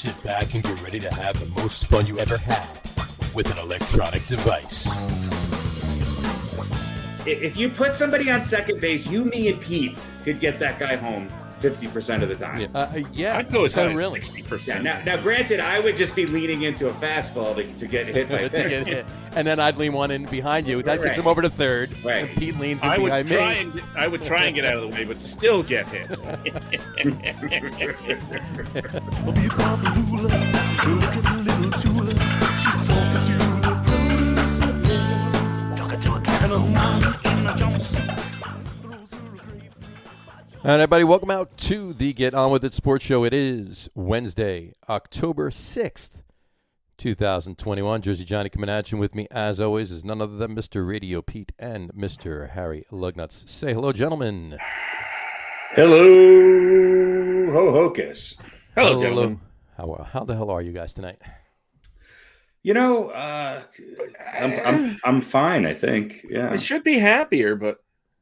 Sit back and get ready to have the most fun you ever had with an electronic device. If you put somebody on second base, you, me, and Pete could get that guy home 50% of the time. Yeah. I'd go as high as really. 60%. Yeah, now, granted, I would just be leaning into a fastball to get hit by to get hit. And then I'd lean one in behind you. That gets him over to third. Right. And Pete leans in behind me. I would try and get out of the way, but still get hit. All right, everybody, welcome out to the Get On With It Sports Show. It is Wednesday, October 6th, 2021. Jersey Johnny coming at you with me, as always, is none other than Mr. RadioPete and Mr. Harry Lug Nutz. Say hello, gentlemen. Hello, ho-hocus. Hello, gentlemen. How the hell are you guys tonight? You know, I'm fine, I think. Yeah. I should be happier, but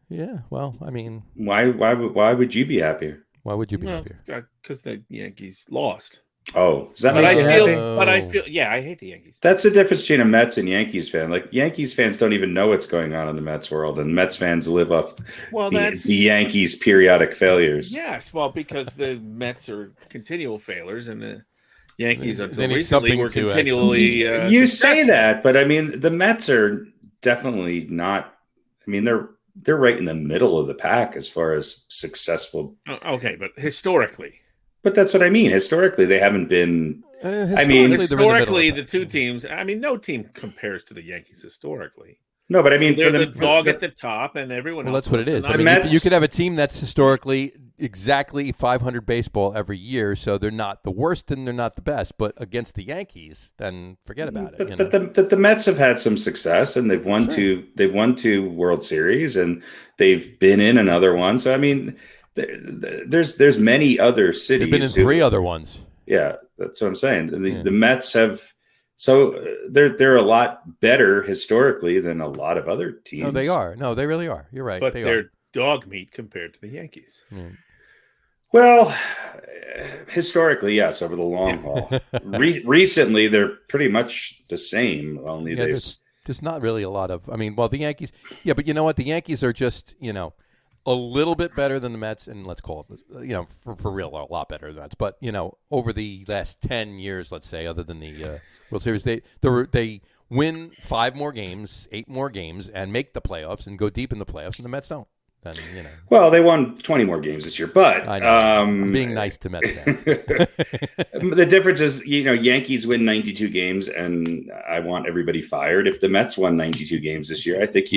Yeah, well, I mean, Why would you be happier? why would you be happier? because the Yankees lost. Oh, does that But make you happy? I feel, yeah, I hate the Yankees. That's the difference between a Mets and Yankees fan. Like, Yankees fans don't even know what's going on in the Mets world, and Mets fans live off the Yankees' periodic failures. Yes, well, because the Mets are continual failures, and the Yankees until They need recently something were to continually. You say that, but I mean, the Mets are definitely not. I mean, they're right in the middle of the pack as far as successful. Okay, but historically. But that's what I mean. Historically, they haven't been. Historically, the two teams. I mean, no team compares to the Yankees historically. No, but I mean, they're the dog at the top, and everyone. Well, else that's what it is. I The mean, Mets- you could have a team that's historically exactly 500 baseball every year, so they're not the worst and they're not the best. But against the Yankees, then forget about it. But the Mets have had some success, and they've won two World Series, and they've been in another one. So I mean, there's many other cities. They've been in three other ones. Yeah, that's what I'm saying. The Mets have. So they're a lot better historically than a lot of other teams. No, they are. No, they really are. You're right. But they're dog meat compared to the Yankees. Mm. Well, historically, yes, over the long haul. Recently, they're pretty much the same. Only there's not really a lot of. I mean, well, the Yankees. Yeah, but you know what? The Yankees are just a little bit better than the Mets, and let's call it for real a lot better than the Mets. But over the last 10 years, let's say, other than the World Series, they win 5 more games, 8 more games, and make the playoffs and go deep in the playoffs, and the Mets don't. And, Well, they won 20 more games this year, but I know. I'm being nice to Mets fans. The difference is, Yankees win 92 games, and I want everybody fired. If the Mets won 92 games this year, I think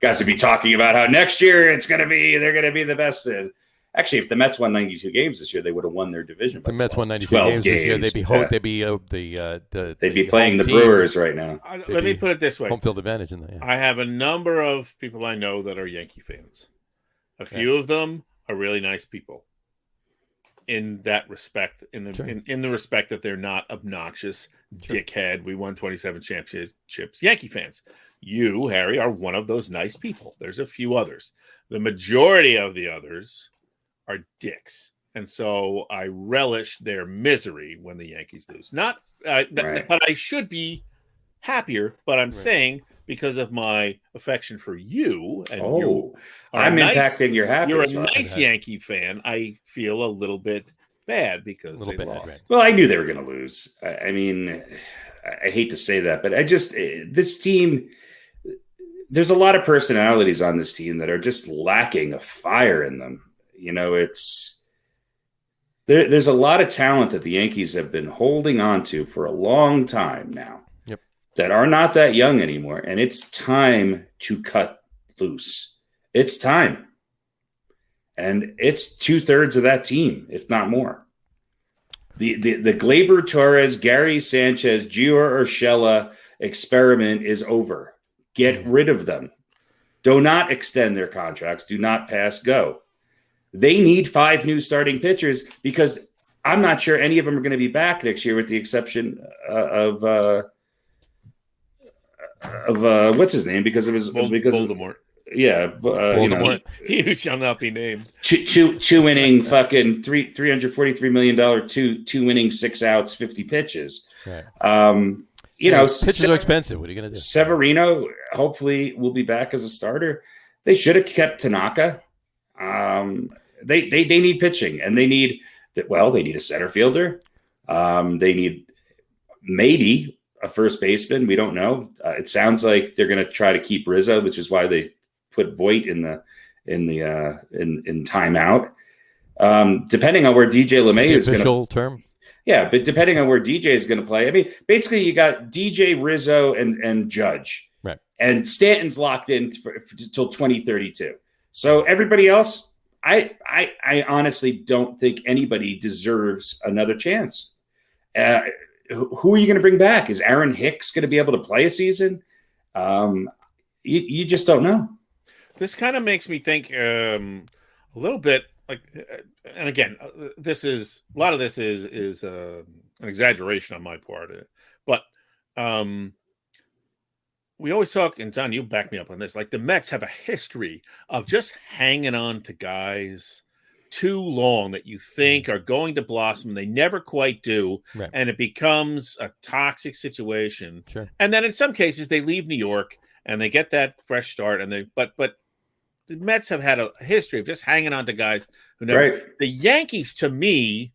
guys would be talking about how next year they're going to be the best. Actually, if the Mets won 92 games this year, they would have won their division. The Mets won 92 games this year. They'd be playing the Brewers right now. Let me put it this way: home field advantage. I have a number of people I know that are Yankee fans. A few of them are really nice people. In that respect, in the respect that they're not obnoxious, dickhead. We won 27 championships. Yankee fans. You, Harry, are one of those nice people. There's a few others. The majority of the others are dicks, and so I relish their misery when the Yankees lose. But I should be happier. But I'm saying because of my affection for you, and I'm impacting your happiness. You're a nice Yankee fan. I feel a little bit bad because they lost. Right. Well, I knew they were going to lose. I mean, I hate to say that, but this team. There's a lot of personalities on this team that are just lacking a fire in them. There's a lot of talent that the Yankees have been holding on to for a long time now that are not that young anymore. And it's time to cut loose. It's time. And it's 2/3 of that team, if not more. The Gleyber Torres, Gary Sanchez, Gio Urshela experiment is over. Get rid of them. Do not extend their contracts. Do not pass go. They need 5 new starting pitchers because I'm not sure any of them are going to be back next year, with the exception of what's his name because of his Voldemort. Yeah, he who shall not be named. Two inning fucking $343 million, two innings, 6 outs, 50 pitches. Right. Pitches are expensive. What are you going to do? Severino hopefully will be back as a starter. They should have kept Tanaka. They need pitching, and they need a center fielder. They need maybe a first baseman. We don't know. It sounds like they're going to try to keep Rizzo, which is why they put Voit in timeout. Depending on where DJ LeMay is going to term. Yeah, but depending on where DJ is going to play, I mean, basically you got DJ, Rizzo, and Judge, right? And Stanton's locked in till 2032. So everybody else, I honestly don't think anybody deserves another chance. Who are you going to bring back? Is Aaron Hicks going to be able to play a season? You just don't know. This kind of makes me think a little bit like, and again, a lot of this is an exaggeration on my part, but we always talk, and John, you back me up on this. Like the Mets have a history of just hanging on to guys too long that you think are going to blossom. They never quite do. Right. And it becomes a toxic situation. Sure. And then in some cases they leave New York and they get that fresh start. And but the Mets have had a history of just hanging on to guys who never. Right. The Yankees, to me,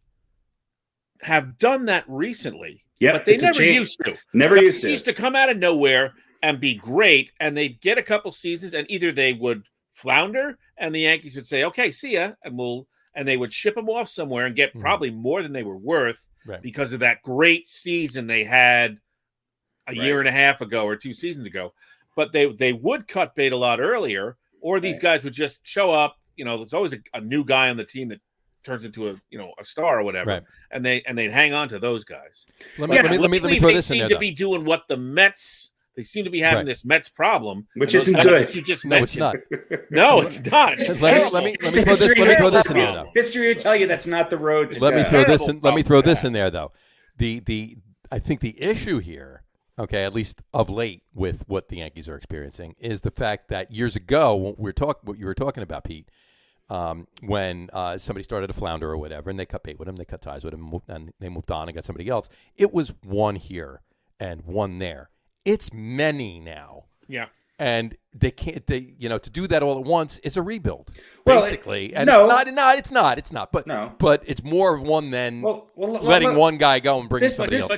have done that recently. Yeah, but they never used to. Never used to. Used to come out of nowhere and be great, and they'd get a couple seasons, and either they would flounder, and the Yankees would say, "Okay, see ya," and they would ship them off somewhere and get probably more than they were worth because of that great season they had a year and a half ago or 2 seasons ago. But they would cut bait a lot earlier, or these guys would just show up. You know, there's always a new guy on the team that turns into a star or whatever, and they'd hang on to those guys. Let me throw this in there. They seem to be doing what the Mets. They seem to be having this Mets problem, which isn't good. You just no, it's not. No, it's not. Let me throw this in there, though. History will tell you that's not the road to Let me throw this in there, though. I think the issue here, okay, at least of late with what the Yankees are experiencing, is the fact that years ago, what you were talking about, Pete, when somebody started to flounder or whatever, and they cut bait with him, they cut ties with him, and they moved on and got somebody else. It was one here and one there. It's many now. Yeah. And they can't, to do that all at once is a rebuild, basically. Well, it's not. But it's more of one than letting one guy go and bringing somebody else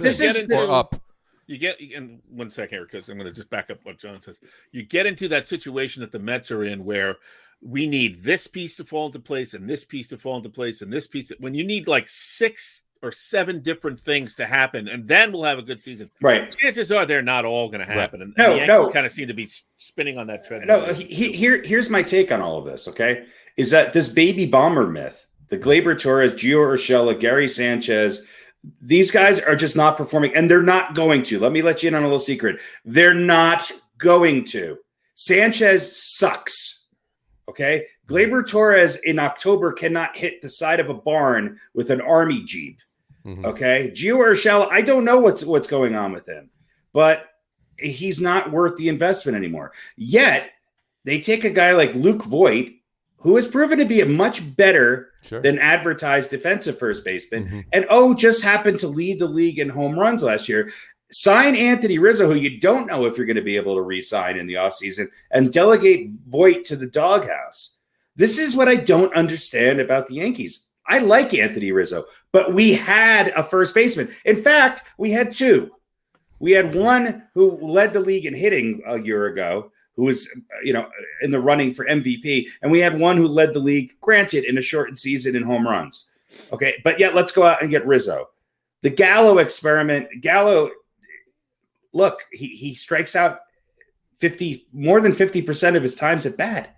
up. You get, and 1 second here, because I'm going to just back up what John says. You get into that situation that the Mets are in where we need this piece to fall into place and this piece to fall into place and this piece. When you need like 6 or 7 different things to happen, and then we'll have a good season. Right. Chances are they're not all going to happen. Right. And the Yankees kind of seem to be spinning on that treadmill. No, here's my take on all of this, okay? Is that this baby bomber myth, the Gleyber Torres, Gio Urshela, Gary Sanchez, these guys are just not performing, and they're not going to. Let me let you in on a little secret. They're not going to. Sanchez sucks, okay? Gleyber Torres in October cannot hit the side of a barn with an army jeep. Mm-hmm. Okay, Gio Urshela, I don't know what's going on with him, but he's not worth the investment anymore. Yet they take a guy like Luke Voit, who has proven to be a much better than advertised defensive first baseman, and just happened to lead the league in home runs last year. Sign Anthony Rizzo, who you don't know if you're going to be able to re-sign in the offseason, and delegate Voit to the doghouse. This is what I don't understand about the Yankees. I like Anthony Rizzo, but we had a first baseman. In fact, we had 2. We had one who led the league in hitting a year ago, who was, in the running for MVP, and we had one who led the league, granted, in a shortened season in home runs. Okay, but yet let's go out and get Rizzo. The Gallo experiment. Gallo, look, he strikes out more than 50% of his times at bat.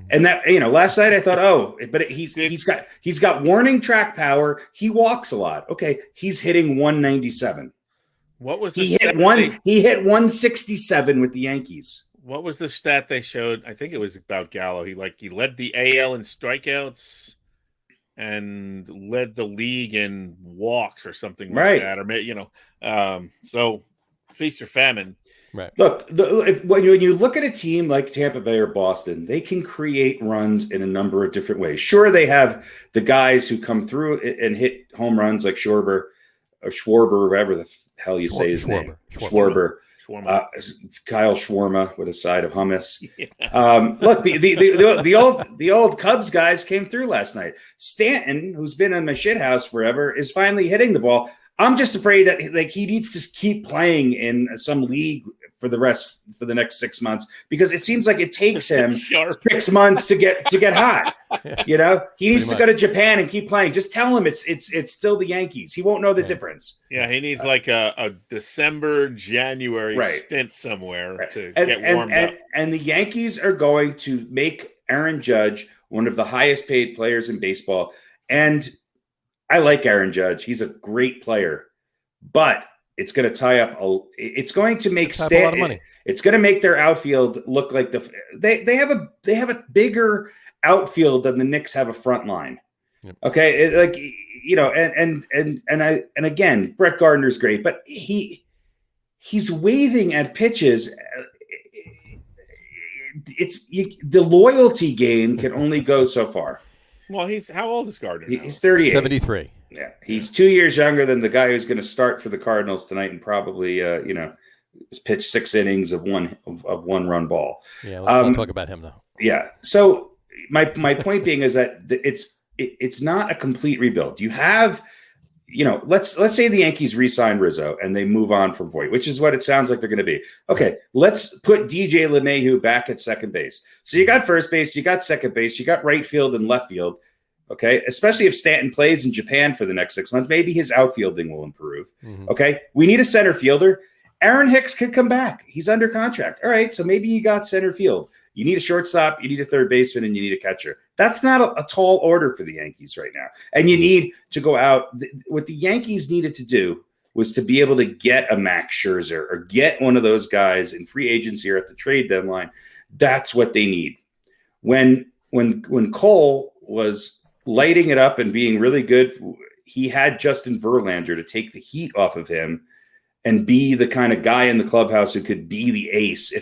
And that, last night I thought, but he's got warning track power. He walks a lot. Okay, he's hitting 197. What was he hit 167 with the Yankees? What was the stat they showed? I think it was about Gallo. He led the AL in strikeouts and led the league in walks or something like that. Or so feast or famine. Right. Look, when you look at a team like Tampa Bay or Boston, they can create runs in a number of different ways. Sure, they have the guys who come through and hit home runs like Schwarber, whatever the hell you say his name. Schwarber. Kyle Shawarma with a side of hummus. Yeah. Look, the old Cubs guys came through last night. Stanton, who's been in my shit house forever, is finally hitting the ball. I'm just afraid that he needs to keep playing in some league for the next 6 months, because it seems like it takes him 6 months to get hot. You know, he needs to go to Japan and keep playing. Just tell him it's still the Yankees. He won't know the difference. Yeah, he needs like a December, January stint somewhere to get warmed up. And the Yankees are going to make Aaron Judge one of the highest paid players in baseball. And I like Aaron Judge. He's a great player, but it's going to tie up it's going to make a lot of money. It's going to make their outfield look like they have a bigger outfield than the Knicks have a front line. Yep. Okay. And again, Brett Gardner's great, but he's waving at pitches. The loyalty game can only go so far. Well, how old is Gardner now? He's 38. 73. Yeah, he's 2 years younger than the guy who's going to start for the Cardinals tonight and probably, pitch 6 innings of one run ball. Yeah, let's not talk about him though. Yeah. So my point being is that it's not a complete rebuild. You have, let's say the Yankees re-sign Rizzo and they move on from Voit, which is what it sounds like they're going to be. Okay, let's put DJ LeMahieu back at second base. So you got first base, you got second base, you got right field and left field. Okay, especially if Stanton plays in Japan for the next 6 months, maybe his outfielding will improve. Mm-hmm. Okay, we need a center fielder. Aaron Hicks could come back. He's under contract. All right, so maybe you got center field. You need a shortstop, you need a third baseman, and you need a catcher. That's not a tall order for the Yankees right now. And you need to go out. What the Yankees needed to do was to be able to get a Max Scherzer or get one of those guys in free agency or at the trade deadline. That's what they need. When Cole was lighting it up and being really good, he had Justin Verlander to take the heat off of him and be the kind of guy in the clubhouse who could be the ace,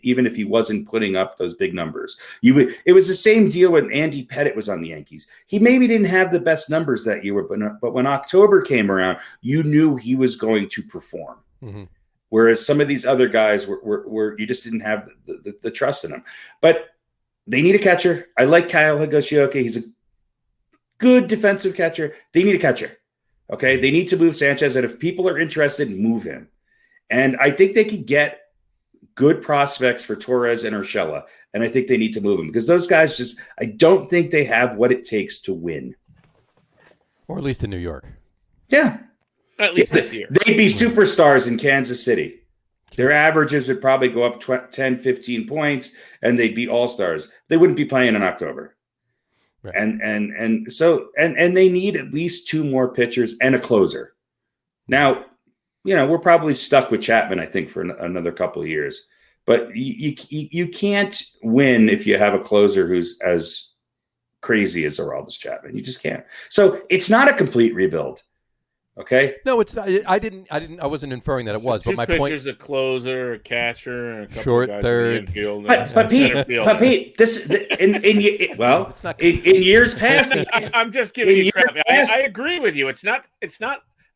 even if he wasn't putting up those big numbers. It was the same deal when Andy Pettitte was on the Yankees. He maybe didn't have the best numbers that year, but when October came around, you knew he was going to perform. Mm-hmm. Whereas some of these other guys were you just didn't have the trust in them. But they need a catcher. I like Kyle Higashioka. He's a good defensive catcher. They need a catcher. Okay, they need to move Sanchez, and if people are interested, move him. And I think they could get good prospects for Torres and Urshela, and I think they need to move him because those guys I don't think they have what it takes to win. Or at least in New York. Yeah. At least this year. They'd be superstars in Kansas City. Their averages would probably go up 10, 15 points, and they'd be all-stars. They wouldn't be playing in October. Right. And so they need at least 2 more pitchers and a closer. Now, we're probably stuck with Chapman, I think, for another couple of years. But you can't win if you have a closer who's as crazy as Aroldis Chapman. You just can't. So it's not a complete rebuild. Okay. No, it's not. I wasn't inferring that it was. But my point is a closer, a catcher, and a couple short guys third. in the infield, but Pete, this in years past. I'm just giving you crap. I agree with you. It's not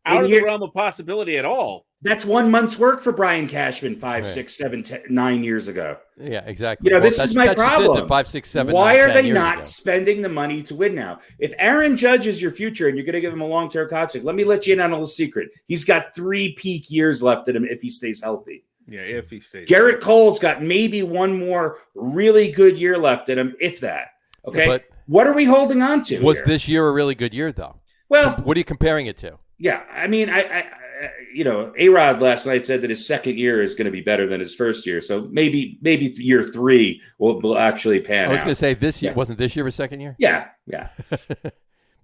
out of the realm of possibility at all. That's 1 month's work for Brian Cashman 5, 6, 7, 10, 9 years ago. Yeah, exactly. This is my problem. 5, 6, 7. Why 9, are they 10 not ago. spending the money to win now? If Aaron Judge is your future and you're going to give him a long-term contract, let me let you in on a little secret. He's got 3 peak years left in him if he stays healthy. Yeah, if he stays. Garrett Cole's got maybe 1 more really good year left in him, if that. Okay, but what are we holding on to? Was here? this year a really good year, though? Well, what are you comparing it to? Yeah, I mean, A-Rod last night said that his second year is going to be better than his first year. So maybe year 3 will actually pan out. I was going to say this year. Wasn't this year his second year? Yeah.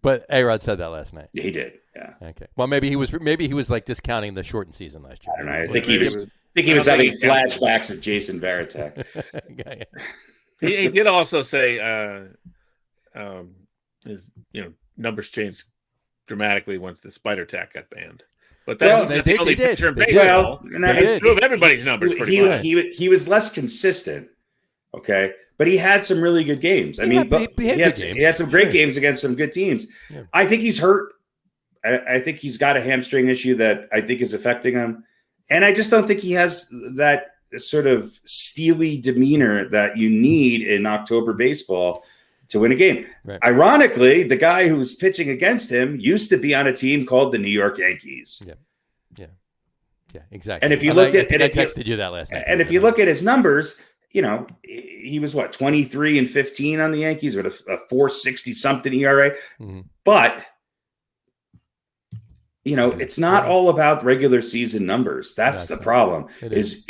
But A-Rod said that last night. Yeah, he did. Yeah. Okay. Well, maybe he was like discounting the shortened season last year. I don't know. I think he was having flashbacks of Jason Varitek. He did also say his numbers changed dramatically once the spider tack got banned. But that wasn't the only pitcher in baseball. It's true of everybody's numbers. He was less consistent. Okay, but he had some really good games. He had some great games against some good teams. Yeah. I think he's hurt. I think he's got a hamstring issue that I think is affecting him. And I just don't think he has that sort of steely demeanor that you need in October baseball to win a game. Right. Ironically, the guy who was pitching against him used to be on a team called the New York Yankees. Yeah, exactly. And if you looked at I texted you that last night. And if you look at his numbers, he was 23-15 on the Yankees with a 4.60 something ERA. Mm-hmm. But it's not all about regular season numbers. That's the problem. Is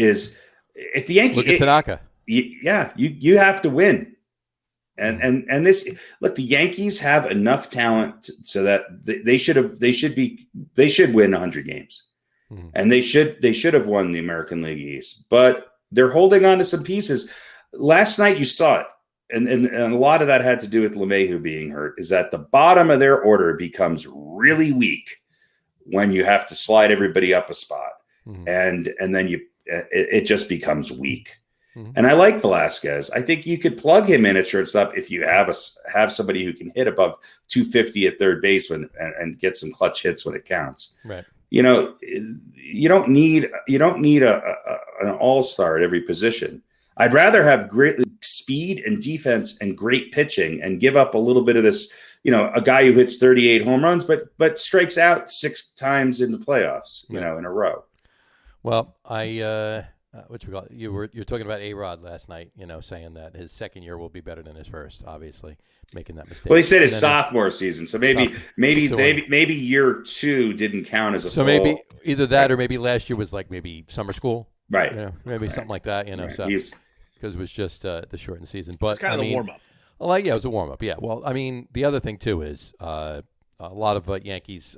if the Yankees look at Tanaka? You have to win. And this look, the Yankees have enough talent so that they should win 100 games. Mm-hmm. And they should have won the American League East. But they're holding on to some pieces. Last night you saw it. And a lot of that had to do with LeMahieu being hurt, is that the bottom of their order becomes really weak when you have to slide everybody up a spot. Mm-hmm. And then it just becomes weak. Mm-hmm. And I like Velasquez. I think you could plug him in at shortstop if you have somebody who can hit above 250 at third base and get some clutch hits when it counts. Right. You don't need an all-star at every position. I'd rather have great speed and defense and great pitching and give up a little bit of this, a guy who hits 38 home runs, but strikes out 6 times in the playoffs, in a row. Well, you're talking about A-Rod last night, saying that his second year will be better than his first, obviously making that mistake. Well, he said his sophomore season. So maybe year 2 didn't count as a full. Maybe either that or maybe last year was like maybe summer school. Right. Maybe something like that, Right. So because it was just the shortened season. But it's kind of a warm-up. Well, it was a warm-up, yeah. Well, the other thing, too, is a lot of Yankees,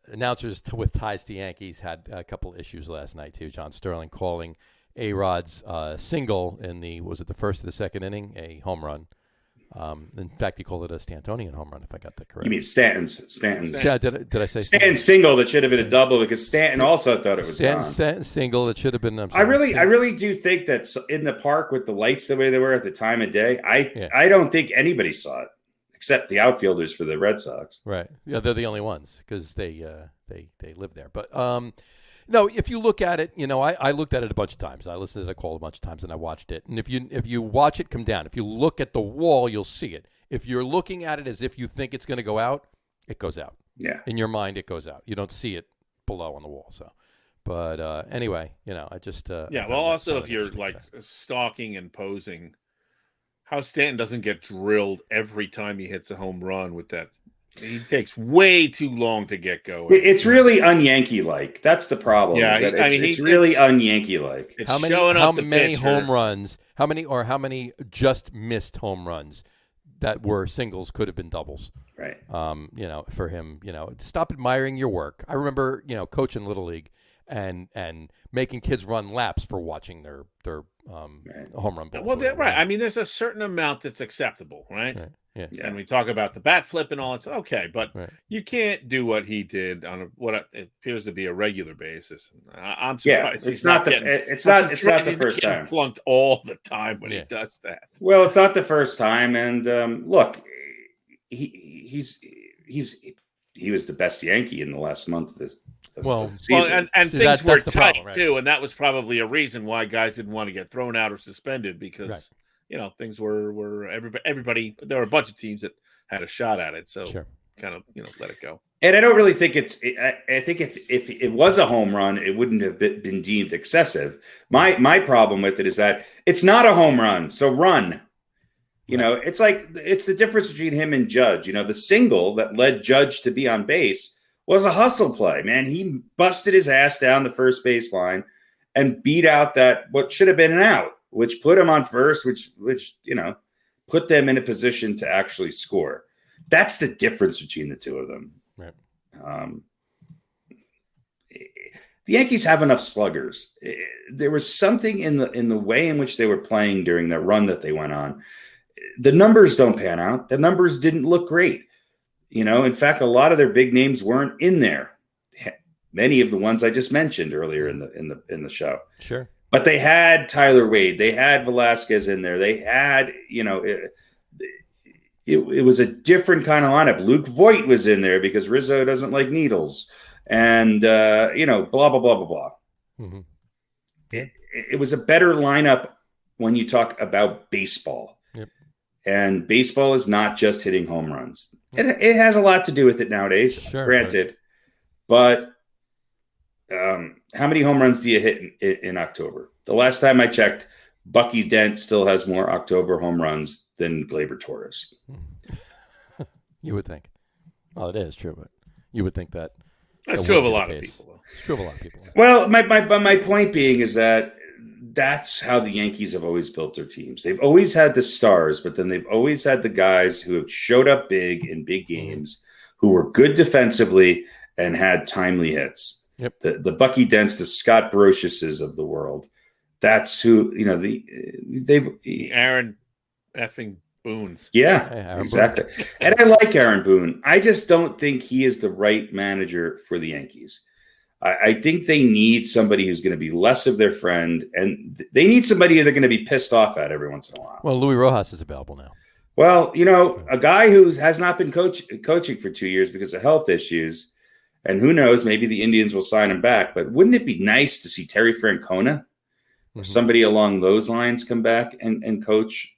announcers with ties to Yankees had a couple issues last night, too. John Sterling calling A-Rod's single in the first or the second inning, a home run. In fact, he called it a Stantonian home run, if I got that correct. You mean Stanton's? Yeah, did I say Stanton's single that should have been a double because Stanton also thought it was Stanton's single that should have been. I really do think that in the park with the lights the way they were at the time of day, I don't think anybody saw it except the outfielders for the Red Sox. Right. Yeah, they're the only ones because they live there. But no, if you look at it, I looked at it a bunch of times. I listened to the call a bunch of times, and I watched it. And if you watch it come down, if you look at the wall, you'll see it. If you're looking at it as if you think it's going to go out, it goes out. Yeah. In your mind, it goes out. You don't see it below on the wall. So, but anyway, I just well, also if you're like stalking and posing, how Stanton doesn't get drilled every time he hits a home run with that. He takes way too long to get going. It's really un-Yankee-like. That's the problem. Yeah, it's really un-Yankee-like. How many home runs? How many just missed home runs that were singles could have been doubles? Right. For him, stop admiring your work. I remember, coaching Little League and making kids run laps for watching their home run balls. Well, right. There's a certain amount that's acceptable, right? Yeah. And we talk about the bat flip and all that. Okay, but you can't do what he did on what appears to be a regular basis. I'm surprised. It's not the first time. Flunked all the time when he does that. Well, it's not the first time, and look, he was the best Yankee in the last month of this. Season. And things were tight problem, right? Too, and that was probably a reason why guys didn't want to get thrown out or suspended because. Right. Things were everybody. There were a bunch of teams that had a shot at it, so kind of let it go. And I don't really think I think if it was a home run, it wouldn't have been deemed excessive. My problem with it is that it's not a home run, so run. It's like it's the difference between him and Judge. The single that led Judge to be on base was a hustle play. Man, he busted his ass down the first baseline and beat out what should have been an out. Which put him on first, which put them in a position to actually score. That's the difference between the two of them. Right. The Yankees have enough sluggers. There was something in the way in which they were playing during the run that they went on. The numbers don't pan out. The numbers didn't look great. In fact, a lot of their big names weren't in there. many of the ones I just mentioned earlier in the show. Sure. But they had Tyler Wade, they had Velasquez in there, they had, it was a different kind of lineup. Luke Voigt was in there because Rizzo doesn't like needles, and blah blah blah blah blah. Mm-hmm. Yeah. It was a better lineup when you talk about baseball. Yep. And baseball is not just hitting home runs. It has a lot to do with it nowadays, sure, granted. But how many home runs do you hit in October? The last time I checked, Bucky Dent still has more October home runs than Gleyber Torres. You would think. Well, it is true, but you would think that. That's true of a lot of people, though. It's true of a lot of people. Well, my point being is that that's how the Yankees have always built their teams. They've always had the stars, but then they've always had the guys who have showed up big in big games, who were good defensively and had timely hits. Yep. The Bucky Dents, the Scott Brociouses of the world. That's who, they've Aaron effing Boone's. Yeah, exactly. And I like Aaron Boone. I just don't think he is the right manager for the Yankees. I think they need somebody who's going to be less of their friend, and they need somebody they're going to be pissed off at every once in a while. Well, Luis Rojas is available now. Well, a guy who has not been coaching for 2 years because of health issues, and who knows, maybe the Indians will sign him back. But wouldn't it be nice to see Terry Francona or somebody along those lines come back and coach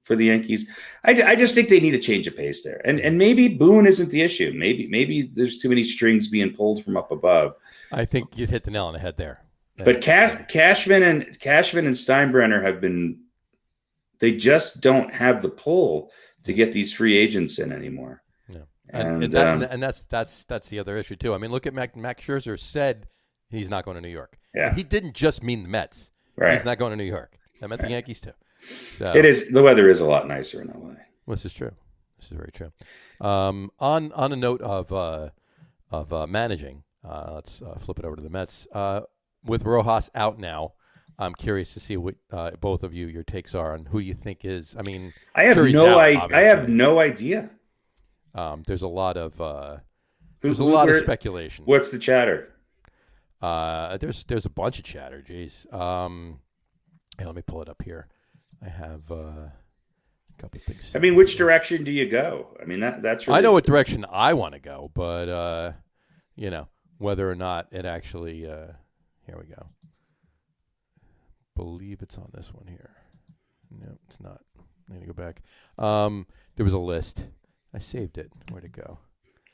for the Yankees? I just think they need a change of pace there. And maybe Boone isn't the issue. Maybe there's too many strings being pulled from up above. I think you hit the nail on the head there. But Cashman and Steinbrenner they just don't have the pull to get these free agents in anymore. No. And that's the other issue too. I mean, look at Max Scherzer said he's not going to New York. Yeah. And he didn't just mean the Mets. Right. He's not going to New York. That meant the Yankees too. So, it is. The weather is a lot nicer in LA. This is true. This is very true. On a note of managing, let's flip it over to the Mets. With Rojas out now, I'm curious to see what both of your takes are on who you think is. I mean, I have no idea. There's a lot of of speculation. What's the chatter? There's a bunch of chatter. Jeez. Hey, let me pull it up here. I have a couple of things. I mean, which direction do you go? I mean, that's really... I know what direction I want to go, but whether or not it actually. Here we go. Believe it's on this one here. No, it's not. I need to go back. There was a list. I saved it. Where'd it go?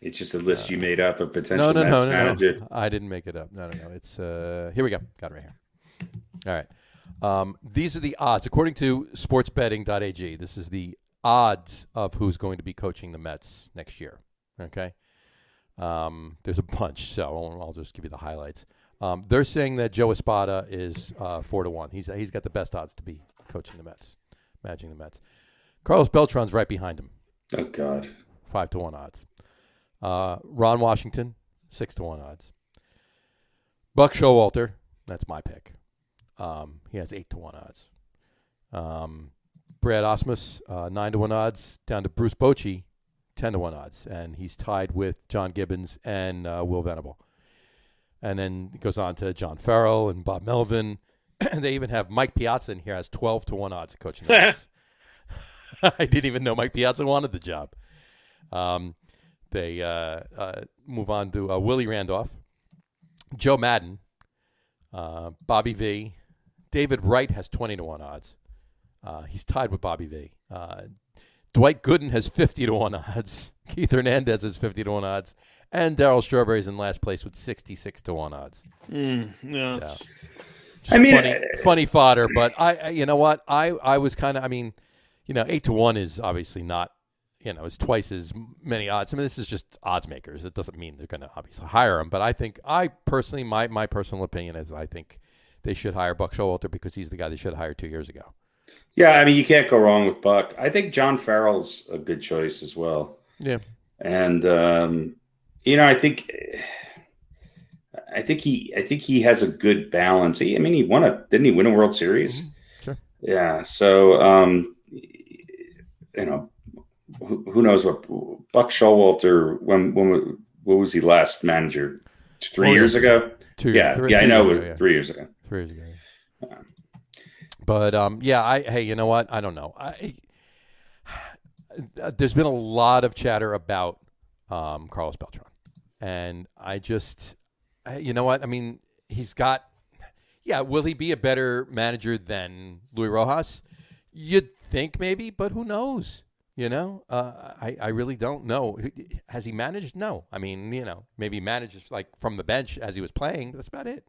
It's just a list you made up of potential Mets managers. No. I didn't make it up. No. It's here we go. Got it right here. All right. These are the odds according to sportsbetting.ag. This is the odds of who's going to be coaching the Mets next year. Okay. There's a bunch, so I'll just give you the highlights. They're saying that Joe Espada is 4-1. He's got the best odds to be coaching the Mets, managing the Mets. Carlos Beltran's right behind him. Oh God, 5-1 odds. Ron Washington, 6-1 odds. Buck Showalter, that's my pick. He has 8-1 odds. Brad Osmus, 9-1 odds. Down to Bruce Bochy, 10-1 odds, and he's tied with John Gibbons and Will Venable. And then it goes on to John Farrell and Bob Melvin. They even have Mike Piazza in here has 12-1 odds of coaching the Mets. I didn't even know Mike Piazza wanted the job. They move on to Willie Randolph, Joe Madden, Bobby V. David Wright has 20-1 odds. He's tied with Bobby V. Dwight Gooden has 50-1 odds. Keith Hernandez has 50-1 odds. And Darryl Strawberry's in last place with 66-1 odds. Funny fodder, but you know what? I was kind of, 8-1 is obviously not, it's twice as many odds. I mean, this is just odds makers. It doesn't mean they're going to obviously hire him, but I personally, my personal opinion is I think they should hire Buck Showalter because he's the guy they should have hired 2 years ago. Yeah, I mean, you can't go wrong with Buck. I think John Farrell's a good choice as well. Yeah. And, I think he has a good balance. He didn't he win a World Series? Mm-hmm. Sure. Yeah. So, who knows what Buck Showalter, what was he last manager? 3 years ago. 2 years. I know. 3 years ago. 3 years ago. But hey, you know what? I don't know. There's been a lot of chatter about Carlos Beltran, and I just, you know what? I mean, he's got. Yeah, will he be a better manager than Luis Rojas? You'd think maybe, but who knows? You know, I really don't know. Has he managed? No. I mean, you know, maybe he manages like from the bench as he was playing. That's about it.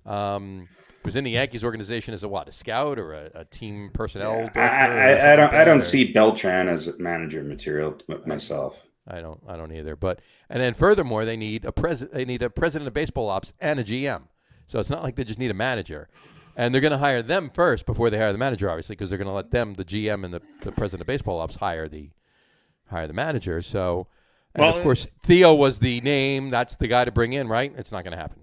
Was in the Yankees organization as a scout or a team personnel director? I don't see Beltran as manager material myself. I don't either. But and then furthermore, they need a president of baseball ops and a GM. So it's not like they just need a manager. And they're going to hire them first before they hire the manager, obviously, because they're going to let them, the GM and the president of baseball ops, hire the manager. So, and of course, Theo was the name. That's the guy to bring in, right? It's not going to happen.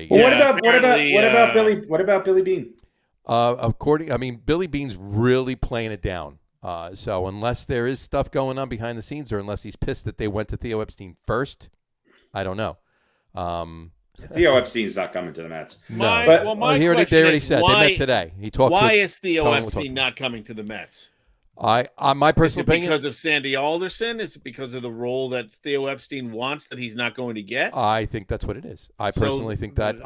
What about Billy Beane? Billy Beane's really playing it down. So unless there is stuff going on behind the scenes, or unless he's pissed that they went to Theo Epstein first, I don't know. Theo Epstein's not coming to the Mets. They already said they met today. He talked. Why is Theo Epstein not coming to the Mets? My personal opinion, because of Sandy Alderson? Is it because of the role that Theo Epstein wants that he's not going to get? I think that's what it is. I personally think that.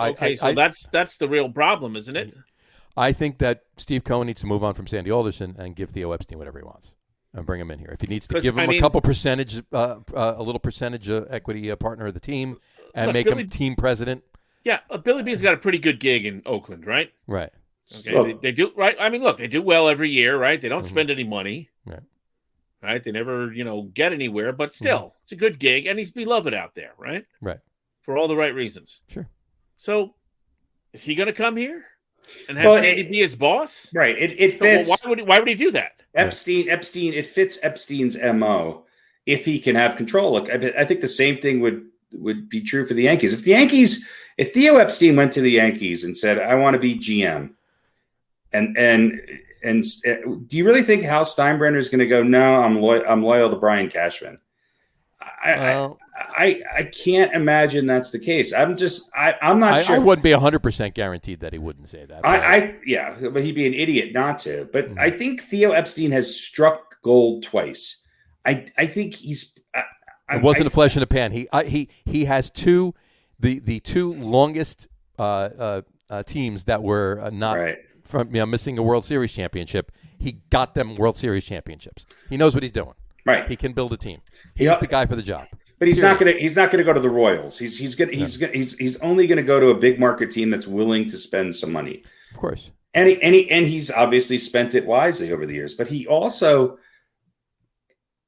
That's the real problem, isn't it? I think that Steve Cohen needs to move on from Sandy Alderson and give Theo Epstein whatever he wants and bring him in here. If he needs to give him a couple percentage, a little percentage equity partner of the team and make him team president. Yeah, Billy Beane's got a pretty good gig in Oakland, right? Right. Okay, they do right. I mean, look, they do well every year, right? They don't spend any money, right? They never, get anywhere, but still, it's a good gig, and he's beloved out there, right? Right. For all the right reasons. Sure. So, is he going to come here and have Sandy be his boss? Right. It fits. Well, why would he do that? Epstein. It fits Epstein's MO if he can have control. Look, I think the same thing would be true for the Yankees. If Theo Epstein went to the Yankees and said, "I want to be GM," and do you really think Hal Steinbrenner is going to go, "No, I'm loyal to Brian Cashman"? I can't imagine that's the case. I'm not sure. I wouldn't be 100% guaranteed that he wouldn't say that. But he'd be an idiot not to. But I think Theo Epstein has struck gold twice. I think he's. It wasn't a flesh in a pan. He has the two longest teams that were not from missing a World Series championship. He got them World Series championships. He knows what he's doing. Right. He can build a team. He's the guy for the job. But he's not gonna go to the Royals. He's only gonna go to a big market team that's willing to spend some money. Of course. And he's obviously spent it wisely over the years. But he also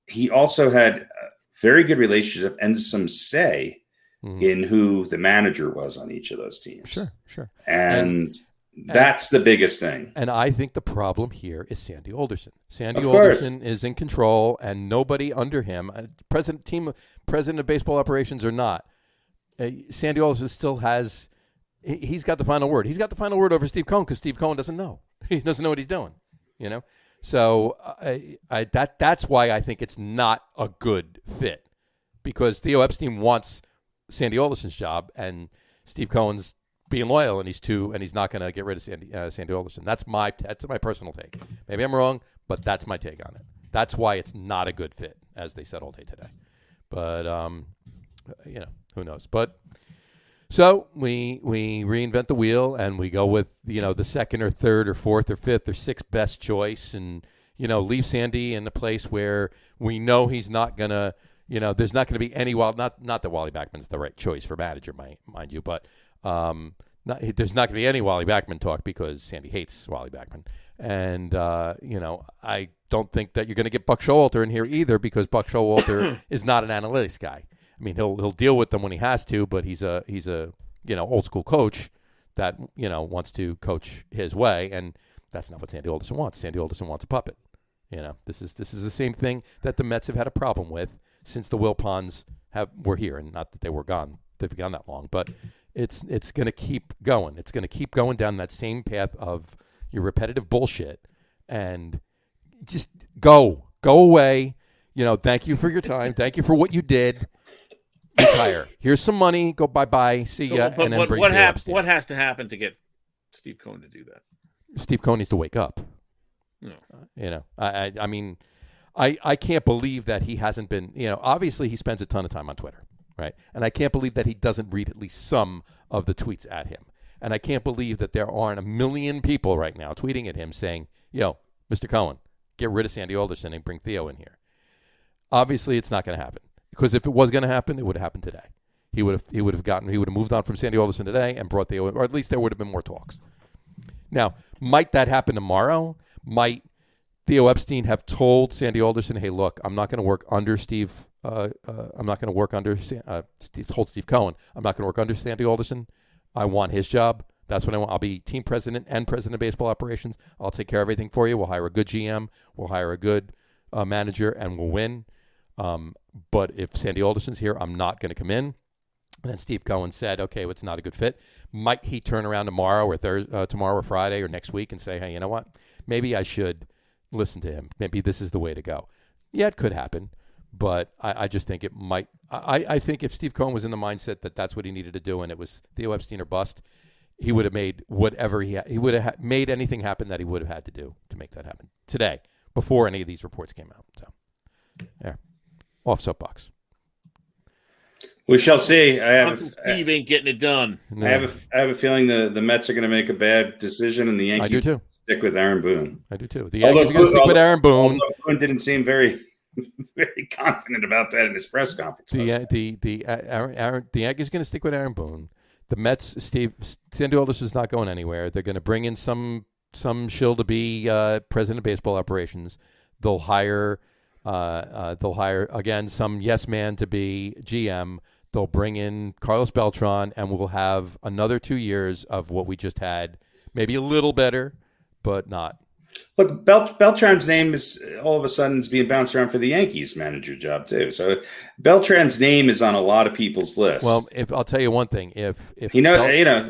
had very good relationship and some say in who the manager was on each of those teams. Sure. And that's the biggest thing. And I think the problem here is Sandy Alderson. Alderson is in control, and nobody under him, president of baseball operations or not, Sandy Alderson still has. He's got the final word. He's got the final word over Steve Cohen because Steve Cohen doesn't know. He doesn't know what he's doing. So that's why I think it's not a good fit, because Theo Epstein wants Sandy Alderson's job, and Steve Cohen's being loyal, and he's not going to get rid of Sandy Alderson. That's my personal take. Maybe I'm wrong, but that's my take on it. That's why it's not a good fit, as they said all day today. But who knows? But so we reinvent the wheel, and we go with the second or third or fourth or fifth or sixth best choice, and leave Sandy in the place where we know he's not gonna. There's not going to be any not that Wally Backman's the right choice for manager, mind you, but. There's not going to be any Wally Backman talk because Sandy hates Wally Backman. And, I don't think that you're going to get Buck Showalter in here either, because Buck Showalter is not an analytics guy. I mean, he'll deal with them when he has to, but he's a old school coach that, wants to coach his way. And that's not what Sandy Alderson wants. Sandy Alderson wants a puppet. This is the same thing that the Mets have had a problem with since the Wilpons were here, and not that they were gone. They've gone that long, but it's going to keep going. It's going to keep going down that same path of your repetitive bullshit, and just go away. Thank you for your time. Thank you for what you did. retire. Here's some money. Go bye-bye. See ya. And then bring what has to happen to get Steve Cohen to do that? Steve Cohen needs to wake up. No. I mean, I can't believe that he hasn't been, obviously he spends a ton of time on Twitter, right? And I can't believe that he doesn't read at least some of the tweets at him. And I can't believe that there aren't a million people right now tweeting at him saying, Mr. Cohen, get rid of Sandy Alderson and bring Theo in here. Obviously, it's not going to happen, because if it was going to happen, it would have happened today. He would have moved on from Sandy Alderson today and brought Theo in, or at least there would have been more talks. Now, might that happen tomorrow? Might Theo Epstein have told Sandy Alderson, hey, look, I'm not going to work under Steve. I'm not going to work under told Steve Cohen, I'm not going to work under Sandy Alderson. I want his job. That's what I want. I'll be team president and president of baseball operations. I'll take care of everything for you. We'll hire a good GM. We'll hire a good manager, and we'll win. But if Sandy Alderson's here, I'm not going to come in. And then Steve Cohen said, okay, well, it's not a good fit. Might he turn around tomorrow or Friday or next week and say, hey, you know what? Maybe I should listen to him. Maybe this is the way to go. Yeah, it could happen. But I just think it might. I think if Steve Cohen was in the mindset that that's what he needed to do and it was Theo Epstein or bust, he would have made whatever he would have made anything happen that he would have had to do to make that happen today, before any of these reports came out. So, yeah, off soapbox. We shall see. Uncle Steve ain't getting it done. No. I have a feeling the Mets are going to make a bad decision, and the Yankees I do too. Stick with Aaron Boone. I do too. The Yankees are going to stick with Aaron Boone. Boone didn't seem very confident about that in his press conference. The Yankees are going to stick with Aaron Boone. The Mets, Sandy Alderson is not going anywhere. They're going to bring in some shill to be president of baseball operations. They'll hire again some yes man to be GM. They'll bring in Carlos Beltran, and we'll have another 2 years of what we just had. Maybe a little better, but not. Look, Beltran's name is all of a sudden is being bounced around for the Yankees manager job too. So Beltran's name is on a lot of people's list. Well, I'll tell you one thing: if he knows,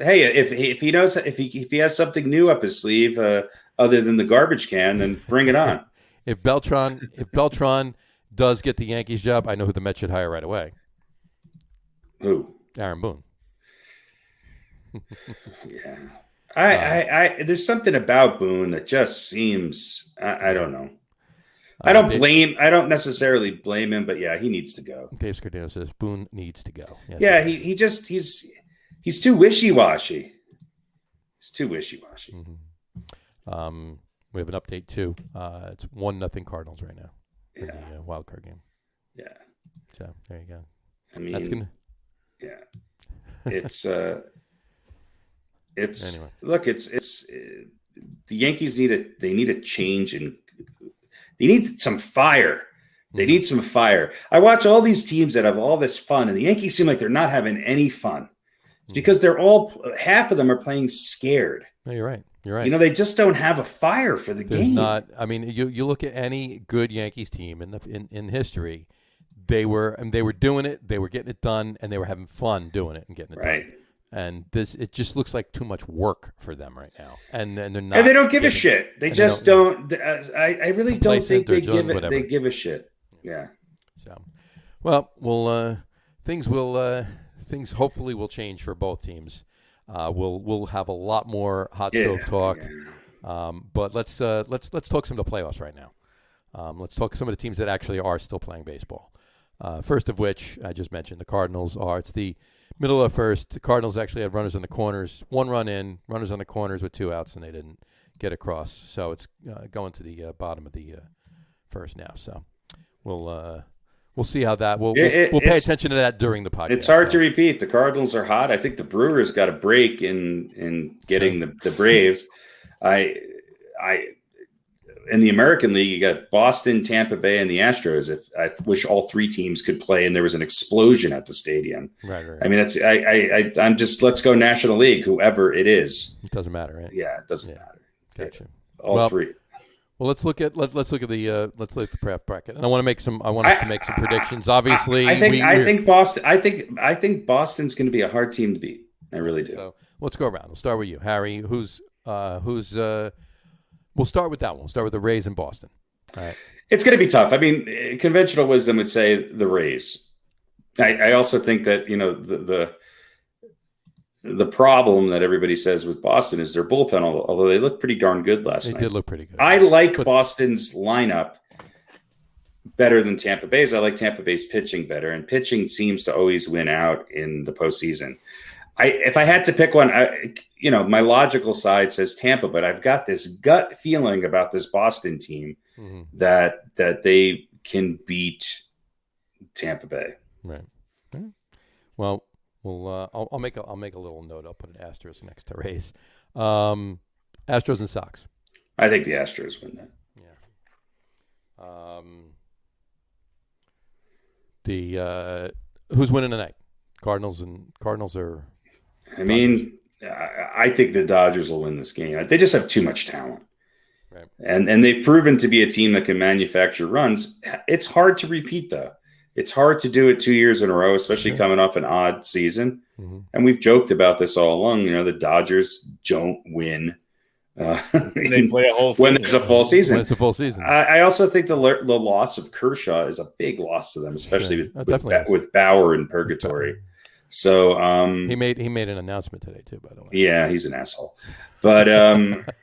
hey, if he knows if he has something new up his sleeve other than the garbage can, then bring it on. If Beltran does get the Yankees job, I know who the Mets should hire right away. Who? Aaron Boone. Yeah. I there's something about Boone that just seems I don't know. I don't necessarily blame him, but yeah, he needs to go. Dave Scardino says Boone needs to go. Yes, yeah, he's too wishy-washy. He's too wishy-washy. Mm-hmm. We have an update too. It's 1-0 Cardinals right now in the wild card game. Yeah. So there you go. I mean, that's gonna. Yeah. It's anyway. Look, it's the Yankees need a change, and they need some fire. They need some fire. I watch all these teams that have all this fun, and the Yankees seem like they're not having any fun. It's because half of them are playing scared. No, you're right. You're right. They just don't have a fire for the game. Not. I mean, you look at any good Yankees team in history. They were doing it. They were getting it done, and they were having fun doing it and getting it done. And it just looks like too much work for them right now. And they're not. And they don't give a shit. They just don't. I really don't think they give a shit. Yeah. So, well, things hopefully will change for both teams. We'll have a lot more hot stove talk. Yeah. But let's talk some of the playoffs right now. Let's talk some of the teams that actually are still playing baseball. First of which I just mentioned, the Cardinals are. It's the middle of first. The Cardinals actually had runners on the corners, 1 run in, runners on the corners with 2 outs, and they didn't get across. So it's going to the bottom of the first now. So we'll see how that. We'll pay attention to that during the podcast. It's hard to repeat. The Cardinals are hot. I think the Brewers got a break in getting the Braves. In the American League, you got Boston, Tampa Bay, and the Astros. If I wish all 3 teams could play, and there was an explosion at the stadium. Right. I mean, I'm just let's go National League, whoever it is. It doesn't matter, right? Yeah, it doesn't matter. Gotcha. All 3. Well, let's look at the draft bracket, and I want us to make some predictions. Obviously, I think Boston's going to be a hard team to beat. I really do. So let's go around. We'll start with you, Harry. We'll start with that one. We'll start with the Rays in Boston. All right. It's going to be tough. I mean, conventional wisdom would say the Rays. I also think that, the problem that everybody says with Boston is their bullpen, although they looked pretty darn good last night. They did look pretty good. I like Boston's lineup better than Tampa Bay's. I like Tampa Bay's pitching better, and pitching seems to always win out in the postseason. If I had to pick one, my logical side says Tampa, but I've got this gut feeling about this Boston team that they can beat Tampa Bay. Right. Well, I'll make a little note. I'll put an asterisk next to Rays. Astros and Sox. I think the Astros win that. Yeah. Who's winning tonight? Cardinals are. I mean, I think the Dodgers will win this game. They just have too much talent. Right. And they've proven to be a team that can manufacture runs. It's hard to repeat, though. It's hard to do it 2 years in a row, especially coming off an odd season. Mm-hmm. And we've joked about this all along. The Dodgers don't win they play a whole season. when it's a full season. When it's a full season. I also think the loss of Kershaw is a big loss to them, especially with Bauer in purgatory. So he made an announcement today too, by the way. Yeah, he's an asshole. But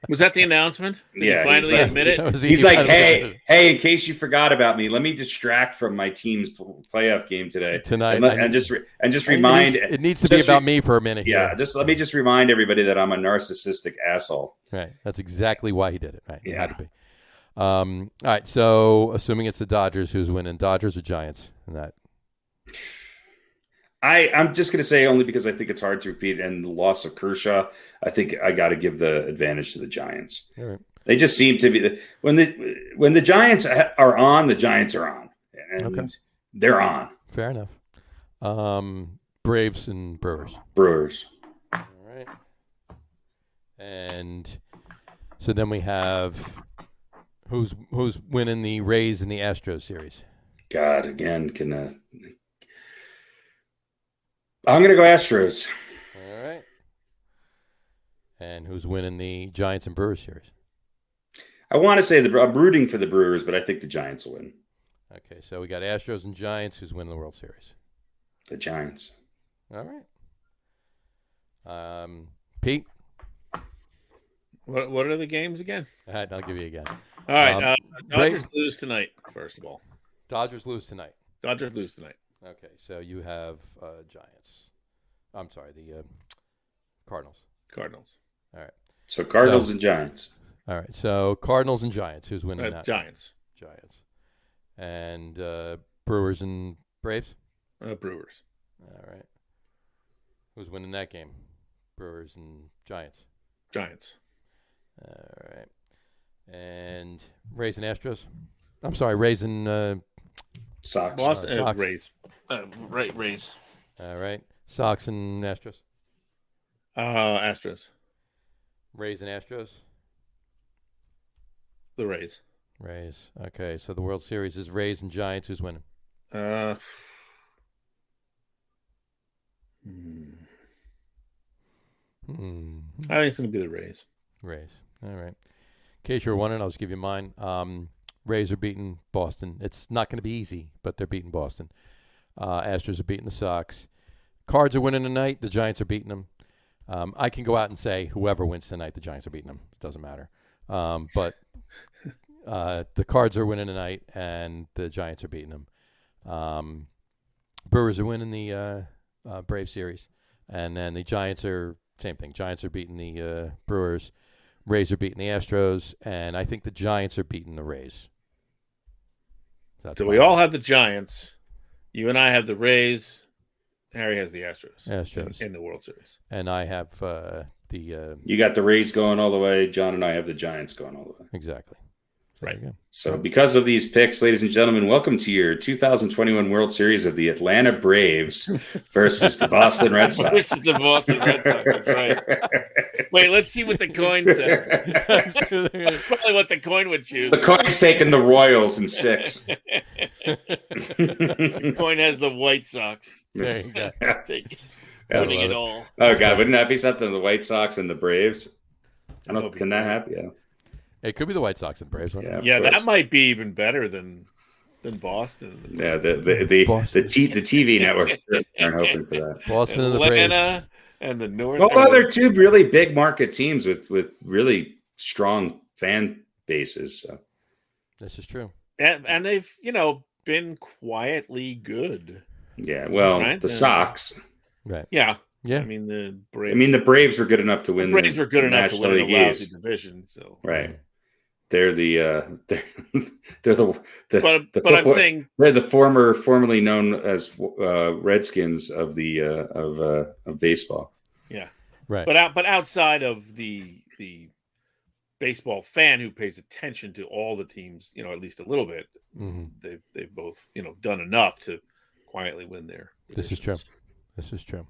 was that the announcement? Did he finally admit it? He's like, hey, in case you forgot about me, let me distract from my team's playoff game tonight, and just remind. It needs to be about me for a minute. Yeah, here. just let me just remind everybody that I'm a narcissistic asshole. Right, that's exactly why he did it. Right, yeah. It had to be. All right, so assuming it's the Dodgers, who's winning? Dodgers or Giants? And that. I'm just going to say only because I think it's hard to repeat, and the loss of Kershaw, I think I got to give the advantage to the Giants. All right. They just seem to be when the Giants are on, the Giants are on, and they're on. Fair enough. Braves and Brewers. All right. And so then we have who's winning the Rays and the Astros series. God, again, I'm going to go Astros. All right. And who's winning the Giants and Brewers series? I want to say I'm rooting for the Brewers, but I think the Giants will win. Okay, so we got Astros and Giants. Who's winning the World Series? The Giants. All right. Pete? What are the games again? All right, I'll give you again. All right. Dodgers lose tonight, first of all. Dodgers lose tonight. Okay, so you have Giants. I'm sorry, the Cardinals. All right. So Cardinals and Giants. All right, so Cardinals and Giants. Who's winning that? Giants. And Brewers and Braves? Brewers. All right. Who's winning that game? Brewers and Giants. All right. And Rays and Astros? I'm sorry, Rays and Sox. Sox. Rays. Rays. All right. Sox and Astros? Astros. Rays and Astros? The Rays. Okay, so the World Series is Rays and Giants. Who's winning? I think it's going to be the Rays. All right. In case you're wondering, I'll just give you mine. Rays are beating Boston. It's not going to be easy, but they're beating Boston. Astros are beating the Sox. Cards are winning tonight. The Giants are beating them. I can go out and say whoever wins tonight, the Giants are beating them. It doesn't matter. But the Cards are winning tonight, and the Giants are beating them. Brewers are winning the Brave series, and then the Giants are same thing. Giants are beating the Brewers. Rays are beating the Astros, and I think the Giants are beating the Rays. So we all have the Giants. You and I have the Rays. Harry has the Astros in the World Series. And I have You got the Rays going all the way. John and I have the Giants going all the way. Exactly. Right. So because of these picks, ladies and gentlemen, welcome to your 2021 World Series of the Atlanta Braves versus the Boston Red Sox. That's right. Wait, let's see what the coin says. That's probably what the coin would choose. The coin's taking the Royals in 6. The coin has the White Sox. There you go. Taking it all. Oh, God. Wouldn't that be something? The White Sox and the Braves? Can that happen? Yeah. It could be the White Sox and the Braves. Yeah, that might be even better than than Boston. Yeah, the TV network aren't hoping for that. Boston and the Braves. And the North. Well, they're two really big market teams with really strong fan bases. So. This is true. And they've, been quietly good. Yeah, well, right? The Sox. Right. Yeah. Yeah. I mean, the Braves. The Braves were good enough to win. The Braves were good enough to win a lousy division. So. Right. They're the but I'm saying they're the formerly known as Redskins of of baseball. Yeah, right. But outside of the baseball fan who pays attention to all the teams, at least a little bit, they've both done enough to quietly win their divisions. This is true.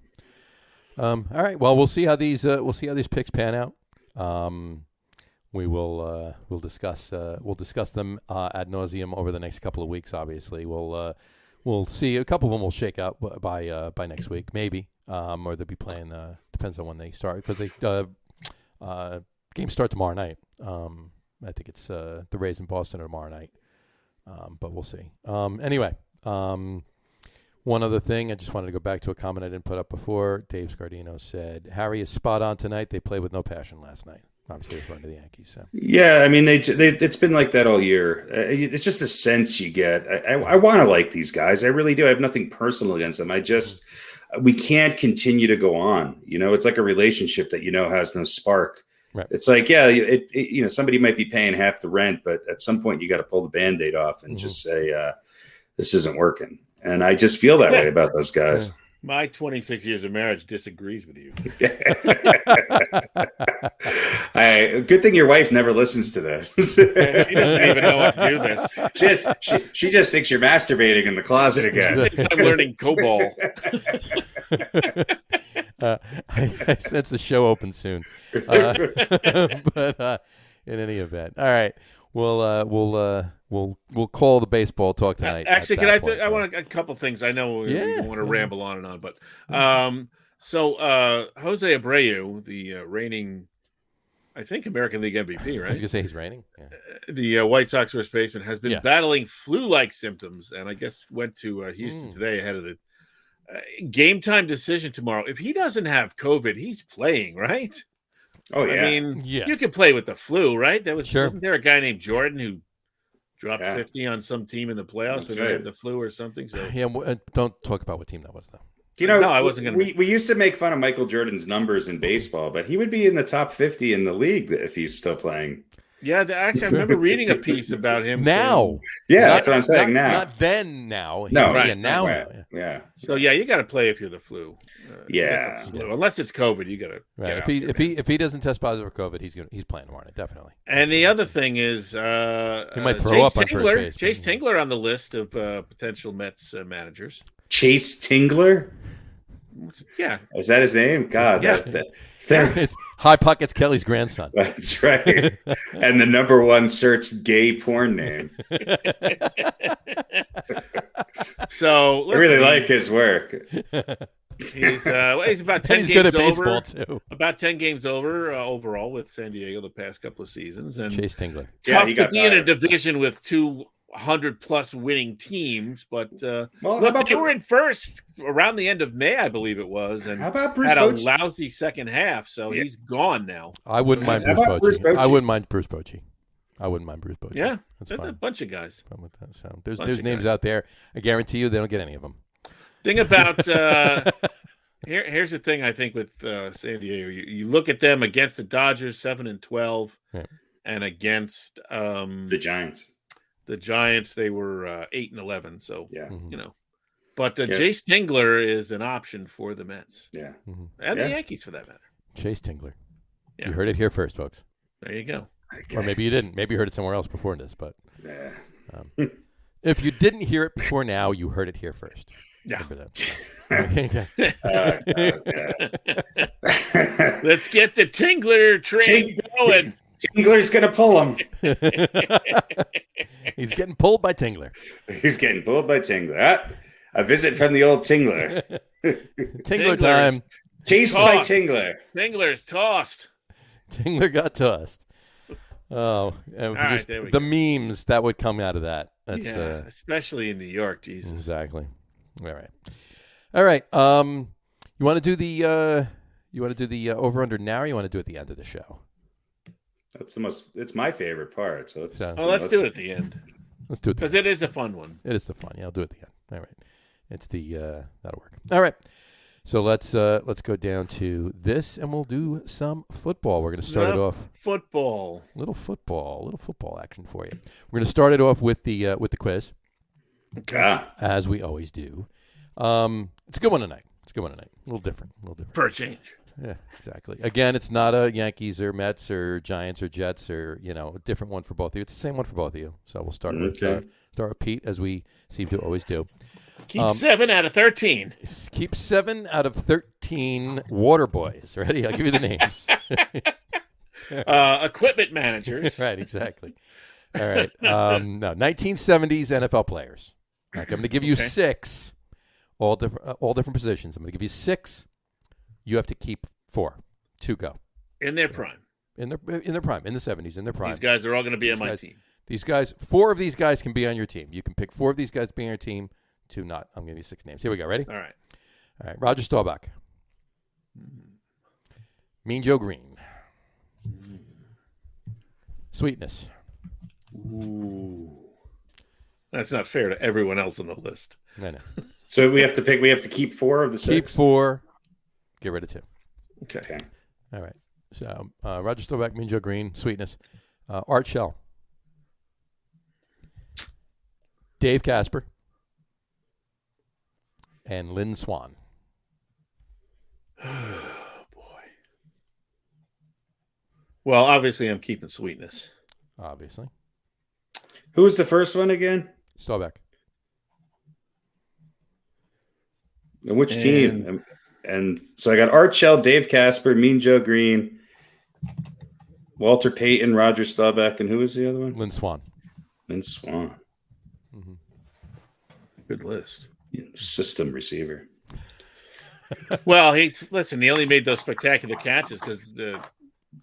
All right. Well, we'll see how these picks pan out. We'll discuss them ad nauseum over the next couple of weeks. Obviously, we'll see. A couple of them will shake out by next week, maybe, or they'll be playing. Depends on when they start, because games start tomorrow night. I think it's the Rays in Boston are tomorrow night, but we'll see. Anyway, one other thing, I just wanted to go back to a comment I didn't put up before. Dave Scardino said Harry is spot on tonight. They played with no passion last night. Obviously, referring to the Yankees. So. Yeah, I mean, it's been like that all year. It's just a sense you get. I want to like these guys. I really do. I have nothing personal against them. We can't continue to go on. It's like a relationship that has no spark. Right. It's like, somebody might be paying half the rent, but at some point you got to pull the Band-Aid off and just say, this isn't working. And I just feel that way about those guys. Yeah. My 26 years of marriage disagrees with you. Good thing your wife never listens to this. She doesn't even know how to do this. She just thinks you're masturbating in the closet again. She thinks I'm learning COBOL. I sense the show opens soon. But in any event, all right. We'll call the baseball talk tonight. Actually, I want a couple things. I know we want to ramble on and on, but so Jose Abreu, the reigning, I think, American League MVP, right? I was gonna say he's reigning. Yeah. The White Sox first baseman has been battling flu-like symptoms, and I guess went to Houston today ahead of the game time decision tomorrow. If he doesn't have COVID, he's playing, right? Oh yeah. I mean, you could play with the flu, right? Wasn't there a guy named Jordan who dropped 50 on some team in the playoffs when he had the flu or something? So don't talk about what team that was, though. No, I wasn't going to. We used to make fun of Michael Jordan's numbers in baseball, but he would be in the top 50 in the league if he's still playing. Yeah, actually, I remember reading a piece about him now. That's what I'm saying. Now, not then. Now, now. Yeah. So you got to play if you're the flu. Unless it's COVID, you got to. Right. If he doesn't test positive for COVID, he's playing tomorrow night, definitely. And the other thing is, he might throw up on first base. Chase Tingler on the list of potential Mets managers. Chase Tingler. Yeah. Is that his name? God, it's High Pockets Kelly's grandson. That's right. And the number one searched gay porn name. So I really like his work. He's about 10 he's games good at over. Baseball too. About 10 games over overall with San Diego the past couple of seasons. And Chase Tingler. Tough to be in a division with 200+ winning teams, but they were in first around the end of May, I believe it was, and how about Bruce had Bochy? A lousy second half, so he's gone now. I wouldn't mind Bruce Bochy. I wouldn't mind Bruce Bochy. Yeah, that's fine. A bunch of guys. With that. So there's names out there. I guarantee you they don't get any of them. Thing about here's the thing. I think with San Diego, you look at them against the Dodgers, 7-12, and against the Giants. The Giants, they were 8-11. So but Chase Tingler is an option for the Mets. Yeah, and the Yankees for that matter. Chase Tingler. Yeah. You heard it here first, folks. There you go. Or maybe you didn't. Maybe you heard it somewhere else before this. But if you didn't hear it before now, you heard it here first. Yeah. Let's get the Tingler train going. Tingler's going to pull him. He's getting pulled by Tingler. A visit from the old Tingler. Tingler time. Chased by Tingler. Tingler's tossed. Tingler got tossed. Oh, just the memes that would come out of that. That's especially in New York. Jesus. Exactly. All right. You want to do the over under now, or you want to do it at the end of the show? It's my favorite part. So let's do it at the end. Let's do it because it is a fun one. It is the fun. Yeah, I'll do it at the end. All right. It's that'll work. All right. So let's go down to this, and we'll do some football. We're going to start it off. Little football action for you. We're going to start it off with the quiz, as we always do. It's a good one tonight. A little different. For a change. Yeah, exactly. Again, it's not a Yankees or Mets or Giants or Jets or a different one for both of you. It's the same one for both of you. So we'll start with Pete, as we seem to always do. Keep 7 out of 13. Keep 7 out of 13 water boys. Ready? I'll give you the names. Equipment managers. Right, exactly. All right. No, 1970s NFL players. Okay, I'm going to give you 6, all different positions. I'm going to give you 6. You have to keep 4. 2 go. In their prime. In their prime, in the 70s, in their prime. These guys are all going to be on my team. These guys, 4 of these guys can be on your team. You can pick 4 of these guys to be on your team. 2 not. I'm giving you 6 names. Here we go. Ready? All right. Roger Staubach. Mean Joe Green. Sweetness. Ooh. That's not fair to everyone else on the list. No. So we have to keep 4 of the 6. Keep 4. Get rid of 2. Okay. All right. So Roger Staubach, Mean Joe Green, Sweetness. Art Shell. Dave Casper. And Lynn Swan. Oh, boy. Well, obviously, I'm keeping Sweetness. Obviously. Who was the first one again? Staubach. And which team? And so I got Art Shell, Dave Casper, Mean Joe Green, Walter Payton, Roger Staubach, and who was the other one? Lynn Swan. Mm-hmm. Good list. System receiver. Well, he only made those spectacular catches because the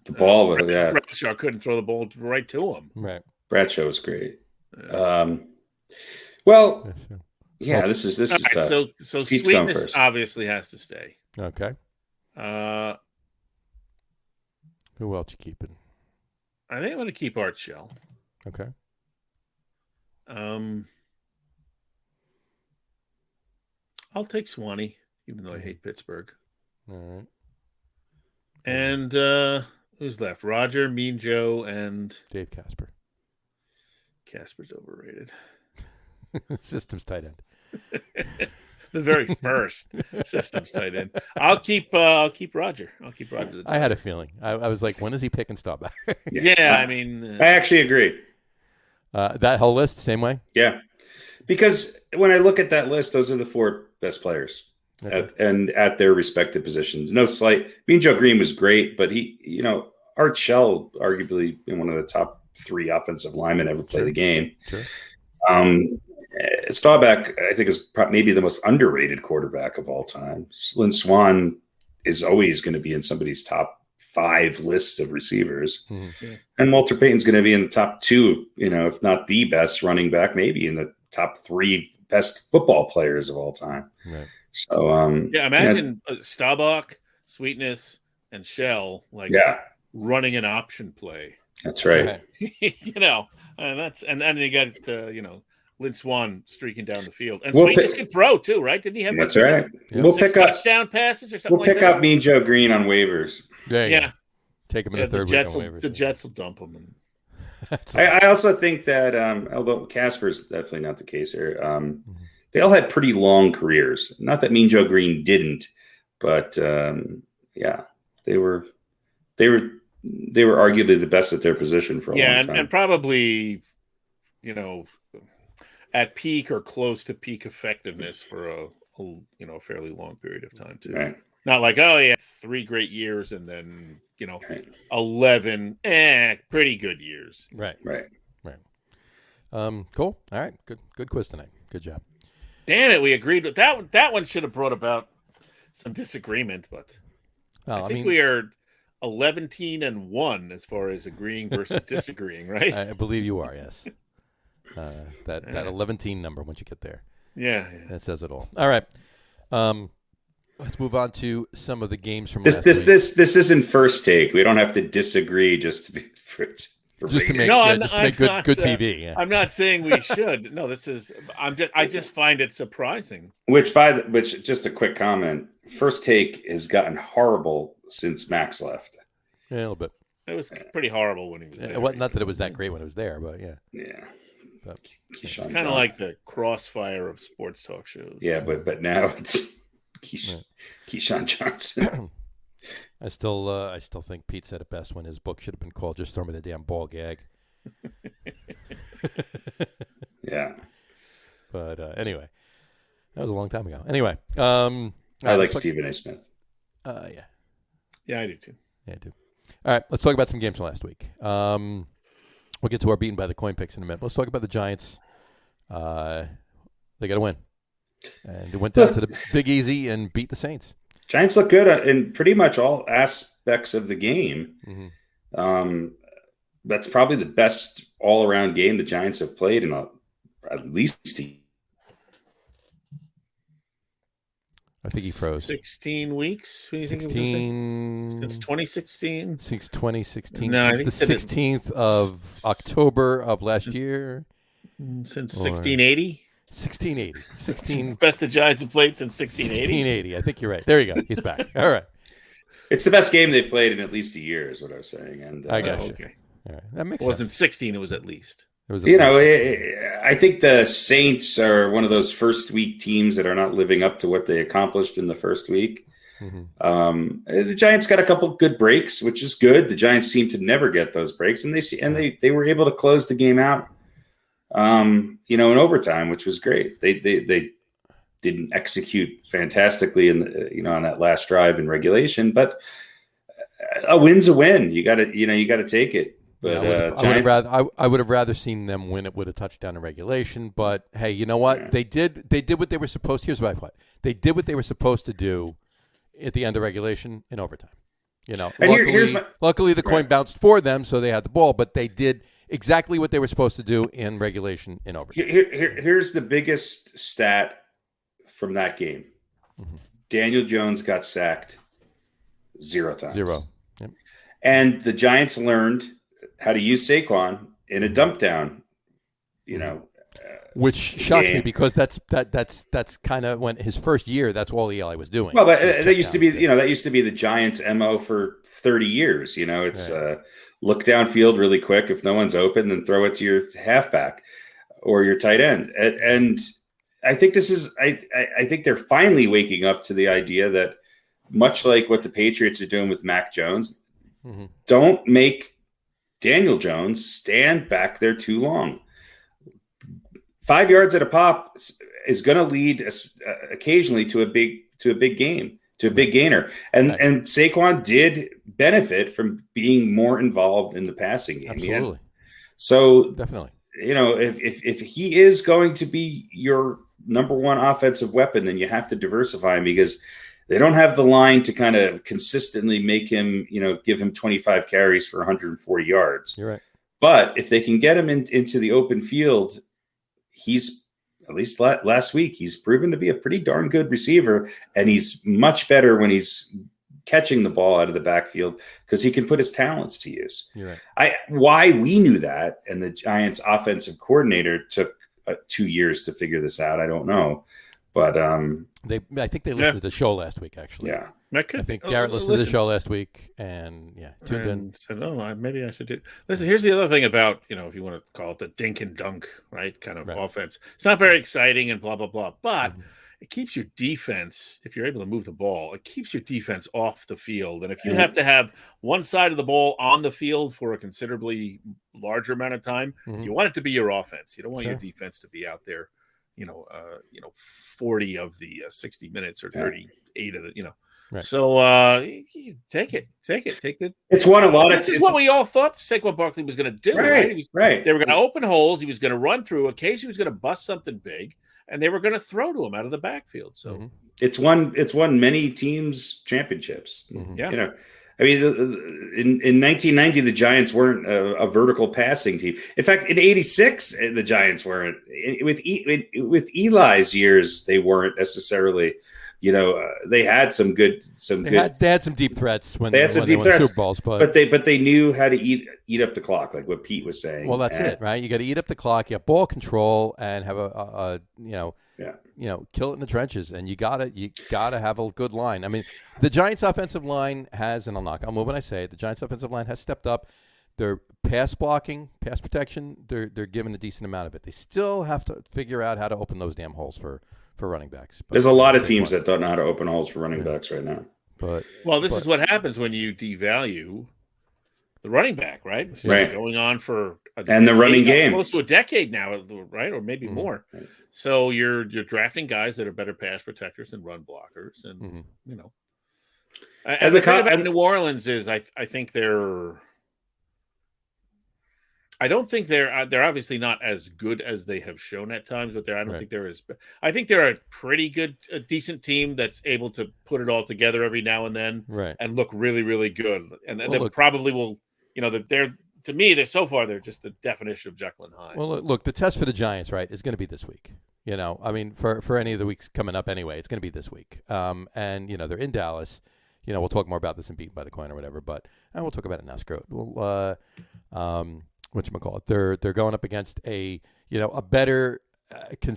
ball, Bradshaw couldn't throw the ball right to him. Right. Bradshaw was great. Yeah. This is tough. So Pete's Sweetness obviously has to stay. Okay. Who else you keeping? I think I'm going to keep Art Shell. Okay. I'll take Swanee, even though I hate Pittsburgh. All right. And who's left? Roger, Mean Joe, and Dave Casper. Casper's overrated. Systems tight end. The very first systems tight end. I'll keep Roger. I had a feeling. I was like, when is he picking Staubach? I mean, I actually agree. That whole list, same way? Yeah. Because when I look at that list, those are the 4 best players at their respective positions. No slight. Mean Joe Green was great, but Art Shell, arguably one of the top 3 offensive linemen ever play the game. Sure. Staubach, I think, is maybe the most underrated quarterback of all time. Lynn Swan is always going to be in somebody's top 5 list of receivers. Mm-hmm. Yeah. And Walter Payton's going to be in the top 2, if not the best running back, maybe in the top 3 best football players of all time. Right. So, imagine Staubach, Sweetness, and Shell running an option play. That's right. And then you got Lynn Swan streaking down the field, and Sweetness can throw too, right? Didn't he have? That's right. Yeah. We'll pick up touchdown passes or something. We'll pick up Mean Joe Green on waivers. Yeah. Take him in the third week on waivers. The Jets will dump him. I also think that although Casper's definitely not the case here, they all had pretty long careers. Not that Mean Joe Green didn't, but they were arguably the best at their position for a long time. And probably, at peak or close to peak effectiveness for a fairly long period of time too. Right. Not like 3 great years and then 11 pretty good years. Right. Cool. All right. Good quiz tonight. Good job. Damn it, we agreed with that one. That one should have brought about some disagreement, but I think we are 11-1 as far as agreeing versus disagreeing, right? I believe you are, yes. That 11 number once you get there. Yeah. That says it all. All right. Let's move on to some of the games from this. last week. This isn't first take. We don't have to disagree just to be just to make good TV. Yeah. I'm not saying we should. No, this is. I just find it surprising. Which just a quick comment. First take has gotten horrible since Max left. Yeah, a little bit. It was pretty horrible when he was there. Not that it was that great when it was there, but yeah. Yeah. But it's kind of like the crossfire of sports talk shows. Yeah, but now it's Keyshawn Johnson. I still think Pete said it best when his book should have been called "Just Throw Me the Damn Ball Gag." Yeah. But anyway, that was a long time ago. Anyway, I like Stephen A. Smith. Yeah. Yeah, I do too. Yeah, I do. All right, let's talk about some games from last week. We'll get to our beaten by the coin picks in a minute. Let's talk about the Giants. They got to win. And they went down to the Big Easy and beat the Saints. Giants look good in pretty much all aspects of the game. Mm-hmm. That's probably the best all-around game the Giants have played in at least I think he froze. 16 weeks? 16 since 2016? Since 2016. No, since the 16th of October of last year. Since 1680? 1680. 16. Best the Giants have played since 1680? 1680. I think you're right. There you go. He's back. All right. It's the best game they've played in at least a year is what I was saying. And I got you. Okay. All right. That makes sense. It wasn't 16. It was at least. I think the Saints are one of those first week teams that are not living up to what they accomplished in the first week. Mm-hmm. The Giants got a couple good breaks, which is good. The Giants seem to never get those breaks, and they were able to close the game out, in overtime, which was great. They didn't execute fantastically on that last drive in regulation, but a win's a win. You got to take it. But I would have rather seen them win it with a touchdown in regulation. But hey, you know what? Yeah. They did what they were supposed to. Here's what I thought. They did what they were supposed to do at the end of regulation in overtime. Luckily the coin bounced for them, so they had the ball. But they did exactly what they were supposed to do in regulation in overtime. Here's the biggest stat from that game. Mm-hmm. Daniel Jones got sacked 0 times. 0. Yep. And the Giants learned how to use Saquon in a dump down, which shocks me because that's kind of when his first year, that's all Eli was doing. Well, but that used to be, that used to be the Giants' MO for 30 years. It's look downfield really quick. If no one's open, then throw it to your halfback or your tight end. And I think I think they're finally waking up to the idea that much like what the Patriots are doing with Mac Jones, mm-hmm. don't make Daniel Jones stand back there too long. 5 yards at a pop is going to lead occasionally to a big game, to a big gainer. And Saquon did benefit from being more involved in the passing game. Absolutely. So definitely, if he is going to be your number one offensive weapon, then you have to diversify him because they don't have the line to kind of consistently make him, give him 25 carries for 140 yards. You're right. But if they can get him into the open field, he's, at least last week, he's proven to be a pretty darn good receiver. And he's much better when he's catching the ball out of the backfield because he can put his talents to use. You're right. Why we knew that, and the Giants offensive coordinator took 2 years to figure this out, I don't know. But I think they listened to the show last week, actually. Yeah. I think Garrett listened to the show last week and tuned in. Said, maybe I should do. Listen, here's the other thing about, if you want to call it the dink and dunk, right? Kind of offense. It's not very exciting and blah, blah, blah. But it keeps your defense, if you're able to move the ball, it keeps your defense off the field. And if you have to have one side of the ball on the field for a considerably larger amount of time, you want it to be your offense. You don't want your defense to be out there, 40 of the 60 minutes or 38 of the, Right. So take it. It's won a lot. This is what we all thought Saquon Barkley was going to do. Right. They were going to open holes. He was going to run through. Occasionally, he was going to bust something big, and they were going to throw to him out of the backfield. So it's won many teams championships. Yeah. I mean, in 1990, the Giants weren't a vertical passing team. In fact, in '86, the Giants weren't. With Eli's years, they weren't necessarily. They had some good. They had some deep threats when they had some when deep they won threats, Super Bowls, but they knew how to eat up the clock, like what Pete was saying. Well, that's it, right? You got to eat up the clock, you have ball control, and have kill it in the trenches, and you gotta have a good line. I mean, the Giants' offensive line has, and I'll knock on wood when I say it, the Giants' offensive line has stepped up. Their pass blocking, pass protection, they're given a decent amount of it. They still have to figure out how to open those damn holes for running backs. There's a lot of teams that don't know how to open holes for running backs right now. This is what happens when you devalue the running back, right? So right. Going on for the running game close to a decade now, right, or maybe more. Right. So you're drafting guys that are better pass protectors than run blockers, and And the thing about New Orleans is, I think they're. I don't think they're obviously not as good as they have shown at times, but I don't think they're as. I think they're a pretty good, a decent team that's able to put it all together every now and then, and look really, really good. And they probably will. They're to me, they're just the definition of Jekyll and Hyde. Well, look, the test for the Giants, right, is going to be this week. I mean, for any of the weeks coming up anyway, it's going to be this week. And they're in Dallas. We'll talk more about this in Beaten by the Coin or whatever, but we'll talk about it now. Screw it. Whatchamacallit, they're going up against a better,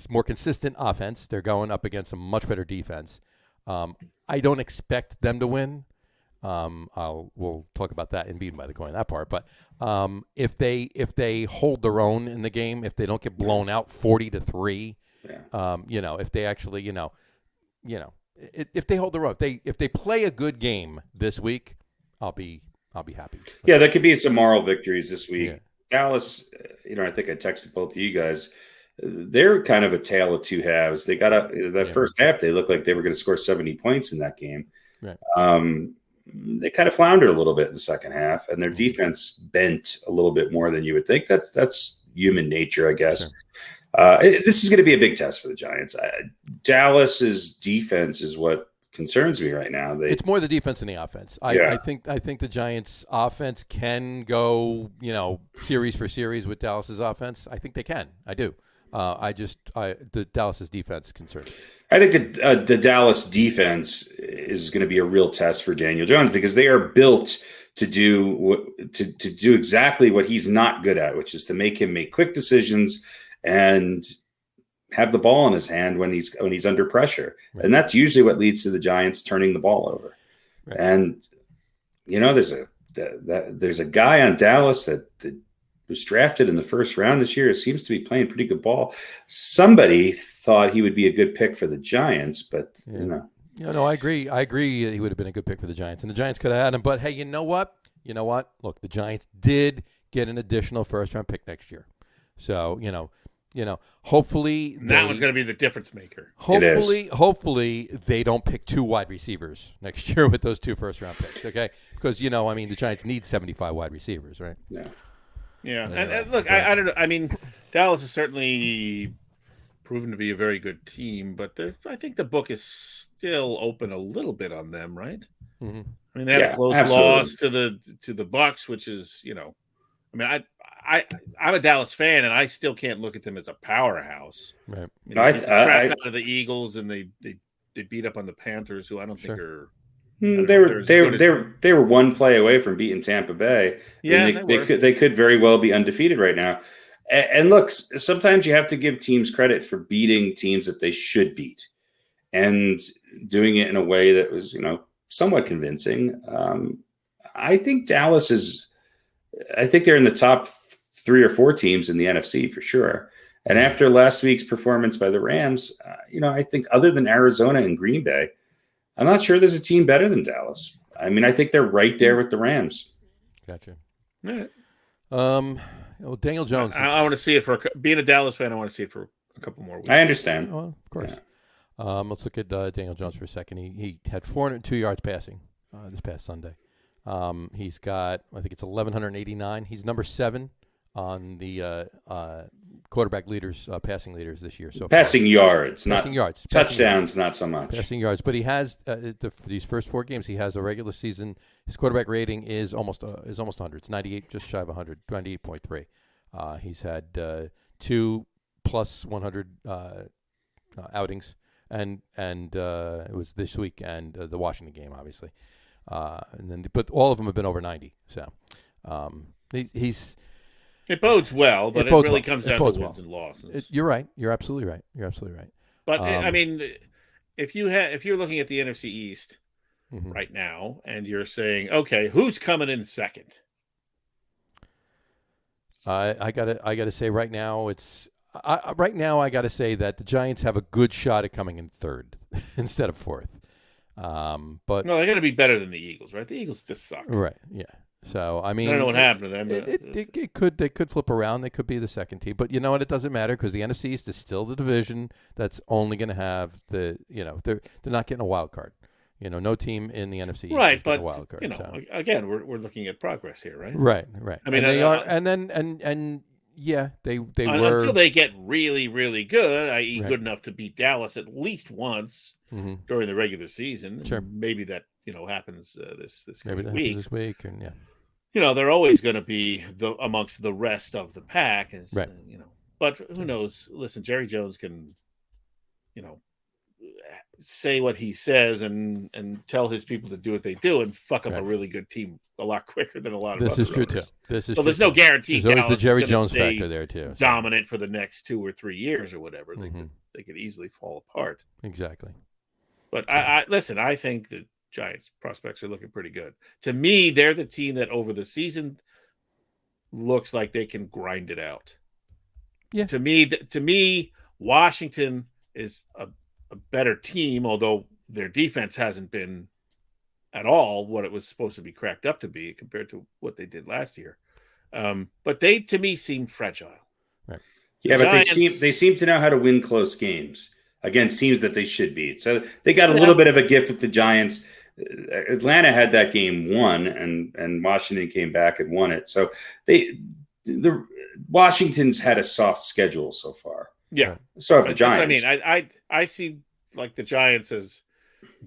more consistent offense. They're going up against a much better defense. I don't expect them to win. We'll talk about that in Beaten by the Coin, that part. But if they hold their own in the game, if they don't get blown out 40-3, if they actually, if they hold their own, if they play a good game this week, I'll be happy. Yeah, that could be some moral victories this week. Yeah. Dallas, I think I texted both of you guys. They're kind of a tale of two halves. They got first half, they looked like they were going to score 70 points in that game. Right. They kind of floundered a little bit in the second half, and their defense bent a little bit more than you would think. That's human nature, I guess. Sure. This is going to be a big test for the Giants. Dallas's defense is what concerns me right now. It's more the defense than the offense. I think the Giants' offense can go, series for series with Dallas's offense. I think they can. I do. The Dallas's defense concerns me. I think that the Dallas defense is going to be a real test for Daniel Jones because they are built to do exactly what he's not good at, which is to make him make quick decisions and have the ball in his hand when he's under pressure. Right. And that's usually what leads to the Giants turning the ball over. Right. And there's a guy on Dallas that was drafted in the first round this year. It seems to be playing pretty good ball. Somebody thought he would be a good pick for the Giants, but I agree. I agree he would have been a good pick for the Giants, and the Giants could have had him. But hey, you know what? Look, the Giants did get an additional first-round pick next year, so hopefully that one's going to be the difference maker. Hopefully they don't pick 2 wide receivers next year with those 2 first-round picks. Okay, because the Giants need 75 wide receivers, right? Yeah. Yeah, and look, I don't know. I mean, Dallas has certainly proven to be a very good team, but I think the book is still open a little bit on them, right? Mm-hmm. I mean, they had a close loss to the Bucs, which is, I mean, I'm a Dallas fan, and I still can't look at them as a powerhouse. Right. I out of the Eagles, and they beat up on the Panthers, who I don't think are. They were one play away from beating Tampa Bay. Yeah, they could very well be undefeated right now. And look, sometimes you have to give teams credit for beating teams that they should beat, and doing it in a way that was somewhat convincing. I think Dallas is. I think they're in the top 3 or 4 teams in the NFC for sure. And after last week's performance by the Rams, I think other than Arizona and Green Bay, I'm not sure there's a team better than Dallas. I mean, I think they're right there with the Rams. Gotcha. Yeah. Daniel Jones. I want to see it being a Dallas fan. I want to see it for a couple more weeks. I understand. Well, of course. Yeah. Let's look at Daniel Jones for a second. He had 402 yards passing this past Sunday. He's got, I think it's 1,189. He's number 7 on the quarterback leaders, passing leaders this year. So passing yards, passing yards, touchdowns, not so much. Passing yards, but he has these first 4 games. He has a regular season. His quarterback rating is almost 100. It's 98, just shy of 100, 98.3. He's had 2 plus 100 outings, and it was this week and the Washington game, obviously. But all of them have been over 90. So he's. It bodes well, but it really comes down to wins and losses. You're right. You're absolutely right. But I mean, if you're looking at the NFC East mm-hmm. right now, and you're saying, okay, who's coming in second? I gotta say right now I gotta say that the Giants have a good shot at coming in third instead of fourth. But no, they're going to be better than the Eagles, right? The Eagles just suck, right? Yeah. So I mean, I don't know what happened to them. They could flip around. They could be the second team, but you know what? It doesn't matter because the NFC East is still the division that's only going to have they're not getting a wild card. No team in the NFC East right, is but a wild card. Again, we're looking at progress here, right? Right. I mean, and they are, and yeah, they were until they get really, really good, i.e., right. good enough to beat Dallas at least once mm-hmm. during the regular season. Sure, maybe that happens this maybe week. This week, and yeah. They're always going to be amongst the rest of the pack, right. But who knows? Listen, Jerry Jones can, say what he says and tell his people to do what they do and fuck up right. a really good team a lot quicker than a lot of this other is true owners. too. This is so true there's no too. guarantee. There's always Dallas the Jerry is Jones stay factor there too. Dominant for the next 2 or 3 years or whatever. Mm-hmm. They could easily fall apart. Exactly. But I listen. I think the Giants prospects are looking pretty good. To me, they're the team that over the season looks like they can grind it out. Yeah. To me, Washington is a better team, although their defense hasn't been at all what it was supposed to be cracked up to be compared to what they did last year. But they, to me, seem fragile. Right. Yeah, but they seem to know how to win close games against teams that they should beat. So they got a little bit of a gift with the Giants. Atlanta had that game won, and Washington came back and won it. So the Washington's had a soft schedule so far. Yeah. So have the Giants. I see like the Giants as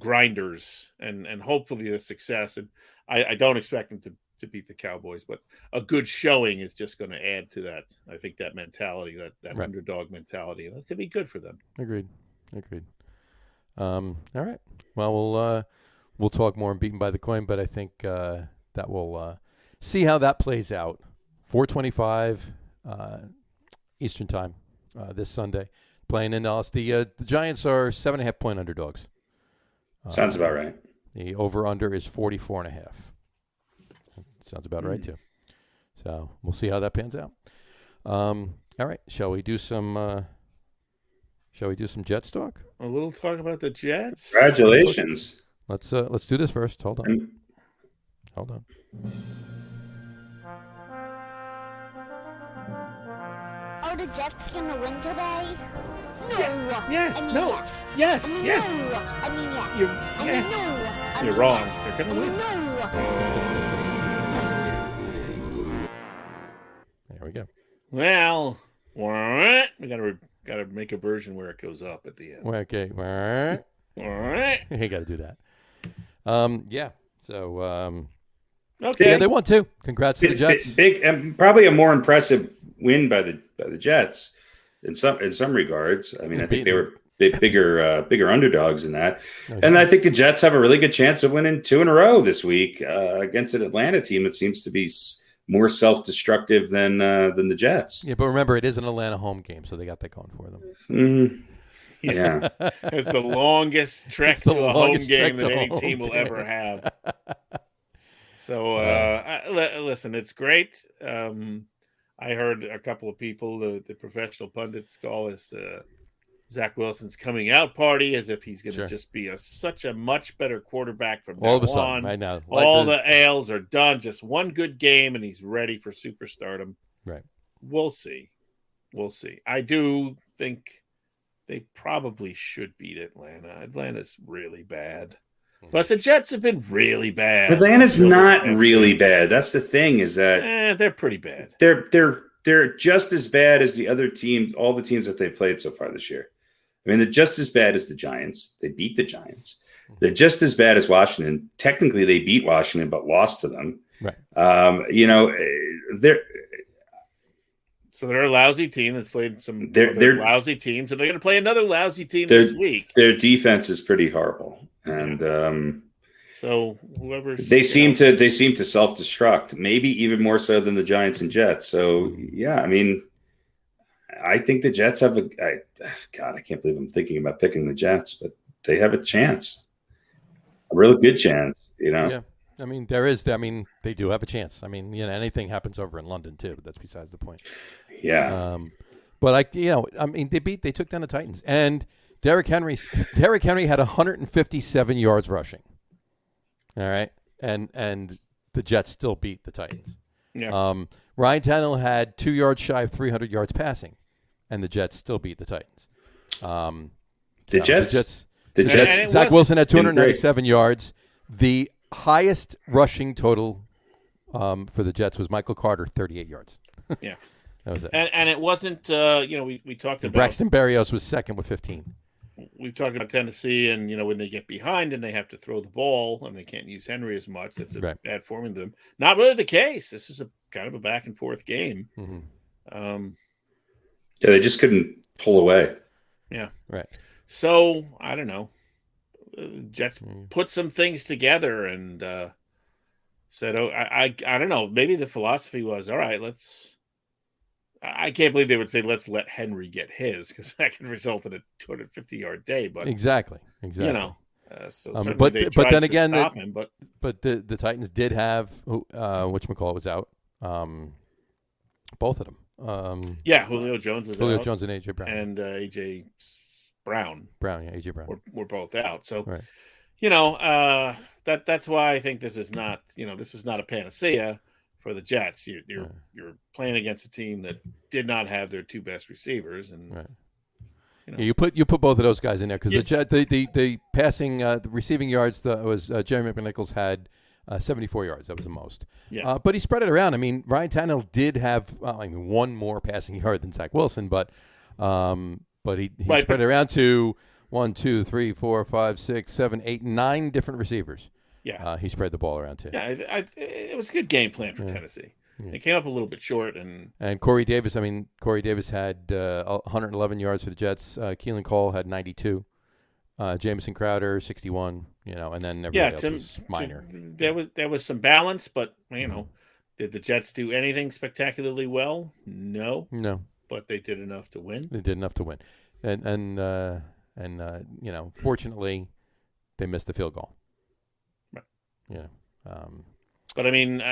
grinders and hopefully the success. And I don't expect them to beat the Cowboys, but a good showing is just going to add to that. I think that mentality, that right. underdog mentality, that could be good for them. Agreed. All right. Well, we'll talk more on Beaten by the Coin, but I think that we'll see how that plays out. 4:25 Eastern time this Sunday, playing in Dallas. The Giants are 7.5-point underdogs. Sounds about right. The over/under is 44.5. Sounds about right too. So we'll see how that pans out. All right, shall we do some Jets talk? A little talk about the Jets. Congratulations. Let's do this first. Hold on. Are the Jets gonna win today? No. Yes. I mean, No. Yes. Yes. No. I mean yes. Yes. No. You're wrong. They're gonna win. No. There we go. Well, we gotta make a version where it goes up at the end. Okay. You got to do that. Yeah. So. Okay. Yeah, they won too. Congrats to the Jets. Big, probably a more impressive win by the Jets in some regards. I mean, I think they were bigger underdogs in that, and I think the Jets have a really good chance of winning 2 in a row this week against an Atlanta team that seems to be more self-destructive than the Jets. Yeah, but remember, it is an Atlanta home game, so they got that going for them. Mm-hmm. Yeah, it's the longest trek to a home game that any team will ever have. So, listen, it's great. I heard a couple of people, the professional pundits, call this Zach Wilson's coming out party, as if he's going to just be such a much better quarterback from now all of a sudden, on. right now. All the ails are done. Just one good game, and he's ready for superstardom. Right. We'll see. I do think they probably should beat Atlanta. Atlanta's really bad. But the Jets have been really bad. Atlanta's not really bad. That's the thing, is that they're pretty bad. They're they're just as bad as the other teams, all the teams that they've played so far this year. I mean, they're just as bad as the Giants. They beat the Giants. They're just as bad as Washington. Technically, they beat Washington, but lost to them. Right. You know, they're. So they're a lousy team that's played some they're lousy teams, and they're going to play another lousy team this week. Their defense is pretty horrible, and so whoever they seem to self-destruct, maybe even more so than the Giants and Jets. So yeah, I mean, I think the Jets have I can't believe I'm thinking about picking the Jets, but they have a chance, a really good chance. You know. Yeah. I mean, they do have a chance. I mean, anything happens over in London too, but that's besides the point. Yeah. But they took down the Titans, and Derrick Henry had 157 yards rushing. All right. And the Jets still beat the Titans. Yeah. Ryan Tannehill had 2 yards shy of 300 yards passing, and the Jets still beat the Titans. The Jets. Zach Wilson had 297 yards. The highest rushing total for the Jets was Michael Carter, 38 yards. Yeah. That was it. And it wasn't, we talked about. Braxton Berrios was second with 15. We've talked about Tennessee and, when they get behind and they have to throw the ball and they can't use Henry as much, that's a bad form in them. Not really the case. This is a kind of a back and forth game. Mm-hmm. Yeah, they just couldn't pull away. Yeah. Right. So, I don't know. Jets put some things together and said, I don't know. Maybe the philosophy was, all right, I can't believe they would say, let's let Henry get his, because that could result in a 250-yard day. But exactly. So but then again, the Titans did have whatchamacallit was out. Both of them. Julio Jones was out. Julio Jones and AJ Brown. And AJ Brown. AJ Brown. We're both out. So, right. That's why I think this is not, this was not a panacea for the Jets. You're playing against a team that did not have their two best receivers, and right. You put both of those guys in there because the passing, the receiving yards was Jeremy McNichols had 74 yards. That was the most. Yeah. But he spread it around. I mean, Ryan Tannehill did have one more passing yard than Zach Wilson, but he spread it around to 1, 2, 3, 4, 5, 6, 7, 8, 9 different receivers. Yeah. He spread the ball around too. Yeah, it was a good game plan for Tennessee. Yeah. It came up a little bit short. And Corey Davis had 111 yards for the Jets. Keelan Cole had 92. Jamison Crowder, 61. And then everybody else was minor. There was some balance, but, did the Jets do anything spectacularly well? No. But they did enough to win. And fortunately, they missed the field goal. Right. Yeah. But I mean,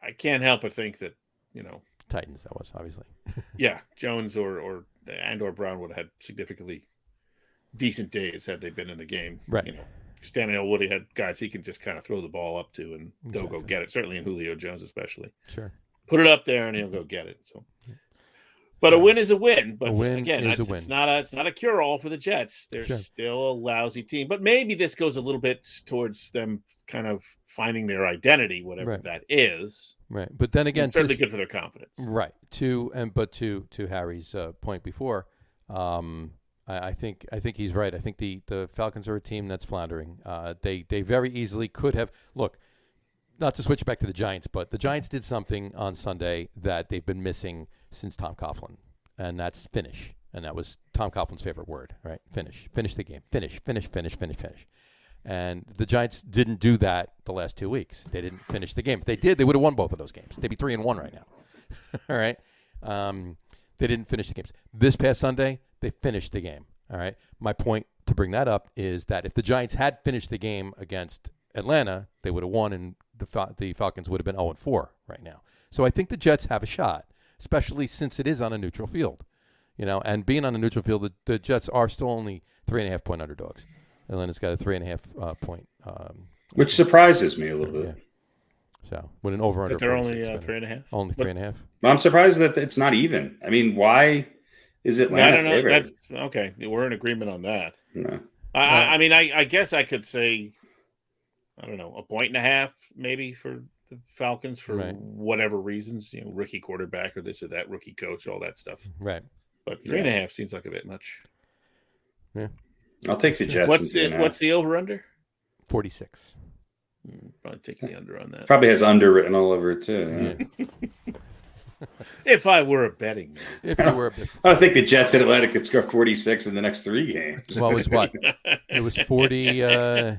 I can't help but think that Titans. That was obviously. Yeah, Jones or Brown would have had significantly decent days had they been in the game. Right. Stanley Woody had guys he can just kind of throw the ball up to and they'll go get it. Certainly in Julio Jones, especially. Sure. Put it up there and he'll go get it. So. But a win is a win. But again, it's not a cure-all for the Jets. They're still a lousy team. But maybe this goes a little bit towards them kind of finding their identity, whatever that is. Right. But then again, it's certainly good for their confidence. Right. To Harry's point before, I think he's right. I think the Falcons are a team that's floundering. They very easily could have not to switch back to the Giants, but the Giants did something on Sunday that they've been missing since Tom Coughlin, and that's finish. And that was Tom Coughlin's favorite word, right? Finish. Finish the game. Finish. And the Giants didn't do that the last 2 weeks. They didn't finish the game. If they did, they would have won both of those games. They'd be 3-1 right now. All right? They didn't finish the games. This past Sunday, they finished the game. All right? My point to bring that up is that if the Giants had finished the game against Atlanta, they would have won, and the Falcons would have been 0-4 right now. So I think the Jets have a shot, especially since it is on a neutral field. And being on a neutral field, the Jets are still only 3.5-point underdogs. Atlanta's got a 3.5 point. Which surprises me a little bit. Yeah. So with an over-under. But they're only 3.5? Only 3.5. I'm surprised that it's not even. I mean, why is Atlanta favored? That's okay. We're in agreement on that. No. I mean, I guess I could say, I don't know, 1.5 maybe for the Falcons for whatever reasons, rookie quarterback or this or that, rookie coach, all that stuff. Right. But 3.5 seems like a bit much. Yeah. I'll take the Jets. What's the over under? 46. Probably take the under on that. Probably has under written all over it too. Yeah. If I were a betting man. If you were, I don't think the Jets in Atlanta could score 46 in the next 3 games. Well, it was what? It was 40. Yeah.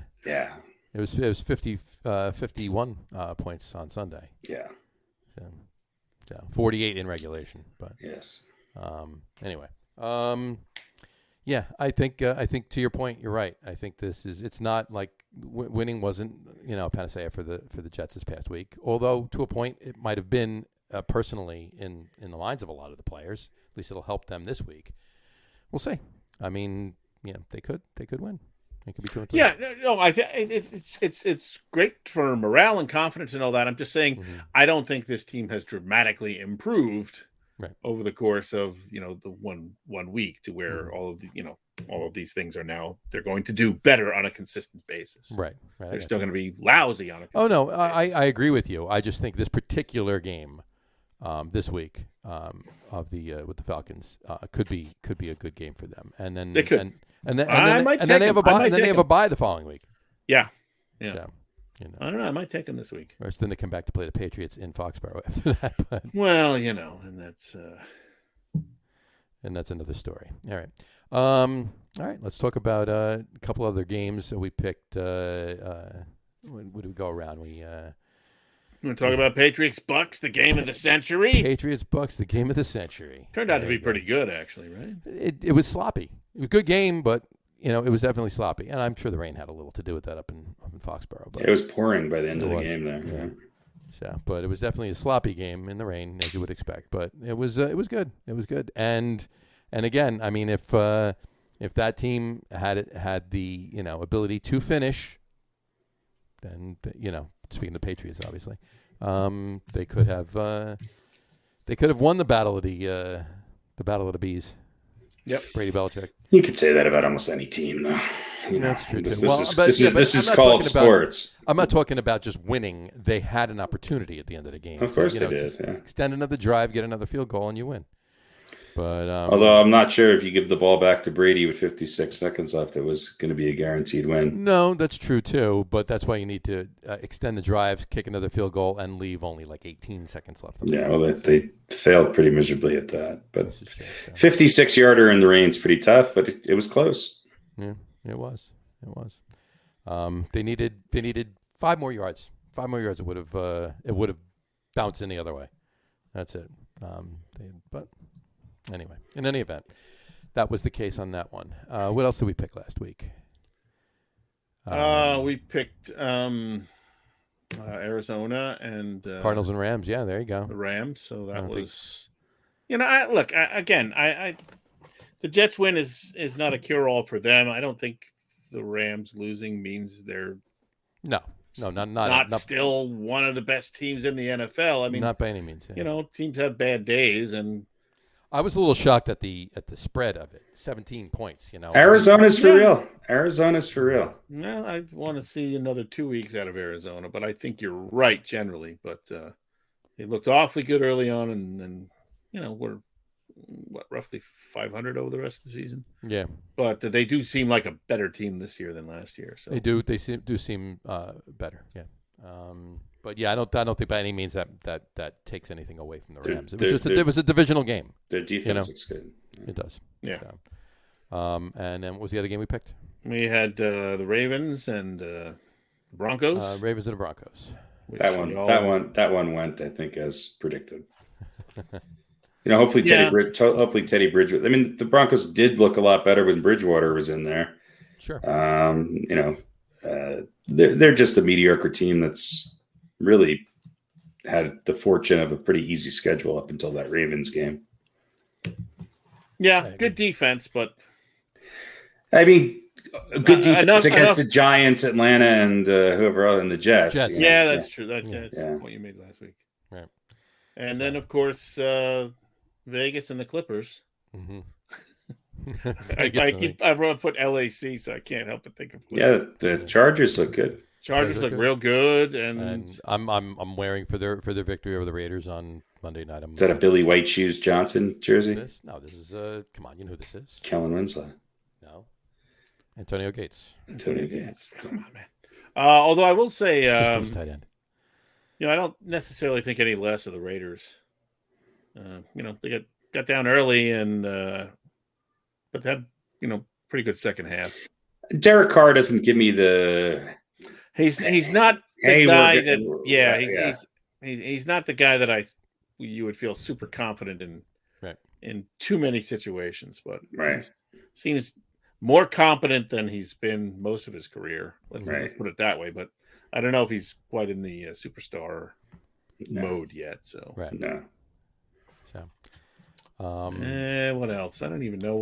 It was 51 points on Sunday. Yeah. So 48 in regulation, but yes. Anyway, yeah, I think to your point, you're right. I think it's not like winning wasn't a panacea for the Jets this past week. Although to a point, it might have been personally in the minds of a lot of the players. At least it'll help them this week. We'll see. I mean, they could win. It could be 2-3. Yeah, no, I think it's great for morale and confidence and all that. I'm just saying, I don't think this team has dramatically improved over the course of the one week to where all of these things are now they're going to do better on a consistent basis. Right. They're still going to be lousy on a consistent basis. I agree with you. I just think this particular game this week with the Falcons could be a good game for them. And then they could. And then they have a bye. And then they have a bye the following week. Yeah. So, I don't know. I might take them this week. Or then they come back to play the Patriots in Foxborough after that. But, well, and that's another story. All right. All right. Let's talk about a couple other games that we picked. When do we go around? We want to talk about Patriots-Bucks, the game of the century? Patriots-Bucks, the game of the century. Turned out to be pretty good, actually, right? It was sloppy. It was a good game, but it was definitely sloppy. And I'm sure the rain had a little to do with that up in Foxborough. But it was pouring by the end of the game there. Yeah. So, but it was definitely a sloppy game in the rain, as you would expect. But it was good. It was good. And again, I mean, if that team had the ability to finish, then speaking of the Patriots, obviously, they could have won the battle of the bees. Yep. Brady Belichick. You could say that about almost any team, though. That's true. This is called sports. I'm not talking about just winning. They had an opportunity at the end of the game. Of course they did. Yeah. Extend another drive, get another field goal, and you win. But although I'm not sure if you give the ball back to Brady with 56 seconds left, it was going to be a guaranteed win. No, that's true too. But that's why you need to extend the drives, kick another field goal, and leave only like 18 seconds left. Yeah, well, they failed pretty miserably at that. But 56-yarder in the rain is pretty tough, but it was close. Yeah, it was. They needed 5 more yards. 5 more yards. It would have bounced in the other way. That's it. But. Anyway, in any event, that was the case on that one. What else did we pick last week? We picked Arizona and Cardinals and Rams. Yeah, there you go. The Rams. So that was, the Jets win is not a cure-all for them. I don't think the Rams losing means they're not still one of the best teams in the NFL. I mean, not by any means. Yeah. Teams have bad days and. I was a little shocked at the spread of it. 17 points, Arizona's for real. Arizona's for real. No, I want to see another 2 weeks out of Arizona, but I think you're right generally. But they looked awfully good early on, and then we're roughly 500 over the rest of the season. Yeah, but they do seem like a better team this year than last year. So they do. They seem better. Yeah. But yeah, I don't think by any means that takes anything away from the Rams. It was a divisional game. Their defense looks good. It does. Yeah. So, and then what was the other game we picked? We had the Ravens and the Broncos. Ravens and the Broncos. That one went, I think, as predicted. Hopefully Teddy Bridgewater. I mean, the Broncos did look a lot better when Bridgewater was in there. Sure. They're just a mediocre team that's really had the fortune of a pretty easy schedule up until that Ravens game. Yeah, good defense, but I mean, good defense against the Giants, Atlanta, and whoever else, and the Jets. Yeah, that's true. That's the point you made last week. Right. And then, of course, Vegas and the Clippers. Mm-hmm. I put LAC, so I can't help but think of Clippers. Yeah, the Chargers look good. Chargers look real good, and I'm wearing for their victory over the Raiders on Monday night. Is that a Billy White Shoes Johnson jersey? This is come on, you know who this is? Kellen Winslow. No, Antonio Gates. Antonio Gates. Come on, man. Although I will say, Systems tight end. I don't necessarily think any less of the Raiders. They got down early, and but had pretty good second half. Derek Carr doesn't give me the. He's not the guy that. He's not the guy that you would feel super confident in. Right. In too many situations, but right. He seems more competent than he's been most of his career. Let's put it that way. But I don't know if he's quite in the superstar mode yet. So no. So, what else? I don't even know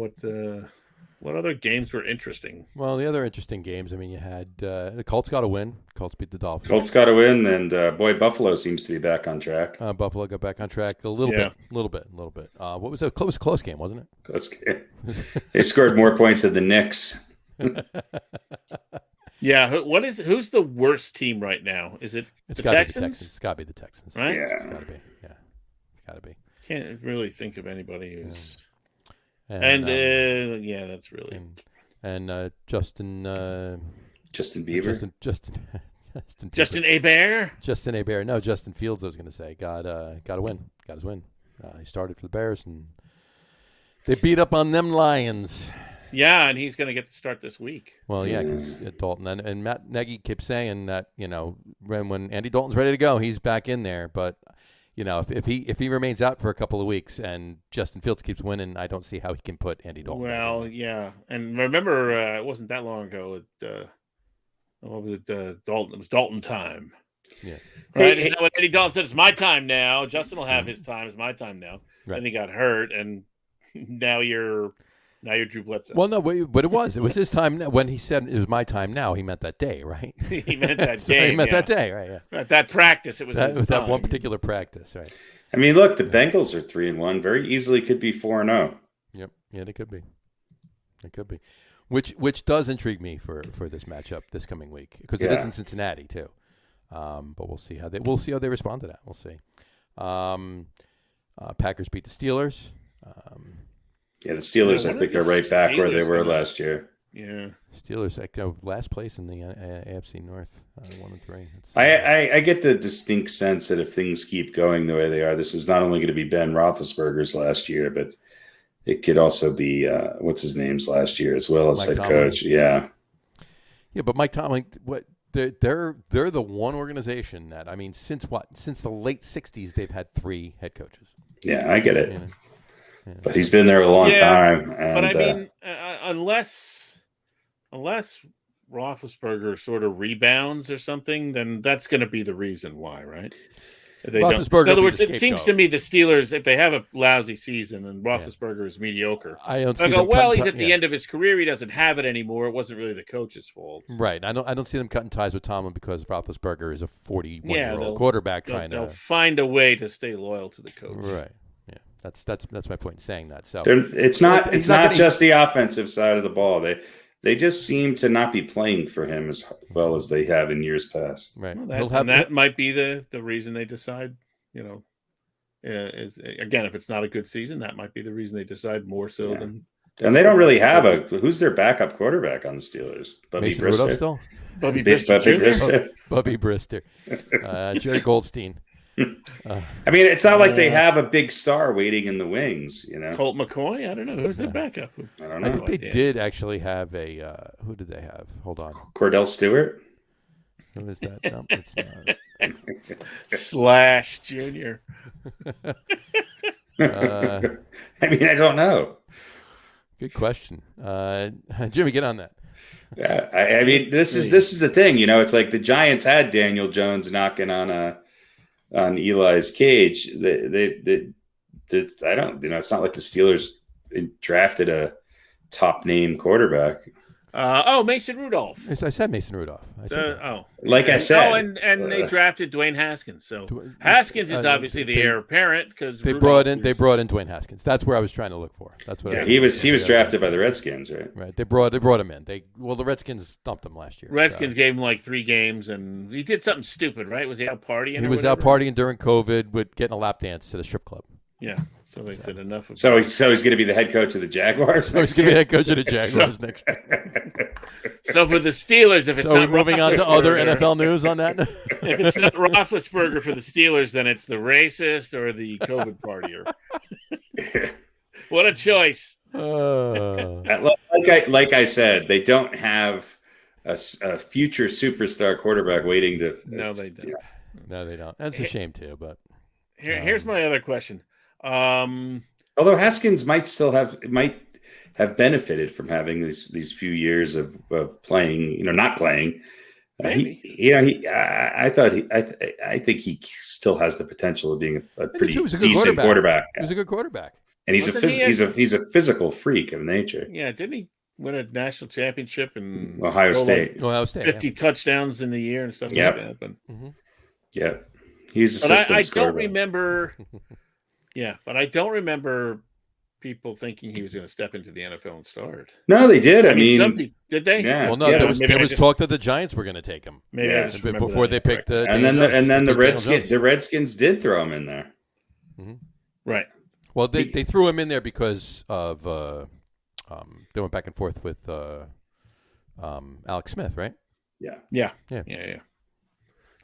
what other games were interesting. Well, the other interesting games. I mean, you had the Colts got a win. Colts beat the Dolphins. Colts got a win, and Buffalo seems to be back on track. Buffalo got back on track a little bit. What was it? It was a close game, wasn't it? Close game. They scored more points than the Knicks. Yeah. Who's the worst team right now? Is it the Texans? It's got to be the Texans, right? Yeah. It's got to be. Yeah, it's got to be. Can't really think of anybody who's. Yeah. That's really Justin Bieber. Justin Hebert. Justin Hebert. No, Justin Fields. I was going to say got a win. Got his win. He started for the Bears and they beat up on them Lions. Yeah, and he's going to get the start this week. Well, yeah, because Dalton and Matt Nagy keeps saying that when Andy Dalton's ready to go, he's back in there, but. If he remains out for a couple of weeks and Justin Fields keeps winning, I don't see how he can put Andy Dalton. Well, yeah, and remember, it wasn't that long ago. What was it? Dalton. It was Dalton time. Yeah. Right. When Andy Dalton said, "It's my time now," Justin will have his time. It's my time now. Right. Then he got hurt, and now you're Drew Bledsoe. Well, no, but it was his time. When he said it was my time now, he meant that day, right? He meant that day. He meant that day, right? Yeah. At that practice, it was that one particular practice, right? I mean, look, the Bengals are 3-1. Very easily could be 4-0. Yep. Yeah, they could be. It could be. Which does intrigue me for this matchup this coming week because it is in Cincinnati too. But we'll see how they respond to that. We'll see. Packers beat the Steelers. The Steelers, I think, are right back where they were last year. Yeah, Steelers, last place in the AFC North, 1-3. I get the distinct sense that if things keep going the way they are, this is not only going to be Ben Roethlisberger's last year, but it could also be what's his name's last year as well as Mike head Tomlin. coach. Yeah, but Mike Tomlin, they're the one organization that since the late '60s they've had 3 head coaches. Yeah, I get it. Yeah. But he's been there a long time. And, but I mean, unless Roethlisberger sort of rebounds or something, then that's going to be the reason why, right? In other words, it seems to me the Steelers, if they have a lousy season and Roethlisberger is mediocre, I go, he's at the end of his career. He doesn't have it anymore. It wasn't really the coach's fault. Right. I don't see them cutting ties with Tomlin because Roethlisberger is a 41-year-old quarterback they'll find a way to stay loyal to the coach. Right. That's my point in saying that. So it's not just the offensive side of the ball. They just seem to not be playing for him as well as they have in years past. Right. Well, that might be the reason they decide. Is again, if it's not a good season, that might be the reason they decide more so than. And they don't really have who's their backup quarterback on the Steelers? Bubby Mason Brister. Rudolph still? Bubby Brister. Bubby Brister. Jerry Goldstein. I mean, it's not like they have a big star waiting in the wings, Colt McCoy? I don't know. Who's their backup? I don't know. I think they did actually have a who did they have? Hold on. Cordell Stewart? Who is that? No, it's not. Slash Junior. I mean, I don't know. Good question. Jimmy, get on that. Yeah, I mean, this is the thing, it's like the Giants had Daniel Jones knocking on Eli's cage. I don't, it's not like the Steelers drafted a top name quarterback. Mason Rudolph. I said Mason Rudolph. Like I said. Oh, and they drafted Dwayne Haskins. So Haskins is obviously the heir apparent because they brought in Dwayne Haskins. That's where I was trying to look for. That's what. He was drafted by the Redskins, right? Right. They brought him in. The Redskins stumped him last year. Redskins gave him like 3 games, and he did something stupid, right? Was he out partying? He was out partying during COVID with getting a lap dance to the strip club. Yeah. So they said enough. So he's going to be the head coach of the Jaguars. So he's going to be head coach of the Jaguars next year. So for the Steelers, if it's not moving on to other NFL news on that. If it's not Roethlisberger for the Steelers, then it's the racist or the COVID partier. What a choice! Like I said, they don't have a future superstar quarterback waiting to. No, they don't. No, they don't. That's a shame too. But here's my other question. Although Haskins might have benefited from having these few years of playing, not playing. Maybe. I think he still has the potential of being a pretty decent quarterback. He was a good quarterback, and he's a physical freak of nature. Yeah, didn't he win a national championship in Ohio State? 50 touchdowns in the year and stuff like that. But yeah, he's a systems I don't quarterback. remember. Yeah, but I don't remember people thinking he was going to step into the NFL and start. No, they did. I mean, some people did they? Yeah. Well, no, there was talk that the Giants were going to take him. Maybe I just before they picked and then the Redskins did throw him in there. Mm-hmm. Right. Well, they threw him in there because of they went back and forth with Alex Smith, right? Yeah.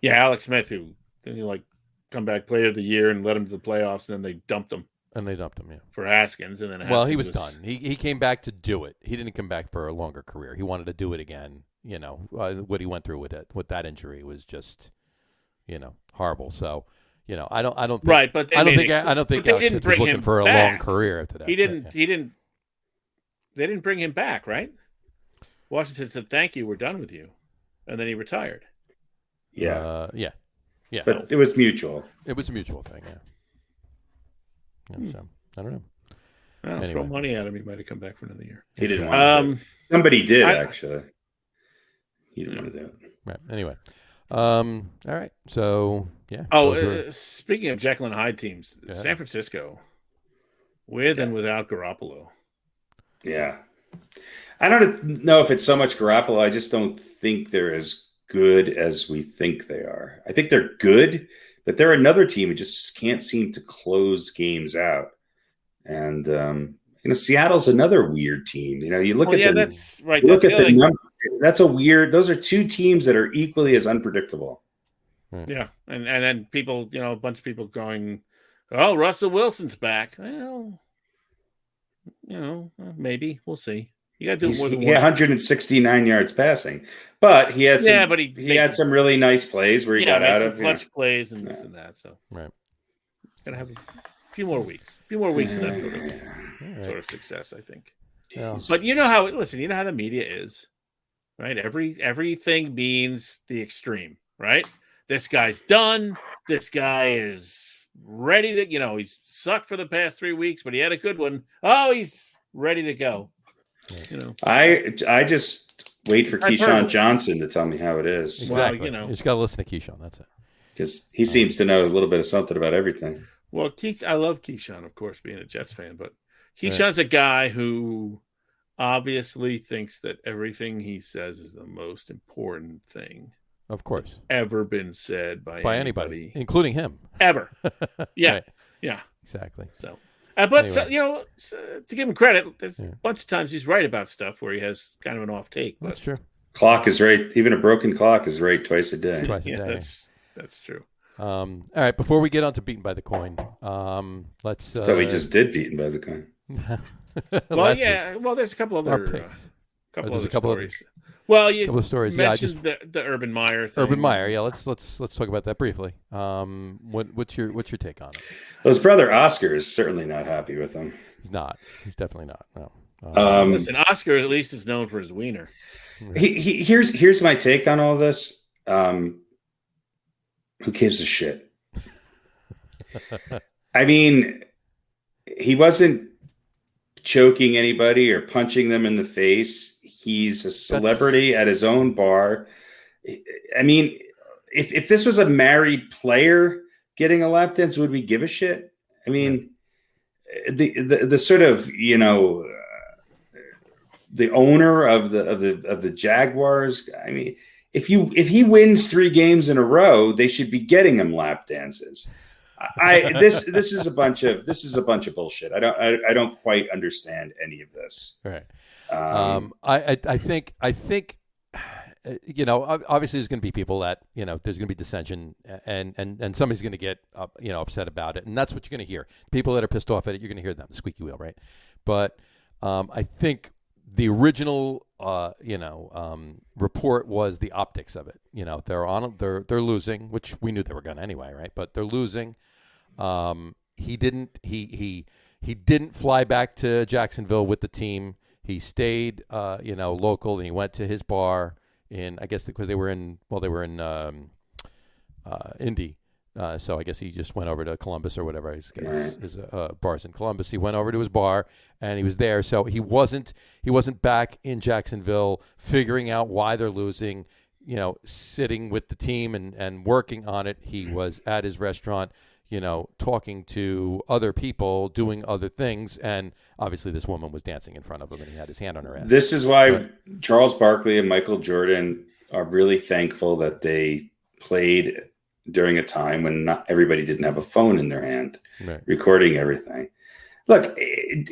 Alex Smith, who didn't comeback player of the year and led him to the playoffs, and then they dumped him. For Haskins, and then Haskins he was done. He came back to do it. He didn't come back for a longer career. He wanted to do it again. What he went through with that injury was just, horrible. So, I don't think, right. But I don't think Alex Smith was looking for a long career after that. They didn't bring him back, right? Washington said, "Thank you, we're done with you," and then he retired. Yeah. Yeah. But it was mutual. It was a mutual thing. Yeah. So I don't know. Anyway. Throw money at him. He might have come back for another year. He didn't want to. Somebody did actually. He didn't want to do it. Right. Anyway. All right. So yeah. Speaking of Jekyll and Hyde teams, San Francisco, with and without Garoppolo. Yeah. I don't know if it's so much Garoppolo. I just don't think they're as good as we think they are. I think they're good, but they're another team who just can't seem to close games out. And Seattle's another weird team. You look at that's right. Look at the number. That's a weird. Those are two teams that are equally as unpredictable. Yeah, and then people, a bunch of people going, "Oh, Russell Wilson's back." Well, maybe we'll see. You got to do more than 169 yards passing, but he had some. Yeah, but he had some really nice plays where he got out of clutch plays and this and that. So gotta have a few more weeks. In that sort of success, I think. Yeah. But you know how the media is, right? Everything means the extreme, right? This guy's done. This guy is ready to, he's sucked for the past 3 weeks, but he had a good one. Oh, he's ready to go. I just wait for Keyshawn Johnson to tell me how it is. Exactly. You just got to listen to Keyshawn. That's it. Because he seems to know a little bit of something about everything. Well, I love Keyshawn, of course, being a Jets fan, but Keyshawn's a guy who obviously thinks that everything he says is the most important thing. Of course. Ever been said by anybody, including him. Ever. Yeah. Right. Yeah. Exactly. So, but anyway. To give him credit, there's a bunch of times he's right about stuff where he has kind of an off take. That's true. Clock is right. Even a broken clock is right twice a day. That's true. All right. Before we get on to beaten by the coin, let's. So we just did beaten by the coin. Well, there's a couple other stories. Well, you couple of stories. mentioned the Urban Meyer thing. Urban Meyer. Yeah, let's talk about that briefly. What's your take on it? Well, his brother Oscar is certainly not happy with him. He's not. He's definitely not. No. Listen, Oscar at least is known for his wiener. Here's my take on all this. Who gives a shit? I mean, he wasn't choking anybody or punching them in the face. He's a celebrity at his own bar. I mean, if this was a married player getting a lap dance, would we give a shit? I mean, the sort of, the owner of the Jaguars. I mean, if he wins 3 games in a row, they should be getting him lap dances. This is a bunch of bullshit. I don't quite understand any of this. Right. I think obviously there's going to be people that there's going to be dissension and somebody's going to get upset about it, and that's what you're going to hear. People that are pissed off at it, you're going to hear them, the squeaky wheel, right? But I think the original report was the optics of it. They're losing, which we knew they were going to anyway, right? But they're losing. He didn't fly back to Jacksonville with the team. He stayed local, and he went to his bar in, I guess because they were in Indy. So I guess he just went over to Columbus or whatever. His bar's in Columbus. He went over to his bar and he was there. So he wasn't back in Jacksonville figuring out why they're losing, sitting with the team and working on it. He was at his restaurant, talking to other people, doing other things. And obviously this woman was dancing in front of him and he had his hand on her ass. This is why Charles Barkley and Michael Jordan are really thankful that they played during a time when not everybody didn't have a phone in their hand, recording everything. Look,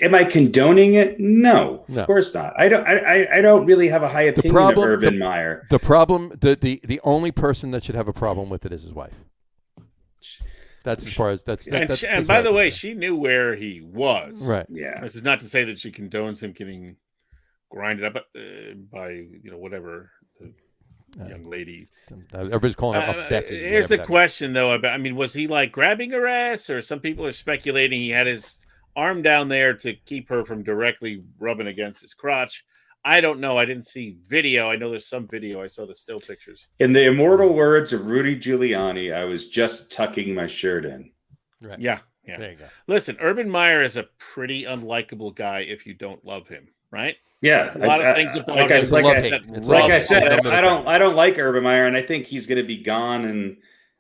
am I condoning it? No, of course not. I don't really have a high opinion of Urban Meyer. The problem, the only person that should have a problem with it is his wife. That's as far as that's. And by the way, she knew where he was. Right. Yeah. This is not to say that she condones him getting grinded up by whatever. Young lady. Everybody's calling her Becky. Here's the question, though. Was he like grabbing her ass, or some people are speculating he had his arm down there to keep her from directly rubbing against his crotch? I don't know. I didn't see video. I know there's some video. I saw the still pictures. In the immortal words of Rudy Giuliani, I was just tucking my shirt in. Right. Yeah. There you go. Listen, Urban Meyer is a pretty unlikable guy if you don't love him, right? Yeah, a lot of things about him. Like I said, I don't like Urban Meyer, and I think he's going to be gone